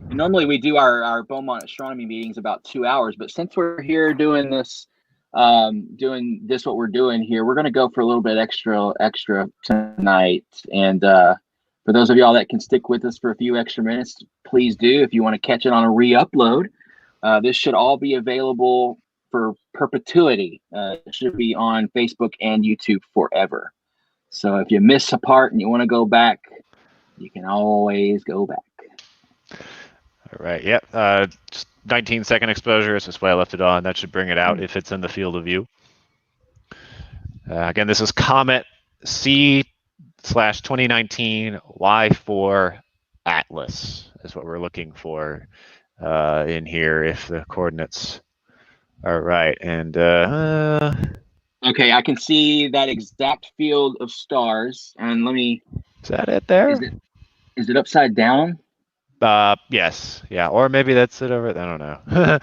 Normally we do our Beaumont astronomy meetings about 2 hours, but since we're here doing this what we're doing here, we're going to go for a little bit extra tonight. And for those of y'all that can stick with us for a few extra minutes, please do. If you want to catch it on a re-upload, this should all be available for perpetuity. It should be on Facebook and YouTube forever. So if you miss a part and you want to go back, you can always go back. All right. Yep. Just 19-second exposure. It's this way I left it on. That should bring it out if it's in the field of view. Again, this is Comet C/2019 Y4 Atlas is what we're looking for in here if the coordinates are right. And okay, I can see that exact field of stars. And let me. Is that it there? Is it upside down? Yes. Yeah. Or maybe that's it over. I don't know.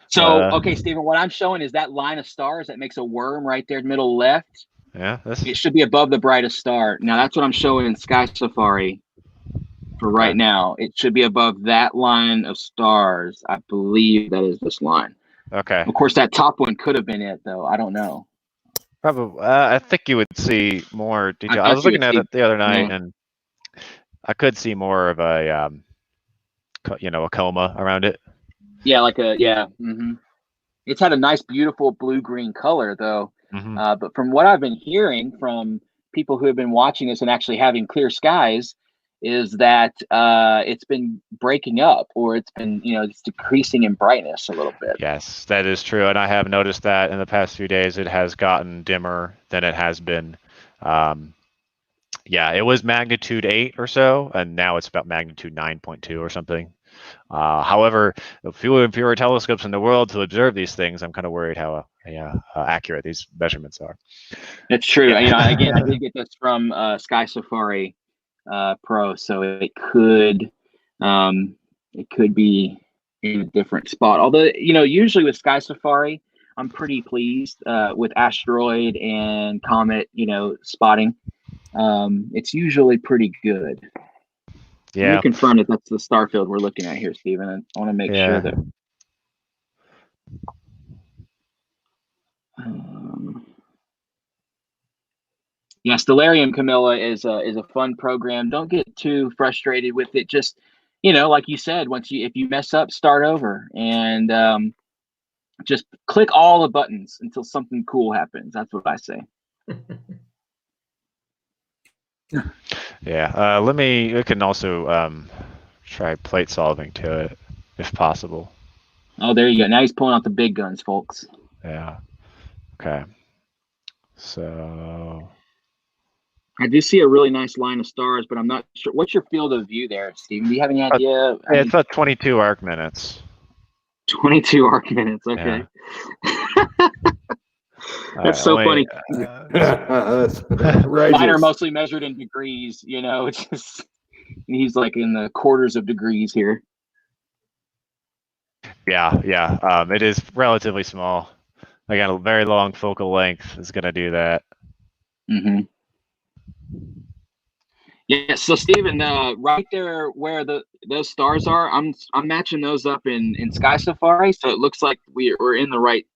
So, okay, Stephen, what I'm showing is that line of stars that makes a worm right there, middle left. Yeah. It should be above the brightest star. Now, that's what I'm showing in Sky Safari for right now. It should be above that line of stars. I believe that is this line. Okay. Of course, that top one could have been it, though. I don't know. Probably. I think you would see more detail. I was looking at it the other night, and I could see more of a, a coma around it. Yeah, like a It's had a nice, beautiful blue-green color, though. But from what I've been hearing from people who have been watching this and actually having clear skies, is that it's been breaking up, or it's been, it's decreasing in brightness a little bit. Yes, that is true, and I have noticed that in the past few days it has gotten dimmer than it has been. Yeah, it was magnitude 8 or so, and now it's about magnitude 9.2 or something. However, fewer and fewer telescopes in the world to observe these things. I'm kind of worried how accurate these measurements are. That's true. Yeah. Again, I did get this from Sky Safari Pro, so it could be in a different spot. Although, usually with Sky Safari, I'm pretty pleased with asteroid and comet, spotting. It's usually pretty good. Yeah. Let me confirm that that's the star field we're looking at here, Stephen. I want to make sure that. Yeah, Stellarium, Camilla, is a fun program. Don't get too frustrated with it. Just, like you said, if you mess up, start over and just click all the buttons until something cool happens. That's what I say. Yeah. We can also try plate solving to it if possible. Oh, there you go. Now he's pulling out the big guns, folks. Yeah. Okay. So I do see a really nice line of stars, but I'm not sure. What's your field of view there, Stephen? Do you have any idea? It's about 22 arc minutes. 22 arc minutes. Okay. Yeah. That's so funny. Mine are mostly measured in degrees. It's just he's like in the quarters of degrees here. Yeah. It is relatively small. Again, a very long focal length is going to do that. Yeah. So Stephen, right there where those stars are, I'm matching those up in Sky Safari, so it looks like we're in the right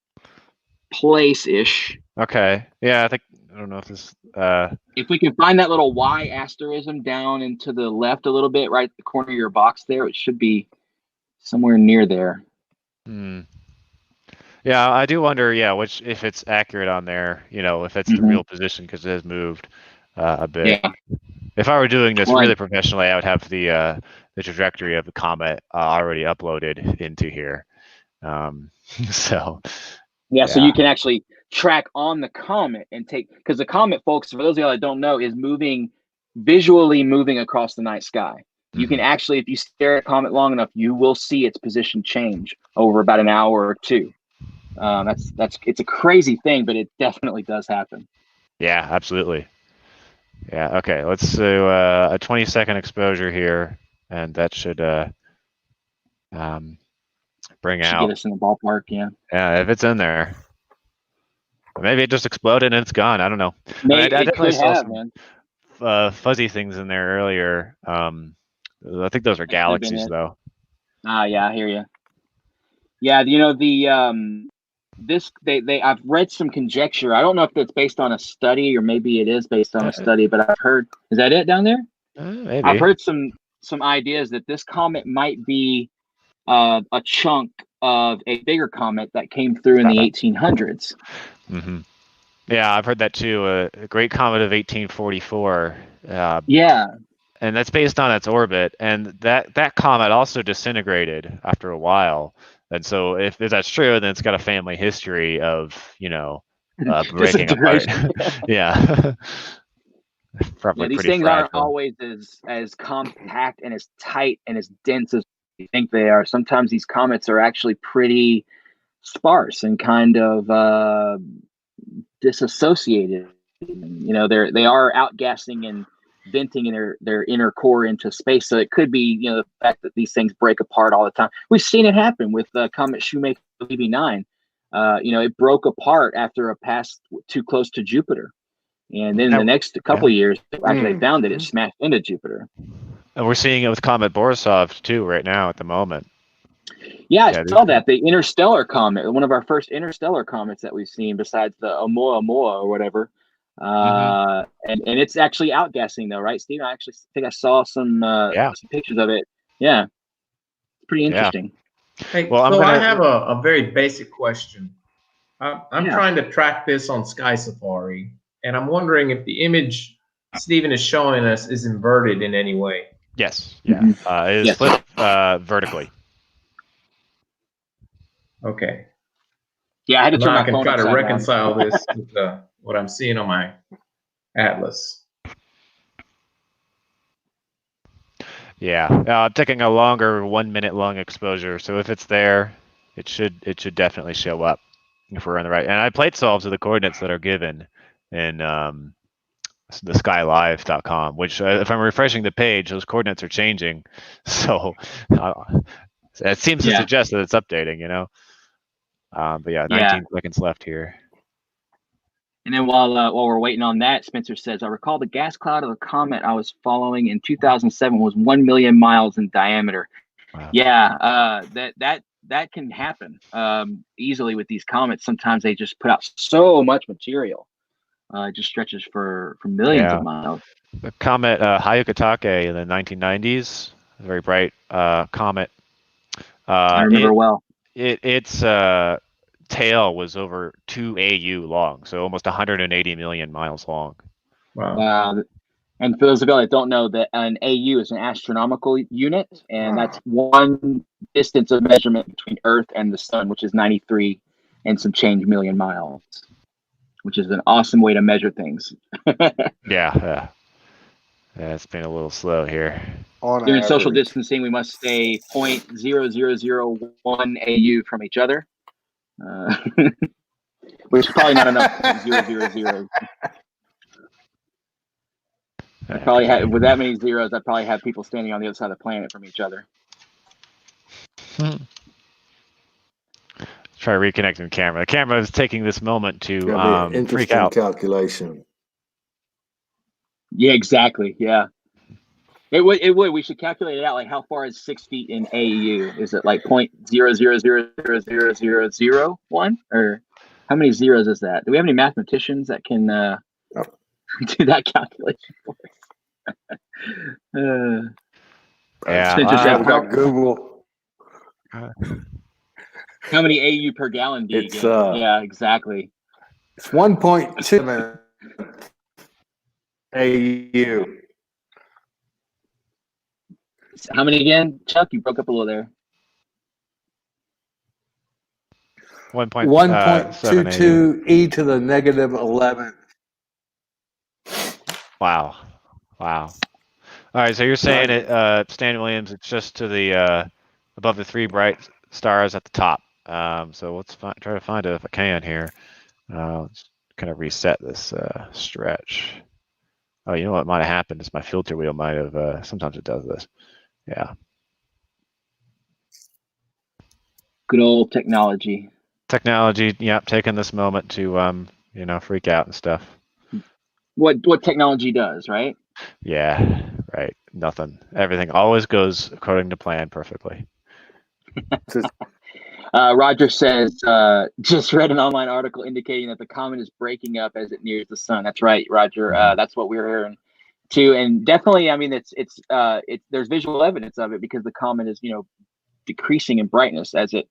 place-ish. Okay. Yeah, I don't know if this. If we can find that little Y asterism down and to the left a little bit, right at the corner of your box there, it should be somewhere near there. Yeah, I do wonder. Yeah, if it's accurate on there, if it's the real position because it has moved a bit. Yeah. If I were doing this really professionally, I would have the trajectory of the comet already uploaded into here. So. Yeah, so you can actually track on the comet and because the comet, folks, for those of you that don't know, is visually moving across the night sky. You can actually, if you stare at a comet long enough, you will see its position change over about an hour or two. It's a crazy thing, but it definitely does happen. Yeah, absolutely. Yeah. Okay. Let's do a 20-second exposure here, and that should bring out. Get us in the ballpark. Yeah. Yeah, if it's in there. Maybe it just exploded and it's gone. I don't know. Maybe I definitely saw some fuzzy things in there earlier. I think those are galaxies, though. Yeah, I hear you. Yeah, I've read some conjecture. I don't know if it's based on a study or maybe it is based on a study, but I've heard. Is that it down there? Maybe. I've heard some ideas that this comet might be a chunk of a bigger comet that came through in the 1800s. Yeah, I've heard that too. A great comet of 1844. And that's based on its orbit, and that comet also disintegrated after a while. And so, if that's true, then it's got a family history of breaking apart. Yeah. Probably these pretty things fragile. aren't always as compact and as tight and as dense as you think they are. Sometimes these comets are actually pretty sparse and kind of disassociated. They are outgassing and venting in their inner core into space. So it could be, the fact that these things break apart all the time. We've seen it happen with Comet Shoemaker BB9. It broke apart after a pass too close to Jupiter. And then the next couple of years, after they found it smashed into Jupiter. And we're seeing it with Comet Borisov too right now at the moment. Yeah, I Yeah, saw that. The interstellar comet, one of our first interstellar comets that we've seen besides the Oumuamua or whatever. And it's actually outgassing though, right, Steve? I actually think I saw some pictures of it. Yeah. It's pretty interesting. Hey, Well, so I have a very basic question. I'm Yeah. trying to track this on Sky Safari, and I'm wondering if the image Stephen is showing us is inverted in any way. Yes. Yeah. Mhm. It is Yes. flipped vertically. Okay. Yeah, I had to turn Now I my can phone try to upside down. reconcile this with what I'm seeing on my atlas. Yeah. I'm taking a longer 1 minute long exposure, so if it's there, it should definitely show up if we're on the right. And I plate solved to the coordinates that are given in the skylive.com, which if I'm refreshing the page, those coordinates are changing. So it seems to suggest that it's updating, you know. But yeah, 19 seconds left here. And then while we're waiting on that, Spencer says, I recall the gas cloud of the comet I was following in 2007 was 1 million miles in diameter. Wow. Yeah, that can happen easily with these comets. Sometimes they just put out so much material. It just stretches for millions of miles. The comet Hyakutake in the 1990s, a very bright comet. I remember well. Its tail was over 2 AU long, so almost 180 million miles long. Wow. And for those of you that don't know, that an AU is an astronomical unit, and that's one distance of measurement between Earth and the Sun, which is 93 and some change million miles, which is an awesome way to measure things. Yeah, it's been a little slow here. During social distancing, we must stay 0.0001 AU from each other, which is probably not enough. 0.000. I probably have, with that many zeros, I probably have people standing on the other side of the planet from each other. Try reconnecting the camera. The camera is taking this moment to freak out. Calculation. Yeah, exactly. Yeah, it would. We should calculate it out. Like, how far is 6 feet in AU? Is it like 0.0000001, or how many zeros is that? Do we have any mathematicians that can do that calculation for us? Yeah, Google. How many AU per gallon do you get? Yeah, exactly. It's 1.2 AU. How many again, Chuck? You broke up a little there. 1.22 e to the negative 11. Wow. All right, so you're saying it, Stan Williams, it's just to the above the 3 bright stars at the top. So let's try to find it if I can here. Let's kind of reset this stretch. Oh, you know what might have happened is my filter wheel might have. Sometimes it does this. Yeah. Good old technology. Yeah, taking this moment to freak out and stuff. What technology does, right? Yeah, right. Nothing. Everything always goes according to plan perfectly. Roger says, just read an online article indicating that the comet is breaking up as it nears the sun. That's right, Roger. That's what we're hearing too. And definitely, I mean, there's visual evidence of it because the comet is, decreasing in brightness as it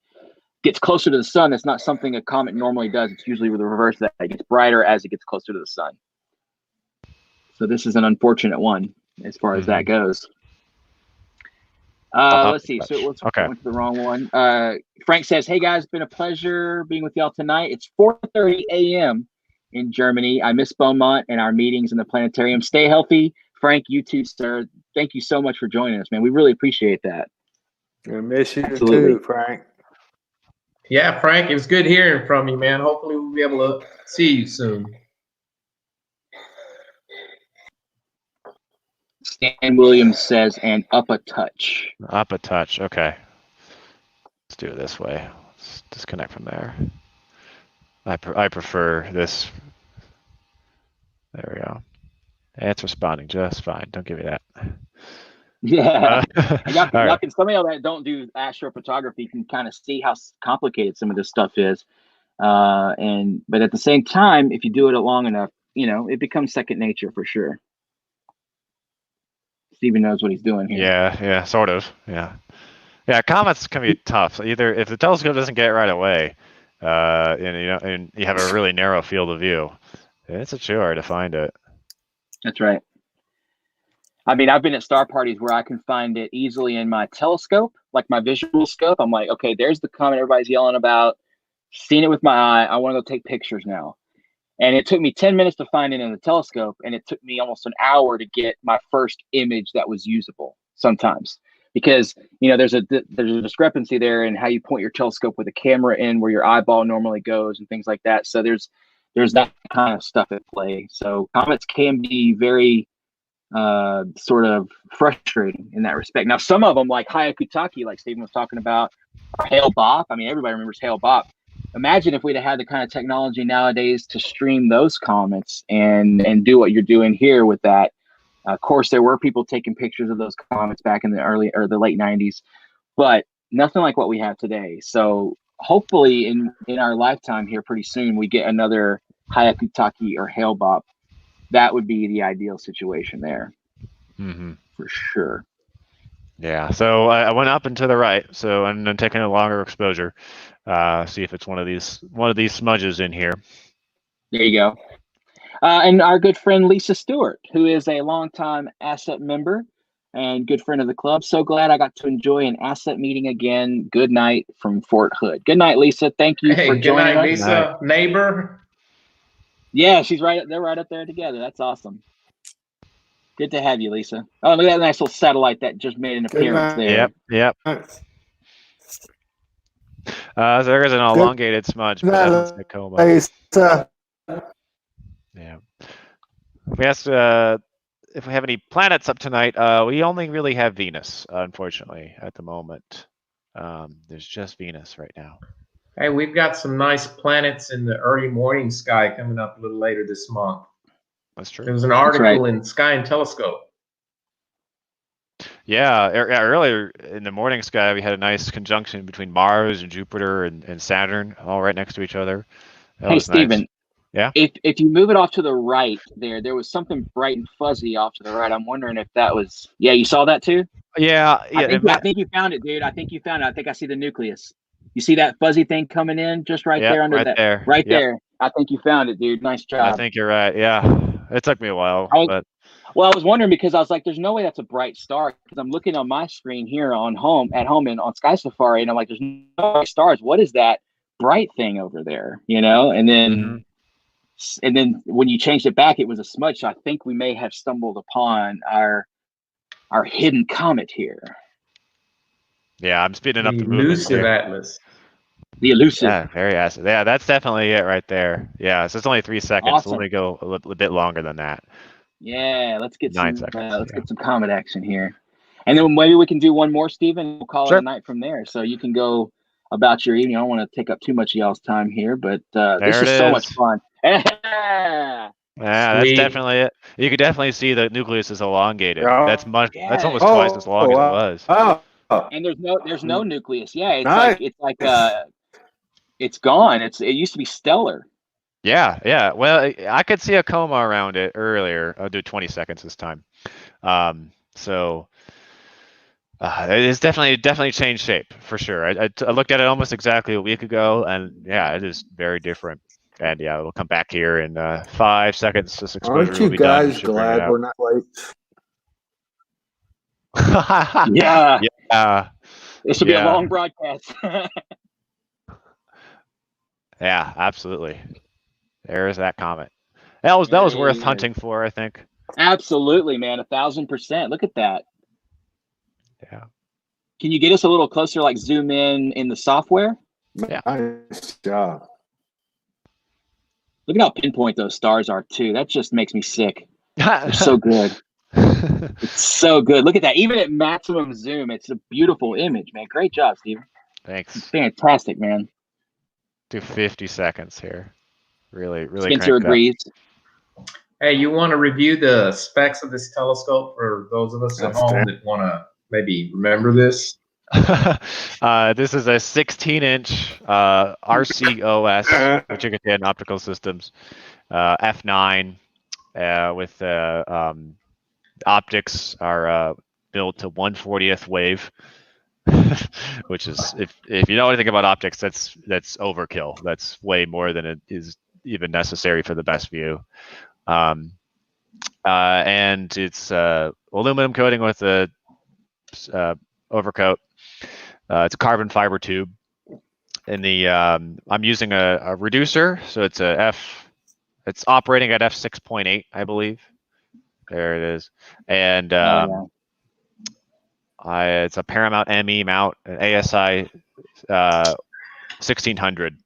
gets closer to the sun. That's not something a comet normally does. It's usually with the reverse, that it gets brighter as it gets closer to the sun. So this is an unfortunate one as far as that goes. Let's see. So let's go into the wrong one. Frank says, "Hey guys, been a pleasure being with y'all tonight. It's 4:30 a.m. in Germany. I miss Beaumont and our meetings in the planetarium. Stay healthy, Frank. You too, sir. Thank you so much for joining us, man. We really appreciate that. I miss you too, Frank. Yeah, Frank, it was good hearing from you, man. Hopefully we'll be able to see you soon." Stan Williams says, "And up a touch." Up a touch. Okay. Let's do it this way. Let's disconnect from there. I prefer this. There we go. It's responding just fine. Don't give me that. Yeah. And y'all, All y'all right. can, some of y'all that don't do astrophotography can kind of see how complicated some of this stuff is. But at the same time, if you do it long enough, it becomes second nature for sure. Steven knows what he's doing here. Yeah, sort of. Yeah. Yeah, comets can be tough. Either if the telescope doesn't get it right away, and you have a really narrow field of view, it's a chore to find it. That's right. I mean, I've been at star parties where I can find it easily in my telescope, like my visual scope. I'm like, okay, there's the comet everybody's yelling about. Seen it with my eye. I want to go take pictures now. And it took me 10 minutes to find it in the telescope, and it took me almost an hour to get my first image that was usable sometimes. Because there's a discrepancy there in how you point your telescope with a camera in where your eyeball normally goes and things like that. So there's that kind of stuff at play. So comets can be very sort of frustrating in that respect. Now, some of them, like Hyakutake, like Stephen was talking about, or Hale Bopp. I mean, everybody remembers Hale Bopp. Imagine if we'd have had the kind of technology nowadays to stream those comets and do what you're doing here with that. Of course, there were people taking pictures of those comets back in the early or the late 90s, but nothing like what we have today. So hopefully in our lifetime here pretty soon, we get another Hyakutake or Hale Bopp. That would be the ideal situation there. Mm-hmm. For sure. Yeah, so I went up and to the right, so I'm taking a longer exposure. See if it's one of these smudges in here. There you go. And our good friend Lisa Stewart, who is a longtime asset member and good friend of the club. So glad I got to enjoy an asset meeting again. Good night from Fort Hood. Good night, Lisa. Thank you for joining good night, us. Lisa. Neighbor. Yeah, they're right up there together. That's awesome. Good to have you, Lisa. Oh, look at that nice little satellite that just made an appearance there. Yep. So there is an elongated smudge, but that's in coma. Yeah. We asked if we have any planets up tonight. We only really have Venus, unfortunately, at the moment. There's just Venus right now. Hey, we've got some nice planets in the early morning sky coming up a little later this month. That's true. There was an article in Sky and Telescope. Yeah, earlier in the morning sky, we had a nice conjunction between Mars and Jupiter and Saturn, all right next to each other. Hey, Stephen. Nice. Yeah. If you move it off to the right, there was something bright and fuzzy off to the right. I'm wondering if that was. Yeah, you saw that too. Yeah. I think you found it, dude. I think you found it. I think I see the nucleus. You see that fuzzy thing coming in just right there under that. Right there. I think you found it, dude. Nice job. I think you're right. Yeah. It took me a while, but. Well, I was wondering because I was like, "There's no way that's a bright star." Because I'm looking on my screen here at home and on Sky Safari, and I'm like, "There's no bright stars. What is that bright thing over there?" And then, and then when you changed it back, it was a smudge. So I think we may have stumbled upon our hidden comet here. Yeah, I'm speeding up the elusive atlas. The elusive. Yeah, very acid. Yeah, that's definitely it right there. Yeah, so it's only 3 seconds. Awesome. So let me go a little bit longer than that. Yeah, let's get 9 some. seconds, Get some comet action here, and then maybe we can do one more, Stephen. We'll call it a night from there, so you can go about your evening. I don't want to take up too much of y'all's time here, but this is so much fun. Yeah, that's definitely it. You could definitely see the nucleus is elongated. That's almost twice as long as it was. Oh. And there's no nucleus. Yeah, it's gone. It used to be stellar. Yeah. Well, I could see a coma around it earlier. I'll do 20 seconds this time. So it's definitely changed shape for sure. I looked at it almost exactly a week ago, and yeah, it is very different. And yeah, we'll come back here in 5 seconds. This exposure Aren't you will be done. guys glad we're not late? Yeah. Yeah. It should be a long broadcast. Yeah, absolutely. There is that comet. That was worth hunting for, I think. Absolutely, man. 1,000%. Look at that. Yeah. Can you get us a little closer, like zoom in the software? Yeah. Nice job. Look at how pinpoint those stars are too. That just makes me sick. They're so good. It's so good. Look at that. Even at maximum zoom, it's a beautiful image, man. Great job, Steven. Thanks. It's fantastic, man. Do 50 seconds here. Really. Spencer agrees. Hey, you want to review the specs of this telescope for those of us at That's home it. that want to maybe remember this? This is a 16-inch RCOS, which you can see in optical systems, f9, with optics are built to 1/40th wave, which is if you know anything about optics, that's overkill. That's way more than it is even necessary for the best view. And it's aluminum coating with a overcoat. It's a carbon fiber tube. In the I'm using a reducer, so it's it's operating at f6.8, I believe. There it is, and it's a Paramount ME mount, an ASI 1600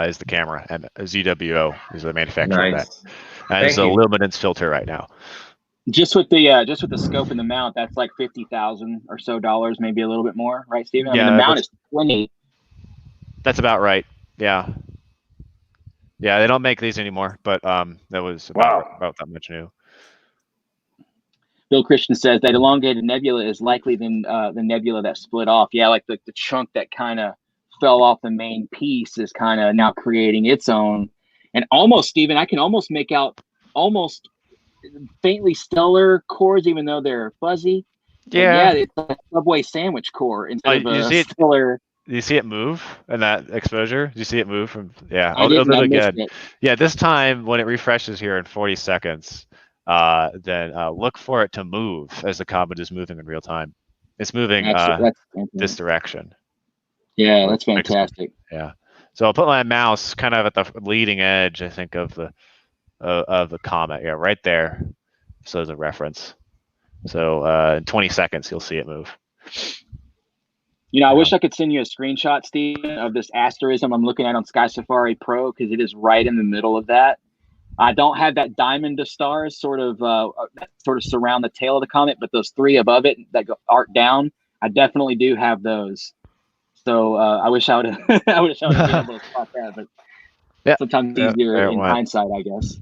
is the camera, and ZWO is the manufacturer of that. Nice. And it's a Thank you. luminance filter right now. Just with the scope and the mount, that's like $50,000 or so, maybe a little bit more, right, Stephen? I mean, the mount is 20. That's about right. Yeah. Yeah, they don't make these anymore, but that was about that much new. Bill Christian says that elongated nebula is likely the nebula that split off. Yeah, like the chunk that kind of fell off the main piece is kind of now creating its own. And almost, Stephen, I can almost make out almost faintly stellar cores, even though they're fuzzy. Yeah, it's like a Subway sandwich core instead of you a see stellar. Do you see it move in that exposure? Do you see it move from? Yeah, I didn't. I missed it. Yeah, this time when it refreshes here in 40 seconds, then look for it to move as the comet is moving in real time. It's moving that's this direction. Yeah, that's fantastic. Yeah. So I'll put my mouse kind of at the leading edge, I think, of the comet. Yeah, right there. So as a reference. So in 20 seconds, you'll see it move. I wish I could send you a screenshot, Stephen, of this asterism I'm looking at on Sky Safari Pro, because it is right in the middle of that. I don't have that diamond of stars sort of surround the tail of the comet, but those three above it that go arc down, I definitely do have those. So I wish I would have been able to spot that, but sometimes easier in hindsight, I guess.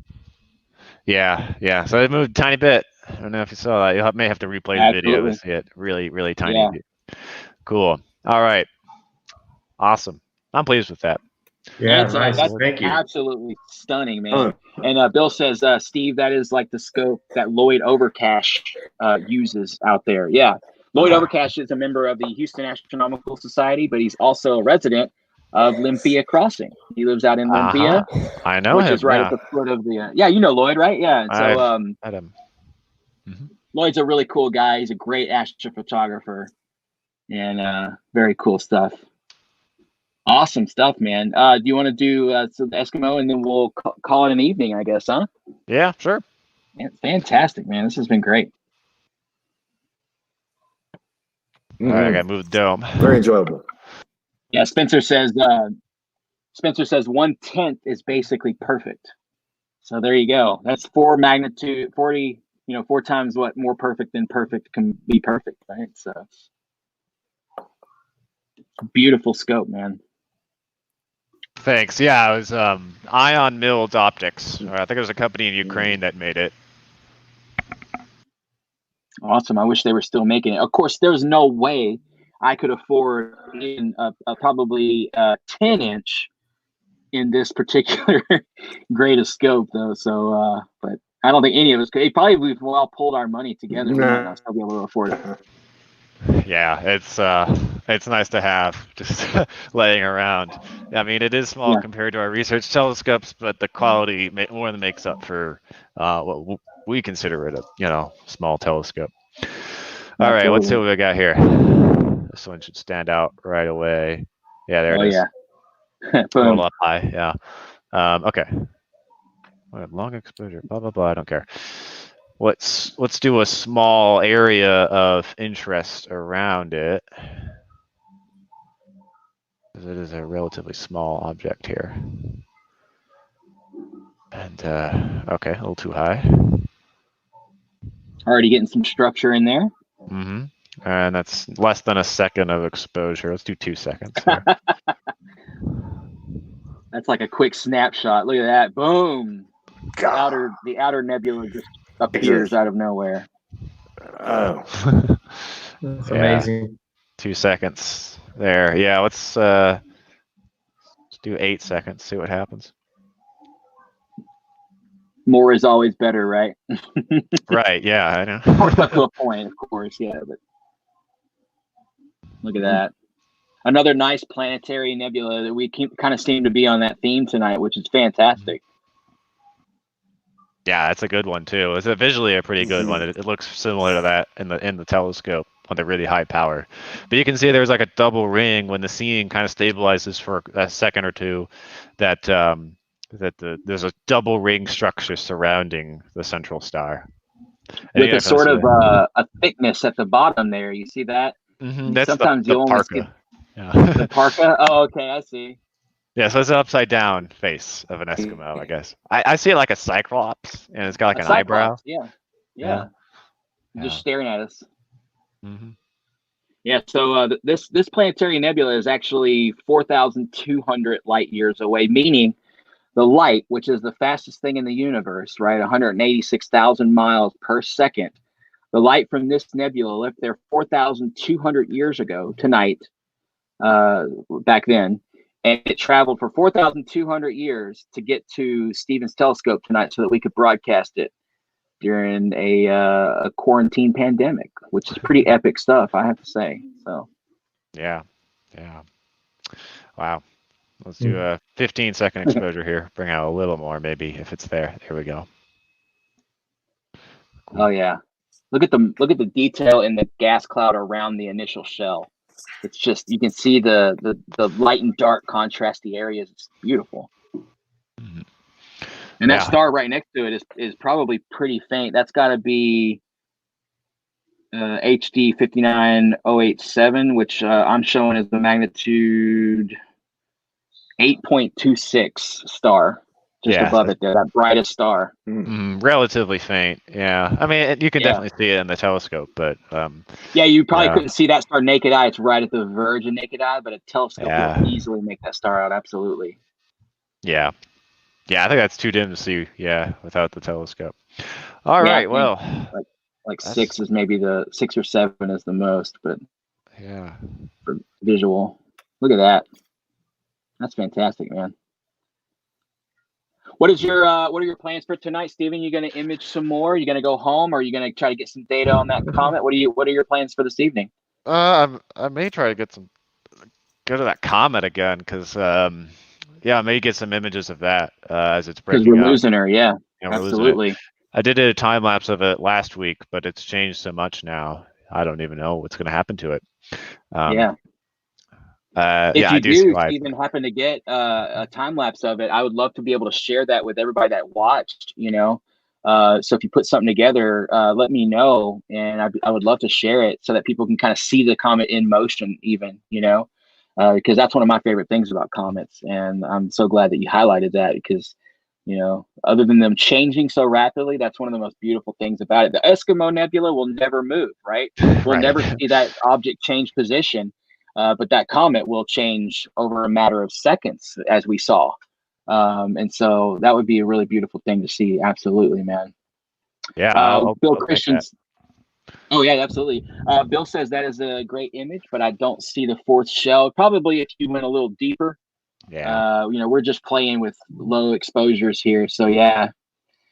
Yeah. So it moved a tiny bit. I don't know if you saw that. You may have to replay the video to see it really, really tiny. Yeah. Cool. All right. Awesome. I'm pleased with that. Yeah, nice. Thank you. Absolutely stunning, man. And Bill says, Steve, that is like the scope that Lloyd Overcash uses out there. Yeah. Lloyd Overcash is a member of the Houston Astronomical Society, but he's also a resident of Olympia Crossing. He lives out in Olympia. I know which him. Is right at the foot of the. You know Lloyd, right? Yeah. And so met him. Lloyd's a really cool guy. He's a great astrophotographer, and very cool stuff. Awesome stuff, man. Do you want to do the Eskimo, and then we'll call it an evening, I guess, huh? Yeah, sure. Man, fantastic, man. This has been great. All right, I got to move the dome. Very enjoyable. Yeah, Spencer says 1/10 is basically perfect. So there you go. That's 4 times what more perfect than perfect can be perfect, right? So beautiful scope, man. Thanks. Yeah, it was Ion Milled Optics. I think it was a company in Ukraine that made it. Awesome. I wish they were still making it. Of course, there's no way I could afford probably a 10-inch in this particular grade of scope, though. So, but I don't think any of us could. Probably we've all pulled our money together. We might not still be able to afford it. Yeah, it's nice to have just laying around. I mean, it is small compared to our research telescopes, but the quality more than makes up for what we consider it a small telescope. All right, let's see what we got here. This one should stand out right away. Yeah, there it is. A little up high. Yeah. Okay. Long exposure. Blah blah blah. I don't care. Let's do a small area of interest around it. It is a relatively small object here. And okay, a little too high. Already getting some structure in there. Mm-hmm. And that's less than a second of exposure. Let's do 2 seconds. That's like a quick snapshot. Look at that. Boom. The outer nebula just appears out of nowhere. Oh, That's Yeah. amazing. 2 seconds there. Yeah, let's do 8 seconds, see what happens. More is always better, right? Right, yeah, I know. Up to a point, of course, yeah. But look at that. Another nice planetary nebula that we kind of seem to be on that theme tonight, which is fantastic. Yeah, that's a good one too. It's visually a pretty good one. It looks similar to that in the telescope on the really high power. But you can see there's like a double ring when the seeing kind of stabilizes for a second or two. That there's a double ring structure surrounding the central star. With a sort of a thickness at the bottom there. You see that? That's sometimes the you almost parka. get the parka. Oh, okay, I see. Yeah, so it's an upside down face of an Eskimo, I guess. I see it like a cyclops, and it's got like an eyebrow. Yeah. Just staring at us. Mm-hmm. Yeah, so this planetary nebula is actually 4,200 light years away, meaning the light, which is the fastest thing in the universe, right, 186,000 miles per second. The light from this nebula left there 4,200 years ago tonight, back then, and it traveled for 4,200 years to get to Stephen's telescope tonight so that we could broadcast it during a quarantine pandemic, which is pretty epic stuff, I have to say. So, yeah. Wow. Let's do a 15-second exposure here. Bring out a little more, maybe, if it's there. There we go. Cool. Oh yeah, look at the detail in the gas cloud around the initial shell. It's just, you can see the light and dark contrasty areas. It's beautiful. Mm-hmm. And that star right next to it is probably pretty faint. That's got to be HD 59087, which I'm showing as the magnitude 8.26 star, just above it there, that brightest star. Relatively faint, yeah. I mean, you can definitely see it in the telescope, but yeah, you probably couldn't see that star naked eye. It's right at the verge of naked eye, but a telescope will easily make that star out. Absolutely. Yeah, I think that's too dim to see. Yeah, without the telescope. All right, well, like 6 is maybe 6 or 7 is the most, but yeah, for visual, look at that. That's fantastic, man. What are your plans for tonight, Stephen? You going to image some more? You going to go home, or are you going to try to get some data on that comet? What are your plans for this evening? I may try to go to that comet again, because I may get some images of that as it's breaking up. Because we're losing her, yeah, absolutely. I did a time lapse of it last week, but it's changed so much now. I don't even know what's going to happen to it. If you do even happen to get a time lapse of it, I would love to be able to share that with everybody that watched. So if you put something together, let me know, and I would love to share it so that people can kind of see the comet in motion, even. Because that's one of my favorite things about comets, and I'm so glad that you highlighted that, because other than them changing so rapidly, that's one of the most beautiful things about it. The Eskimo Nebula will never move, right? We'll never see that object change position. But that comet will change over a matter of seconds, as we saw. And so that would be a really beautiful thing to see. Absolutely, man. Yeah. Bill Christians. Oh, yeah, absolutely. Bill says that is a great image, but I don't see the fourth shell. Probably if you went a little deeper. Yeah. We're just playing with low exposures here. So, yeah.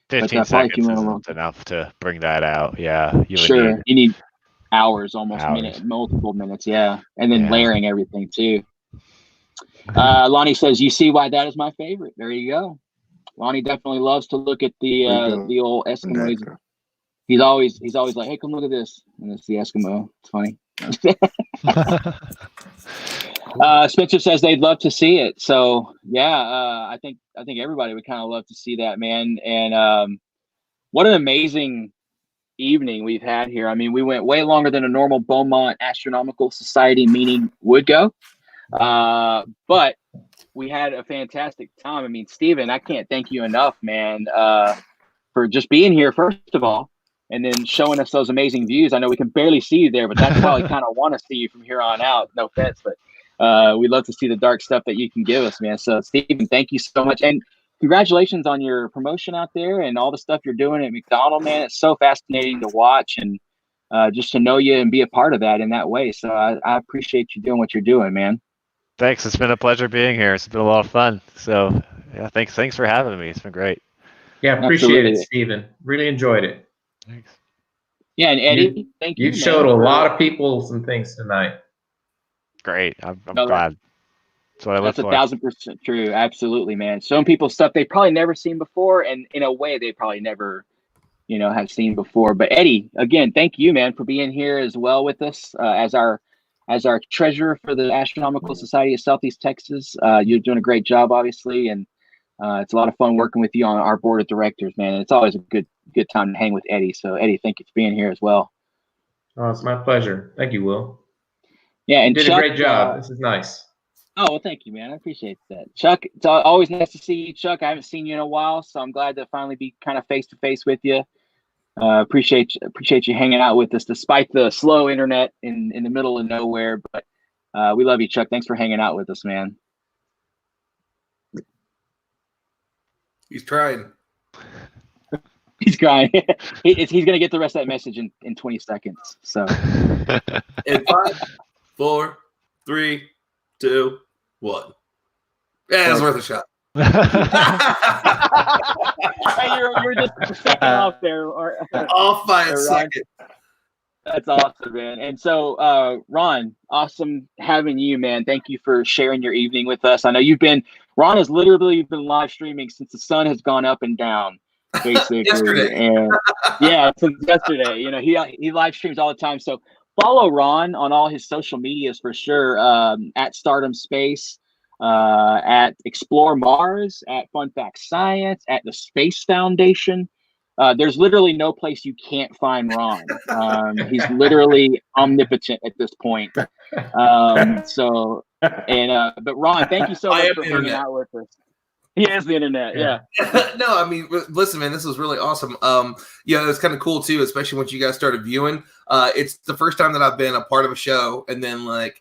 15 seconds isn't enough to bring that out. Yeah. You need hours, multiple minutes, yeah, and then layering everything too. Lonnie says, you see why that is my favorite. There you go. Lonnie definitely loves to look at the old Eskimos. He's always like, hey, come look at this, and it's the Eskimo. It's funny. Spencer says they'd love to see it. So I think everybody would kind of love to see that, man. And what an amazing evening we've had here. I mean, we went way longer than a normal Beaumont Astronomical Society meeting would go, but we had a fantastic time. I mean, Stephen, I can't thank you enough, man, for just being here, first of all, and then showing us those amazing views. I know we can barely see you there, but that's why we kind of want to see you from here on out. No offense, but we love to see the dark stuff that you can give us, man. So, Stephen, thank you so much. And congratulations on your promotion out there and all the stuff you're doing at McDonald, man. It's so fascinating to watch and just to know you and be a part of that in that way. So I appreciate you doing what you're doing, man. Thanks. It's been a pleasure being here. It's been a lot of fun. So yeah, thanks for having me. It's been great. Yeah, appreciate Absolutely. it, Stephen. Really enjoyed it. Thanks. Yeah, and Eddie, thank you. You showed a lot of people some things tonight. Great. I'm glad. That's what I look That's for. 1,000% true. Absolutely, man. Showing people stuff they've probably never seen before, and in a way they probably never, have seen before. But Eddie, again, thank you, man, for being here as well with us as our treasurer for the Astronomical Society of Southeast Texas. You're doing a great job, obviously, and it's a lot of fun working with you on our board of directors, man. And it's always a good time to hang with Eddie. So, Eddie, thank you for being here as well. Oh, it's my pleasure. Thank you, Will. Yeah, and you did Chuck, a great job. This is nice. Oh, well, thank you, man. I appreciate that. Chuck, it's always nice to see you, Chuck. I haven't seen you in a while, so I'm glad to finally be kind of face-to-face with you. Appreciate you hanging out with us despite the slow internet in the middle of nowhere. But we love you, Chuck. Thanks for hanging out with us, man. He's trying. He's crying. He's going to get the rest of that message in 20 seconds. So, in 5, 4, 3, 2, 1. Yeah, it's worth a shot. Hey, you're just a second off there. Off by a second. That's awesome, man. And so, Ron, awesome having you, man. Thank you for sharing your evening with us. I know Ron has literally been live streaming since the sun has gone up and down, basically. Yesterday. And yeah, since yesterday. He live streams all the time. So follow Ron on all his social medias for sure. At Stardom Space, at Explore Mars, at Fun Fact Science, at the Space Foundation. There's literally no place you can't find Ron. He's literally omnipotent at this point. But Ron, thank you so much for hanging out with us. He has the internet, yeah. No, I mean, listen, man, this was really awesome. It's kind of cool too, especially once you guys started viewing. It's the first time that I've been a part of a show and then went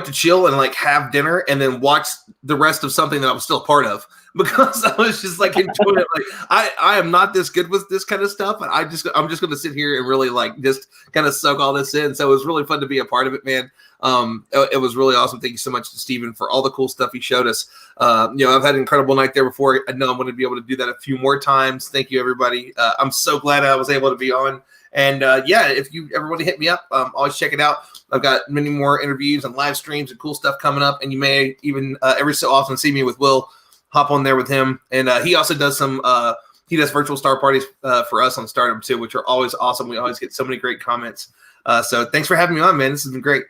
to chill and have dinner and then watch the rest of something that I was still a part of, because I was just enjoying it. I am not this good with this kind of stuff, and I'm just going to sit here and really just kind of soak all this in. So it was really fun to be a part of it, man. It was really awesome. Thank you so much to Stephen for all the cool stuff he showed us. I've had an incredible night there before. I know I'm going to be able to do that a few more times. Thank you, everybody. I'm so glad I was able to be on. And if you ever want to hit me up, always check it out. I've got many more interviews and live streams and cool stuff coming up. And you may even every so often see me with Will. Hop on there with him. And he also does he does virtual star parties for us on Stardom too, which are always awesome. We always get so many great comments. So thanks for having me on, man. This has been great.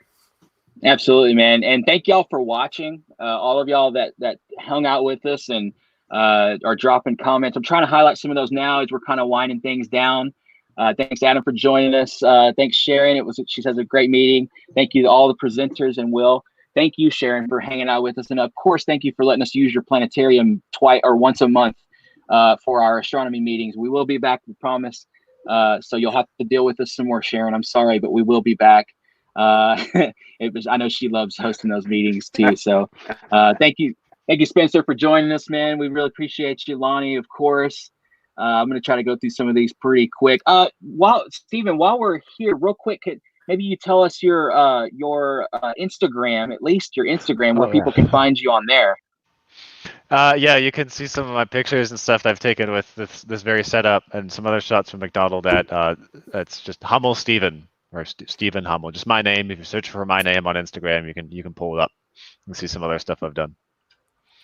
Absolutely, man. And thank y'all for watching. All of y'all that hung out with us and are dropping comments. I'm trying to highlight some of those now as we're kind of winding things down. Thanks, Adam, for joining us. Thanks, Sharon. She says a great meeting. Thank you to all the presenters and Will. Thank you, Sharon, for hanging out with us. And of course, thank you for letting us use your planetarium once a month for our astronomy meetings. We will be back, we promise. So you'll have to deal with us some more, Sharon. I'm sorry, but we will be back. I know she loves hosting those meetings too. So thank you, Spencer, for joining us, man. We really appreciate you. Lonnie, of course. I'm going to try to go through some of these pretty quick. Stephen, while we're here, real quick, maybe you tell us your Instagram, at least your Instagram, where people can find you on there. You can see some of my pictures and stuff that I've taken with this very setup, and some other shots from McDonald. That's just Hummel Stephen, or Stephen Hummel, just my name. If you search for my name on Instagram, you can pull it up and see some other stuff I've done.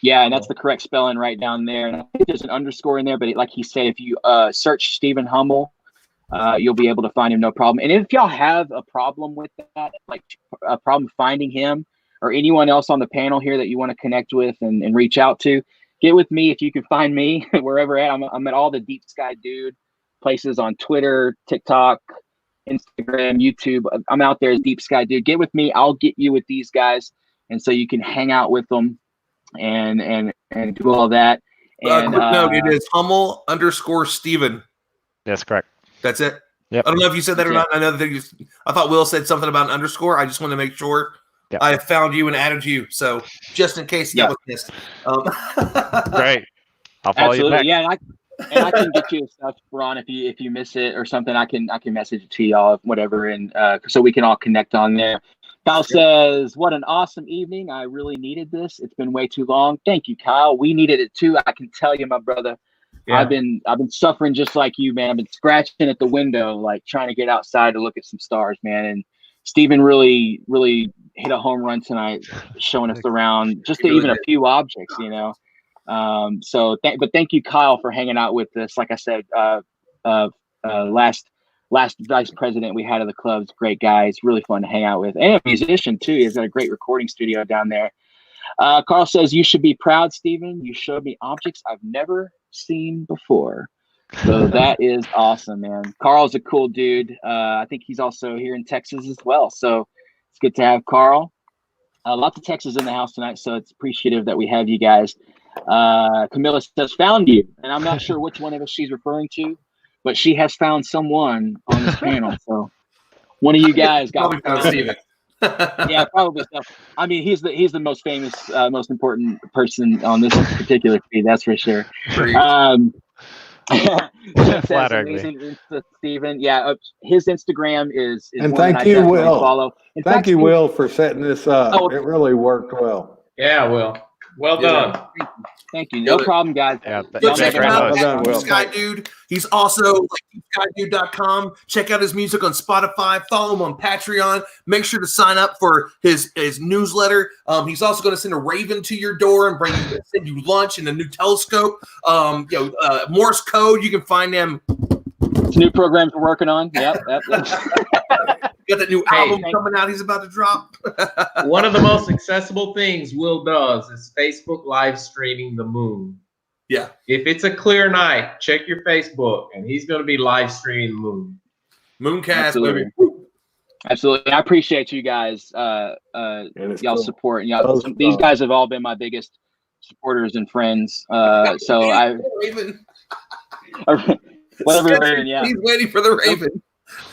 Yeah, and that's the correct spelling right down there. And I think there's an underscore in there, but like he said, if you search Stephen Hummel, you'll be able to find him, no problem. And if y'all have a problem with that, like a problem finding him or anyone else on the panel here that you want to connect with and reach out to, get with me if you can find me wherever at. I'm at all the Deep Sky Dude places on Twitter, TikTok, Instagram, YouTube. I'm out there as Deep Sky Dude. Get with me. I'll get you with these guys, and so you can hang out with them and do all that. And quick note, it is Hummel_Stephen. That's correct. That's it. Yep. I don't know if you said that or not. I know that I thought Will said something about an underscore. I just want to make sure. Yep. I found you and added you. So just in case that was missed. Great. I'll follow you back. Absolutely. Yeah, and I can get you stuff, Ron, if you miss it or something. I can message it to y'all, whatever, and so we can all connect on there. Kyle says, "What an awesome evening! I really needed this. It's been way too long. Thank you, Kyle. We needed it too. I can tell you, my brother. Yeah. I've been suffering just like you, man. I've been scratching at the window, like trying to get outside to look at some stars, man. And Stephen really hit a home run tonight, showing us around just even a few objects, you know. But thank you, Kyle, for hanging out with us. Like I said, last vice president we had of the club is a great guy. He's really fun to hang out with, and a musician too. He's got a great recording studio down there. Carl says, you should be proud, Stephen. You showed me objects I've never seen before. So that is awesome, man. Carl's a cool dude. I think he's also here in Texas as well. So it's good to have Carl. Lots of Texas in the house tonight, so it's appreciative that we have you guys. Camilla says, found you. And I'm not sure which one of us she's referring to, but she has found someone on this panel. So one of you guys got Steven. Yeah, probably so. I mean, he's the most famous, most important person on this particular feed. That's for sure. Amazing Stephen. Yeah, his Instagram is and thank you, Will. Follow. Thank you, Will, for setting this up. It really worked well. Yeah, Will. Well done. Thank you. No problem, guys. Yeah, go check him out. Sky Dude. He's also like skydude.com. Check out his music on Spotify. Follow him on Patreon. Make sure to sign up for his newsletter. He's also going to send a raven to your door and send you lunch and a new telescope. Morse code. You can find them. New programs we're working on. Yep. Got that new album coming out he's about to drop. One of the most accessible things Will does is Facebook live streaming the moon. Yeah. If it's a clear night, check your Facebook, and he's going to be live streaming the moon. Mooncast, baby. Absolutely. I appreciate you guys, y'all support. And y'all, these guys have all been my biggest supporters and friends. So I whatever Raven, yeah. He's waiting for the Raven.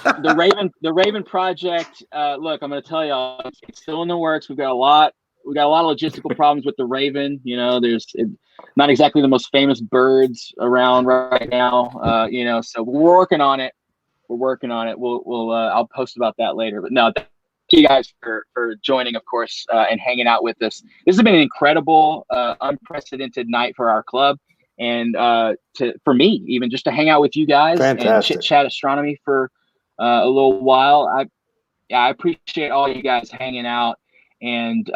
The Raven project. Look, I'm going to tell y'all, it's still in the works. We've got a lot of logistical problems with the Raven. You know, there's not exactly the most famous birds around right now. So we're working on it. We'll I'll post about that later. But no, thank you guys for joining, of course, and hanging out with us. This has been an incredible, unprecedented night for our club. And for me, even just to hang out with you guys and chit chat astronomy for a little while. I appreciate all you guys hanging out, and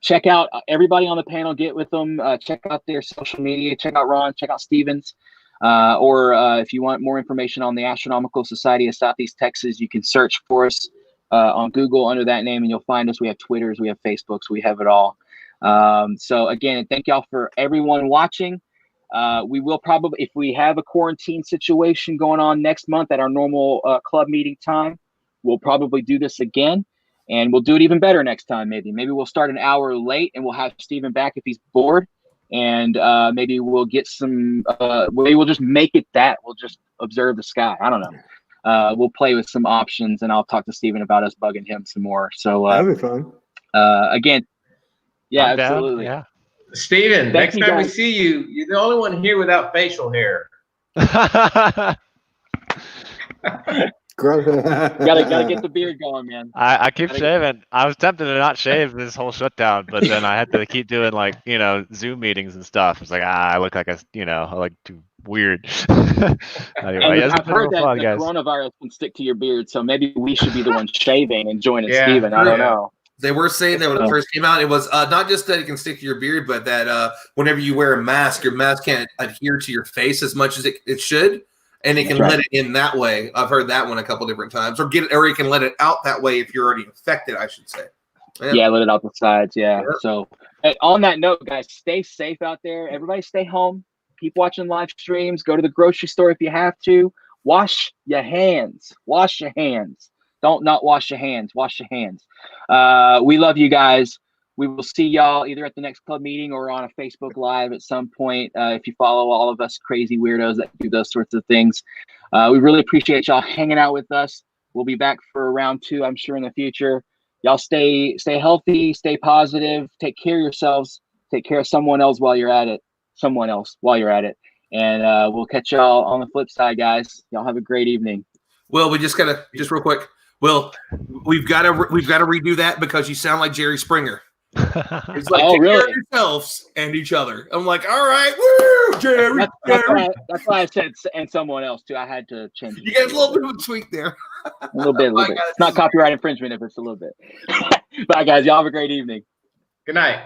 check out everybody on the panel. Get with them. Check out their social media. Check out Ron. Check out Stevens. Or if you want more information on the Astronomical Society of Southeast Texas, you can search for us on Google under that name, and you'll find us. We have Twitters, we have Facebooks, we have it all. So again, thank y'all for everyone watching. We will probably, if we have a quarantine situation going on next month at our normal club meeting time, we'll probably do this again, and we'll do it even better next time. Maybe we'll start an hour late, and we'll have Stephen back if he's bored, and maybe we'll get some. Maybe we'll just make it that we'll just observe the sky. I don't know. We'll play with some options, and I'll talk to Stephen about us bugging him some more. So that'd be fun. Again, yeah, I'm absolutely. Down. Yeah. Steven, next time we see you, you're the only one here without facial hair. gotta get the beard going, man. I keep shaving. I was tempted to not shave this whole shutdown, but then I had to keep doing Zoom meetings and stuff. It's like I look like I look too weird. Anyway, I've heard that the coronavirus can stick to your beard, so maybe we should be the ones shaving and joining Steven. I don't know. They were saying that when it first came out, it was not just that it can stick to your beard, but that whenever you wear a mask, your mask can't adhere to your face as much as it should, and it can let it in that way. I've heard that one a couple different times, or you can let it out that way if you're already infected, I should say. Yeah, let it out the sides. Yeah. So on that note, guys, stay safe out there. Everybody stay home. Keep watching live streams. Go to the grocery store if you have to. Wash your hands. Wash your hands. Don't not wash your hands. Wash your hands. We love you guys. We will see y'all either at the next club meeting or on a Facebook Live at some point. If you follow all of us crazy weirdos that do those sorts of things. We really appreciate y'all hanging out with us. We'll be back for round 2, I'm sure, in the future. y'all stay healthy, stay positive, take care of yourselves, take care of someone else while you're at it. And we'll catch y'all on the flip side, guys. Y'all have a great evening. Will, we just real quick. Will, we've got to redo that because you sound like Jerry Springer. It's like take care of yourselves and each other. I'm like, all right, woo, Jerry. That's why I said and someone else too. I had to change it. You got a little bit of a tweak there. A little bit. It's not copyright infringement if it's a little bit. Bye, guys. Y'all have a great evening. Good night.